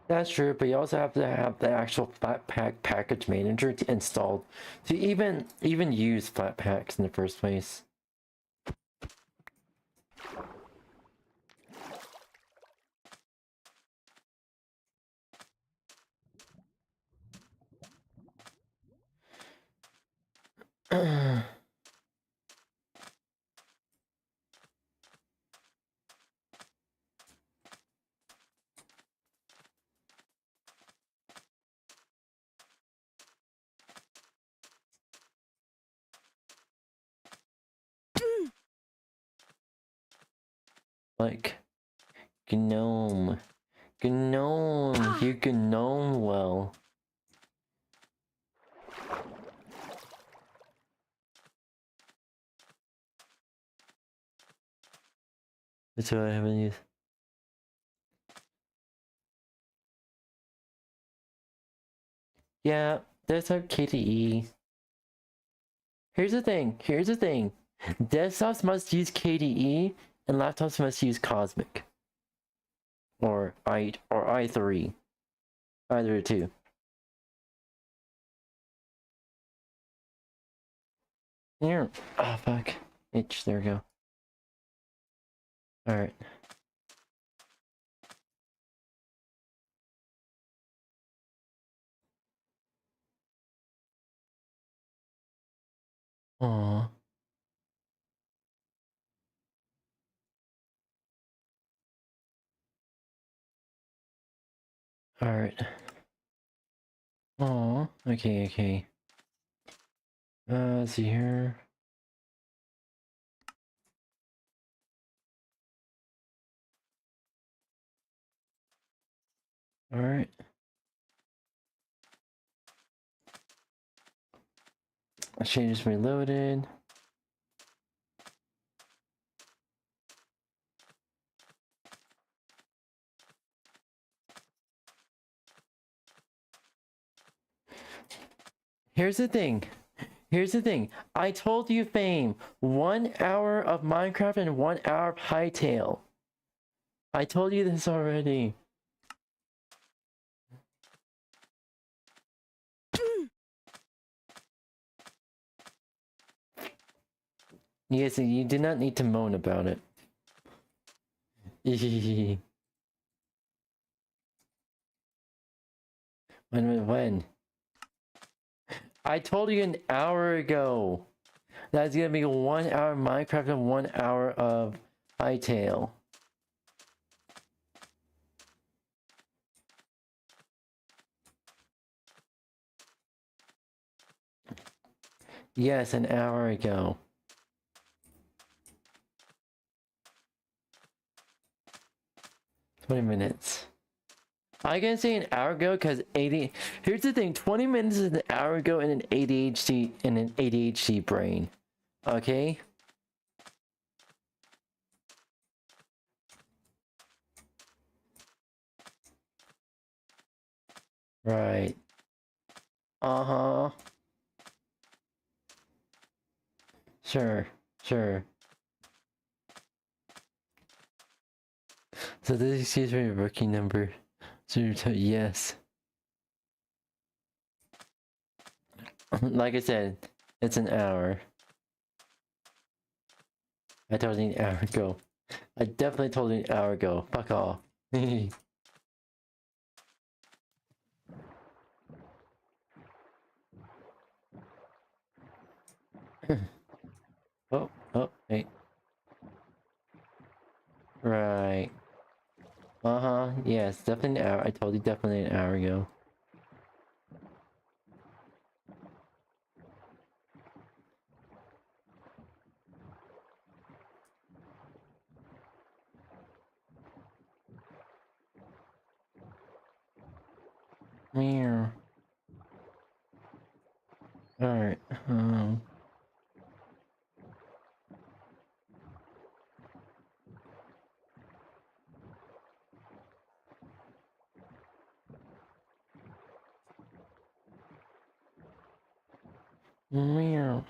That's true, but you also have to have the actual Flatpak package manager to install to even use Flatpaks in the first place. Like, GNOME, you GNOME well. That's what I haven't used. Yeah, there's our KDE. Here's the thing. Desktops must use KDE and laptops must use Cosmic. Or i3. Either two. Here. Oh fuck. Itch, there we go. Alright. Aww. Alright. Aww. Okay. Let's see here. Alright. She just reloaded. Here's the thing. I told you, Fame, 1 hour of Minecraft and 1 hour of Hytale. I told you this already. Yes, you did not need to moan about it. When? I told you an hour ago. That's gonna be 1 hour of Minecraft and 1 hour of Hytale. Yes, an hour ago. $20. I can say an hour ago because 80. Here's the thing: 20 minutes is an hour ago in an ADHD brain. Okay. Right. Uh-huh. Sure. Sure. So this excuse me rookie number. So yes. Like I said, it's an hour. I told you an hour ago. I definitely told you an hour ago. Fuck off. Oh, hey. Right. Uh-huh. Yes, definitely an hour. I told you definitely an hour ago. Meow. Alright, meow.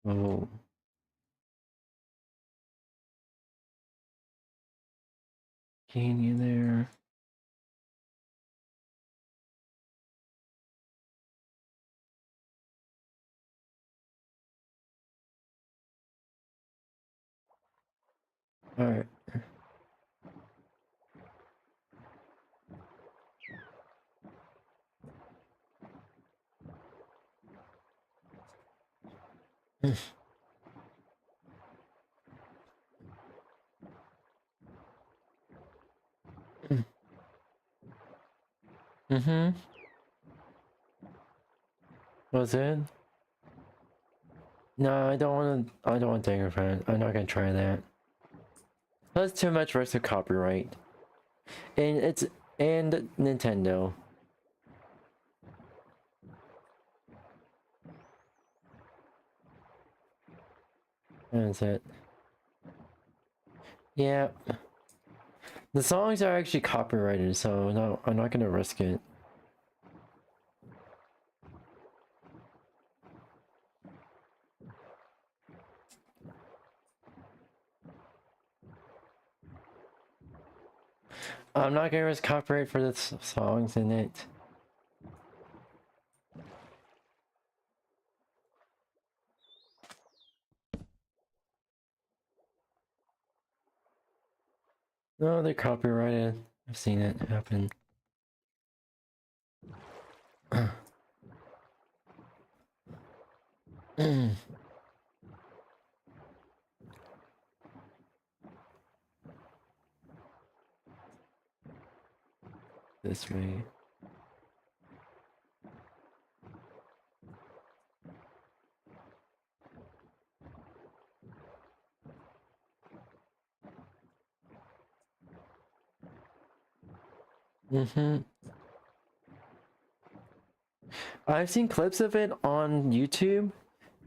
Oh. Can you there? Alright. Mm-hmm. Was it? No, I don't want fingerprint. I'm not gonna try that. That's too much risk of copyright. And Nintendo. That's it. Yeah. The songs are actually copyrighted, so no, I'm not gonna risk it. I'm not gonna risk copyright for the songs in it. No, they're copyrighted. I've seen it happen. This way. Mm-hmm. I've seen clips of it on YouTube,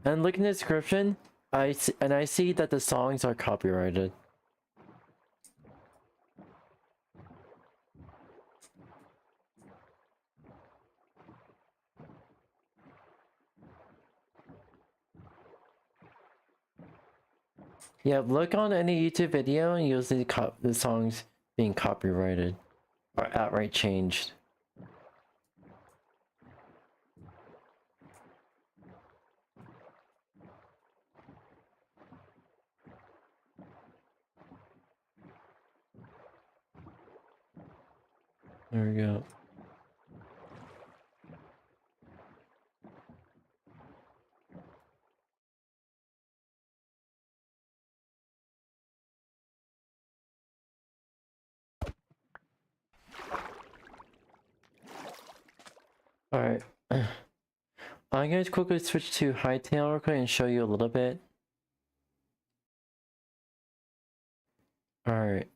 and look in the description. I see that the songs are copyrighted. Yeah, look on any YouTube video and you'll see the songs being copyrighted or outright changed. There we go. Alright. I'm going to quickly switch to Hightail real quick and show you a little bit. Alright.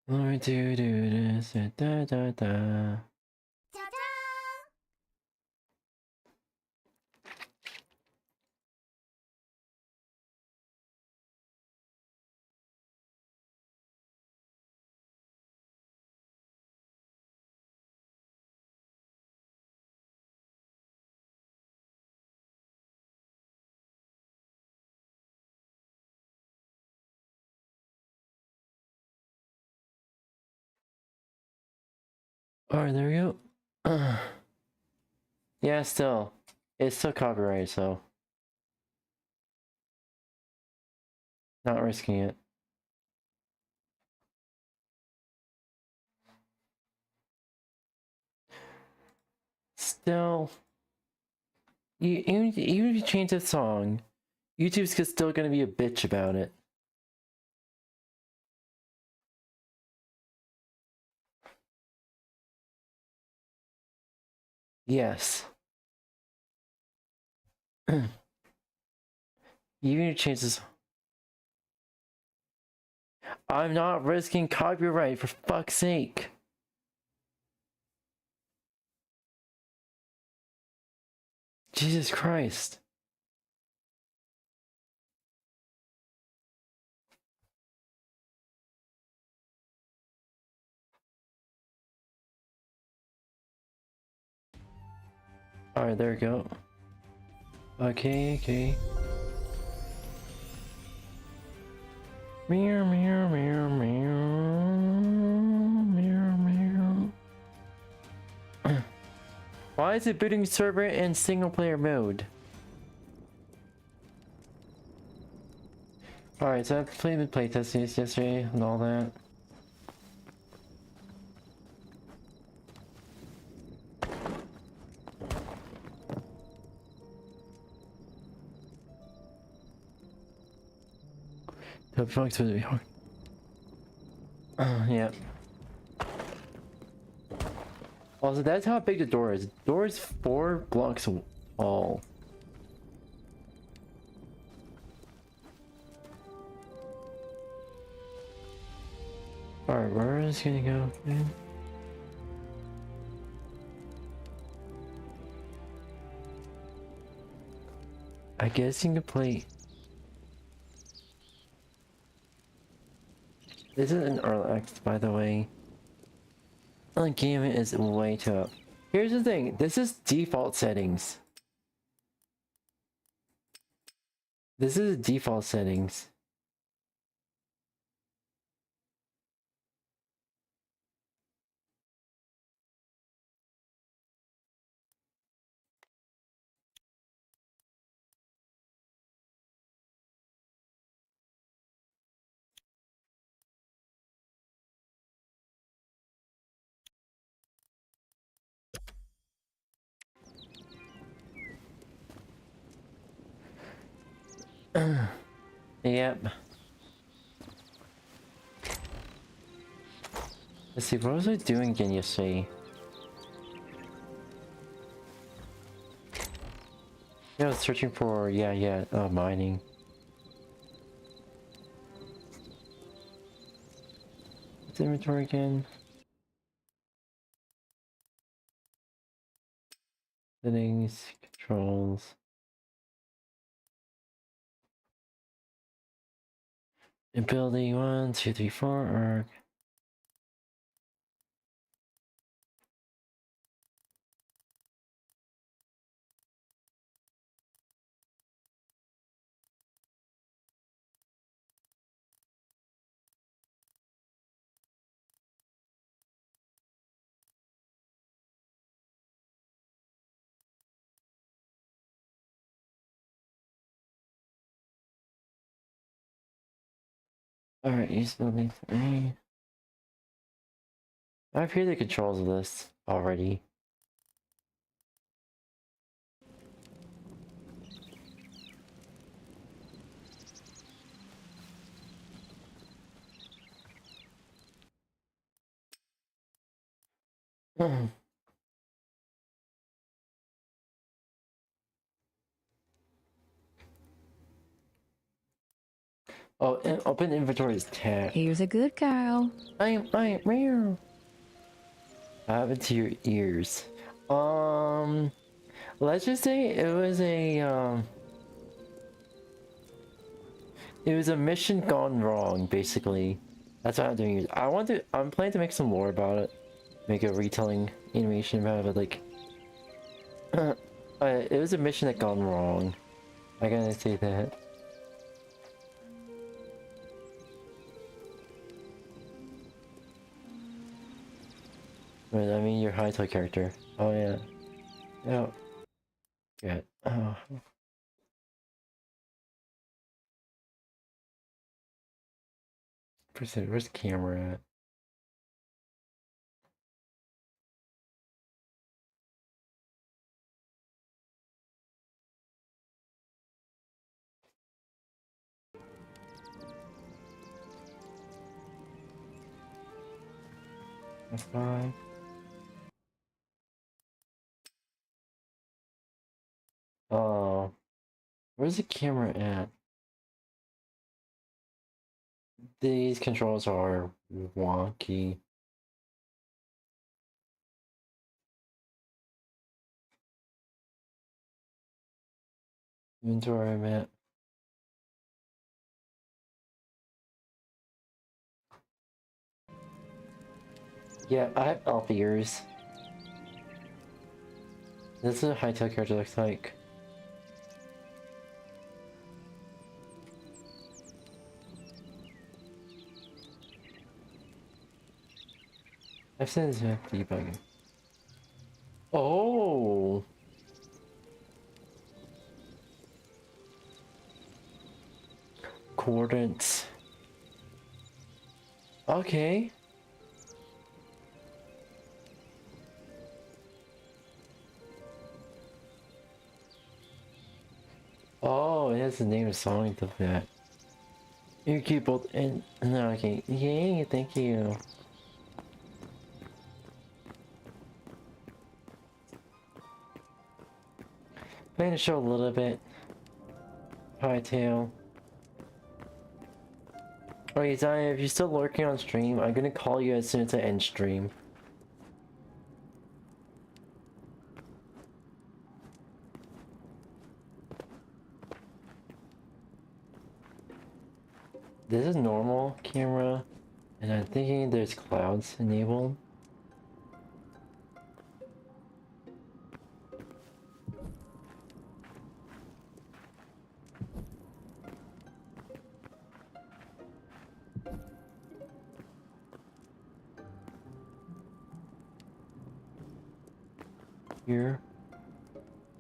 Let me do this. Da da da. Alright, there we go. Yeah, still. It's still copyrighted, so. Not risking it. Still. Even if you change the song, YouTube's still gonna be a bitch about it. Yes. Even if you change this. I'm not risking copyright, for fuck's sake. Jesus Christ. Alright, there we go. Okay. Meow, meow, meow, meow. Meow, meow. Why is it booting server in single player mode? Alright, so I've played with playtesting yesterday and all that. The fuck's gonna be hard. Yeah. Also, that's how big the door is. The door is 4 blocks tall. Alright, where is it gonna go, man? I guess you can play. This is an RLX, by the way. The game is way too up. Here's the thing, this is default settings. This is default settings. Yep. Let's see, what was I doing again yesterday? Yeah, I was searching for, mining. What's inventory again? Settings, controls. Ability 1, 2, 3, 4, arc. Alright, use ability 3. I've heard the controls of this already. Oh, and open inventory is tab. Here's a good girl. I'm meow. What happened to your ears? Let's just say it was a mission gone wrong, basically. That's what I'm doing. I'm planning to make some lore about it. Make a retelling animation about it, but like it was a mission that gone wrong. I gotta say that. But I mean your 𝙂𝙤 character. Oh yeah. Yeah. Yeah. Oh. Where's the camera at? That's fine. Oh. Where's the camera at? These controls are wonky. Inventory map. Yeah, I have elf ears. This is what a 𝙂𝙤 character looks like. I've seen this map debugging. Oh! Coordinates. Okay. Oh, it has the name of the song of that. You keep both and no, okay. Yay, thank you. I'm gonna show a little bit. 𝙂𝙤. Okay, Zaya, if you're still lurking on stream, I'm gonna call you as soon as I end stream. This is normal camera, and I'm thinking there's clouds enabled. Here.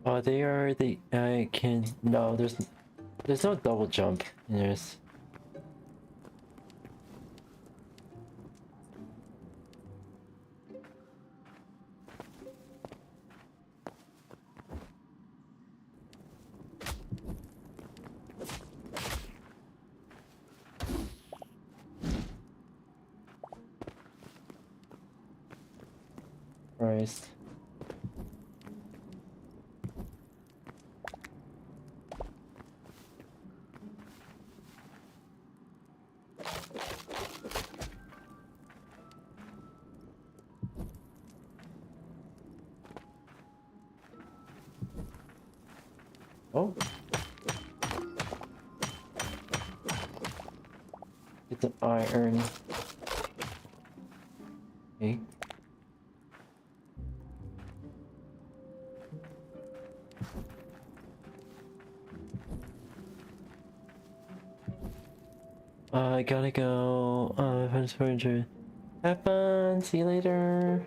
Oh, I can, no, there's no double jump in this. Christ. Oh. Get the iron. Okay. I gotta go. I just wanted to have fun. See you later.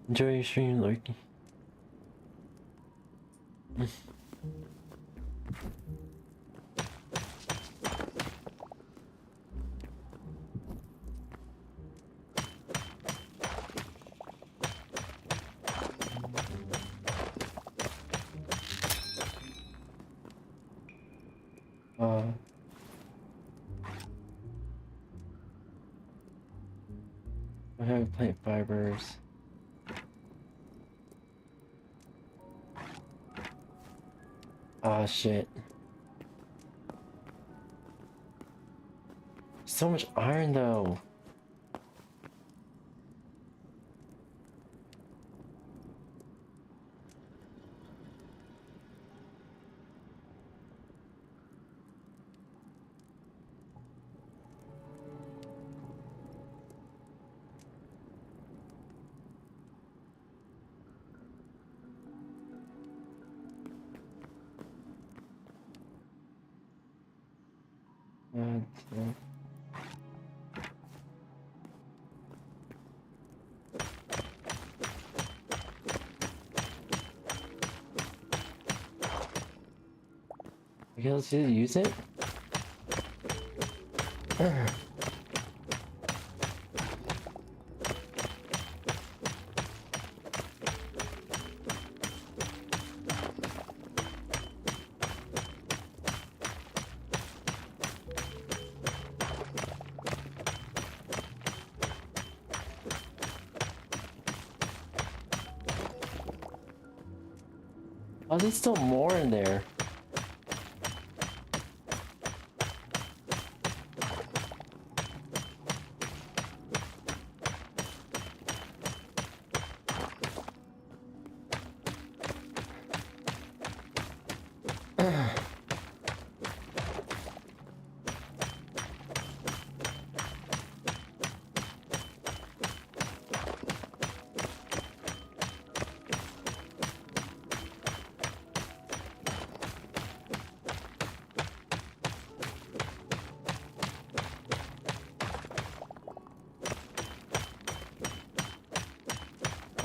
Enjoy your stream, Lurky. I have plant fibers. Ah, shit. So much iron though. Okay, let's just use it. Oh, there's still more in there.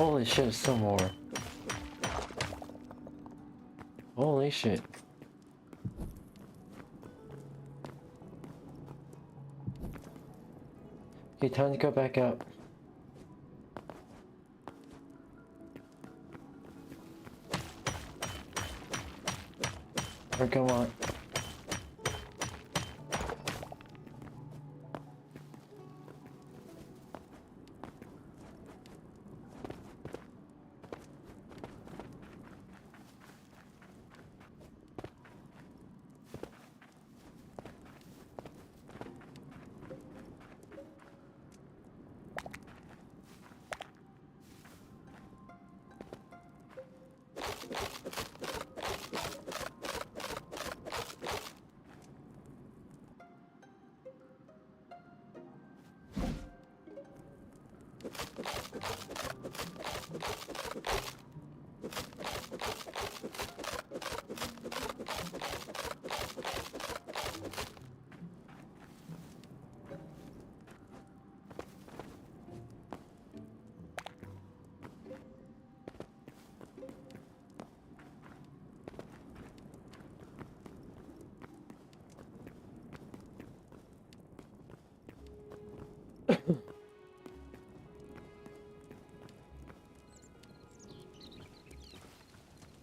Holy shit, there's still more. Holy shit. Okay, time to go back up. Or go on.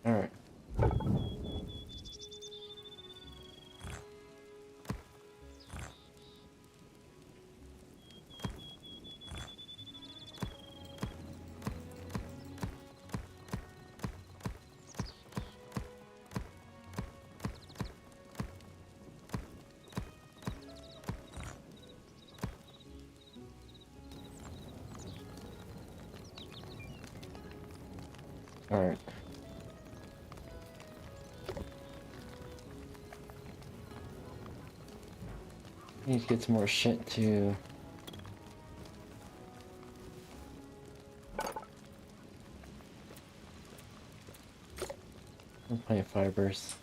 Alright. Alright. Need to get some more shit to... plant fibers.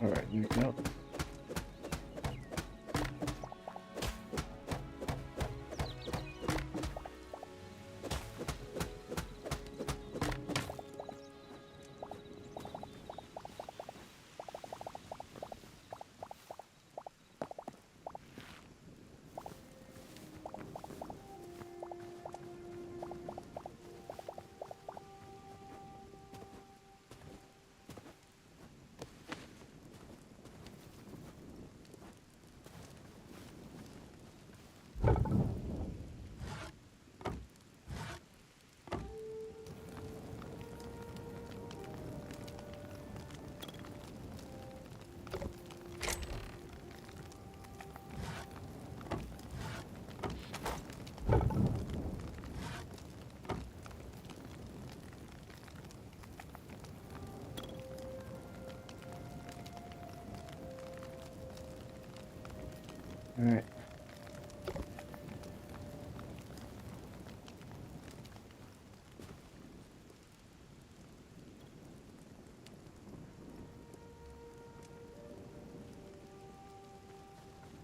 Alright, you go. Alright.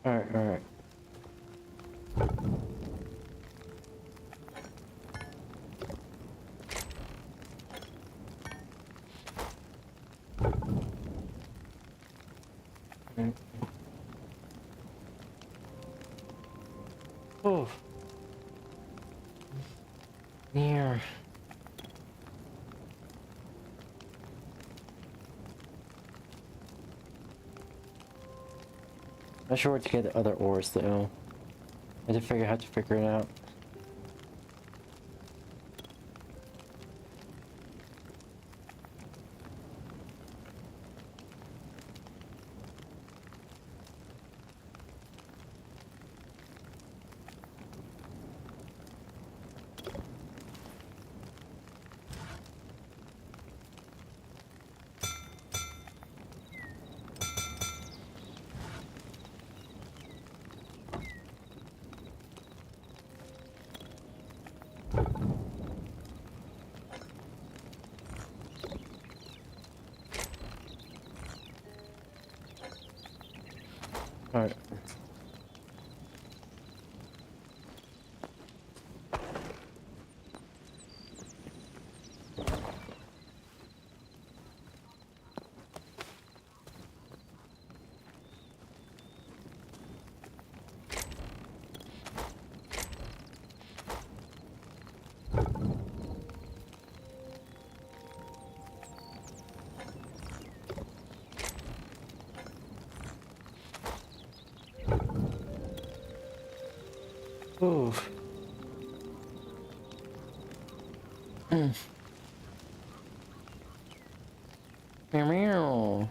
Alright. Oh. Near. Not sure where to get the other ores though. I have to figure it out. Alright. Oof. Meow meow.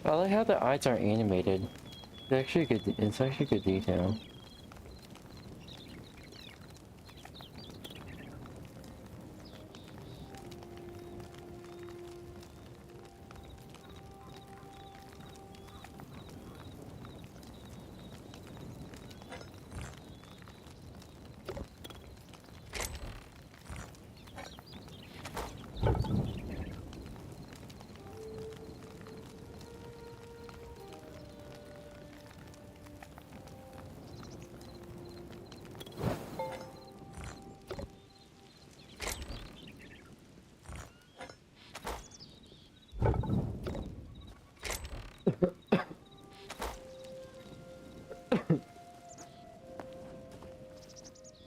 I like how the eyes are animated. It's actually good. It's actually good detail.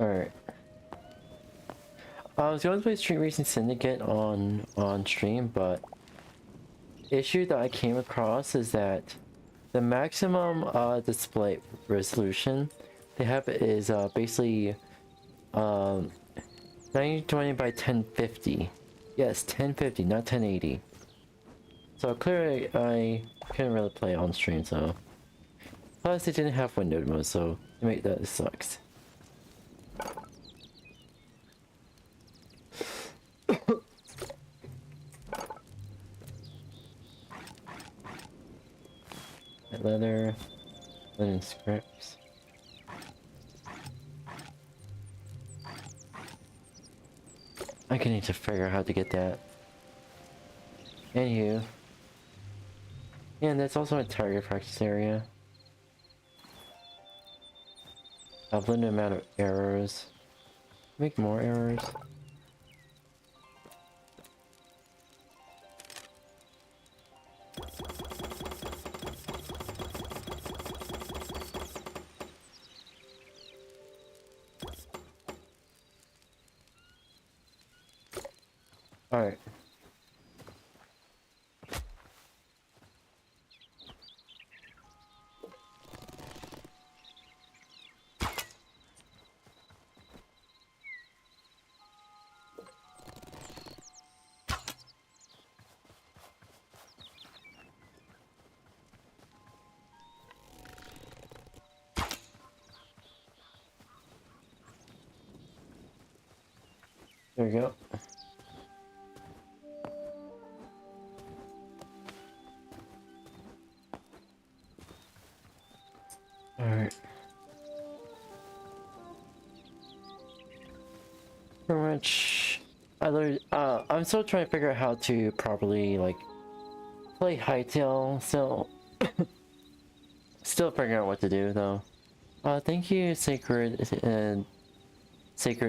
Alright. I was going to play Street Racing Syndicate on stream, but the issue that I came across is that the maximum display resolution they have is basically 1920 by 1050. Yes, 1050, not 1080. So clearly I couldn't really play on stream, so plus it didn't have windowed mode, so that sucks. Leather scripts. I can need to figure out how to get that. Anywho. Yeah, and that's also a target practice area. I've limited amount of errors. Make more errors. Alright. There we go. Alright. Pretty much I learned I'm still trying to figure out how to properly like play hightail, so still figuring out what to do though. Thank you, Sacred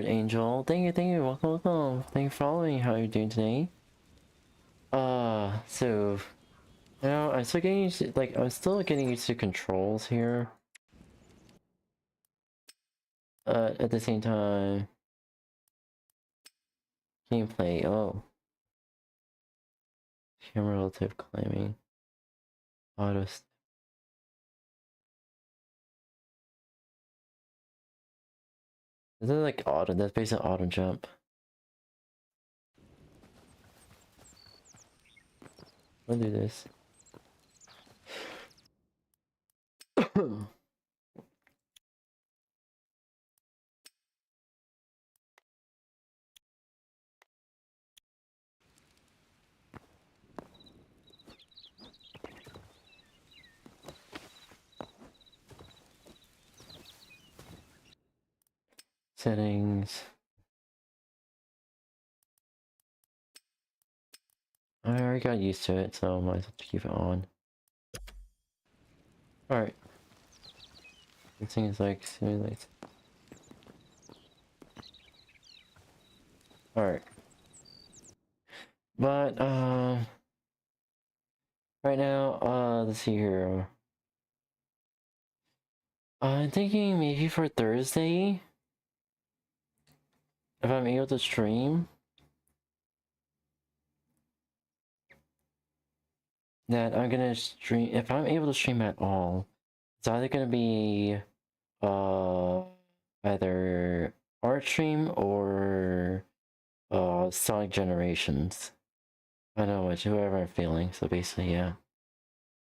Angel. Thank you, welcome. Thank you for following. How are you doing today? So now I'm still getting used to, like, I'm still getting used to controls here. At the same time, gameplay, oh. Cumulative climbing. ODST. Is it like auto? That's basically auto jump. I'll do this. Settings. I already got used to it, so I might as well keep it on. Alright. This thing is like simulates. Alright. But right now, let's see here. I'm thinking maybe for Thursday, if I'm able to stream, that I'm gonna stream, if I'm able to stream at all, it's either gonna be either art stream or Sonic Generations. I don't know which, whoever I'm feeling, so basically yeah.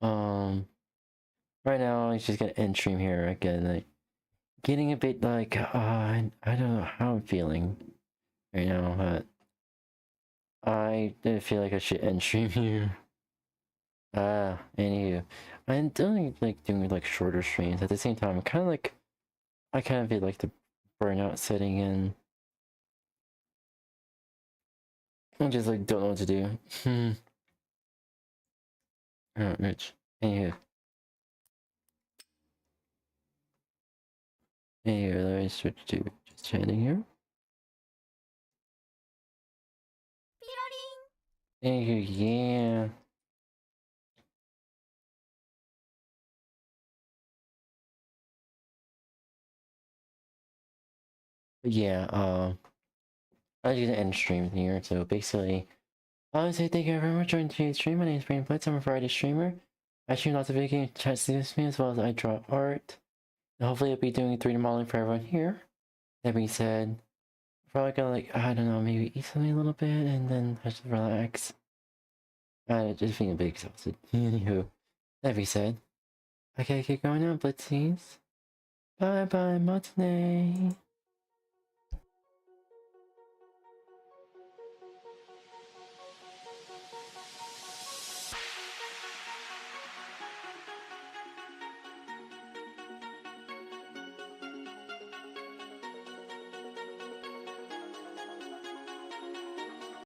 Right now I'm just gonna end stream here again, like getting a bit like I don't know how I'm feeling right now, but I didn't feel like I should end stream here. Anywho, I'm doing like shorter streams. At the same time, kind of like I kind of feel like the burnout setting in. I just like don't know what to do. Alright, Rich. Anywho, let me switch to just chatting here. Anywho, yeah. Yeah, I'm just gonna end stream here. So basically, I would say thank you very much for joining today's stream. My name is Brain Blitz. I'm a variety streamer. I stream lots of video games, chat with me as well as I draw art. And hopefully I'll be doing 3D modeling for everyone here. That being said, probably gonna like, I don't know, maybe eat something a little bit and then just relax. I just feeling a bit exhausted. Anywho, that being said, I gotta get going now, Blitzies. Bye bye, matinee.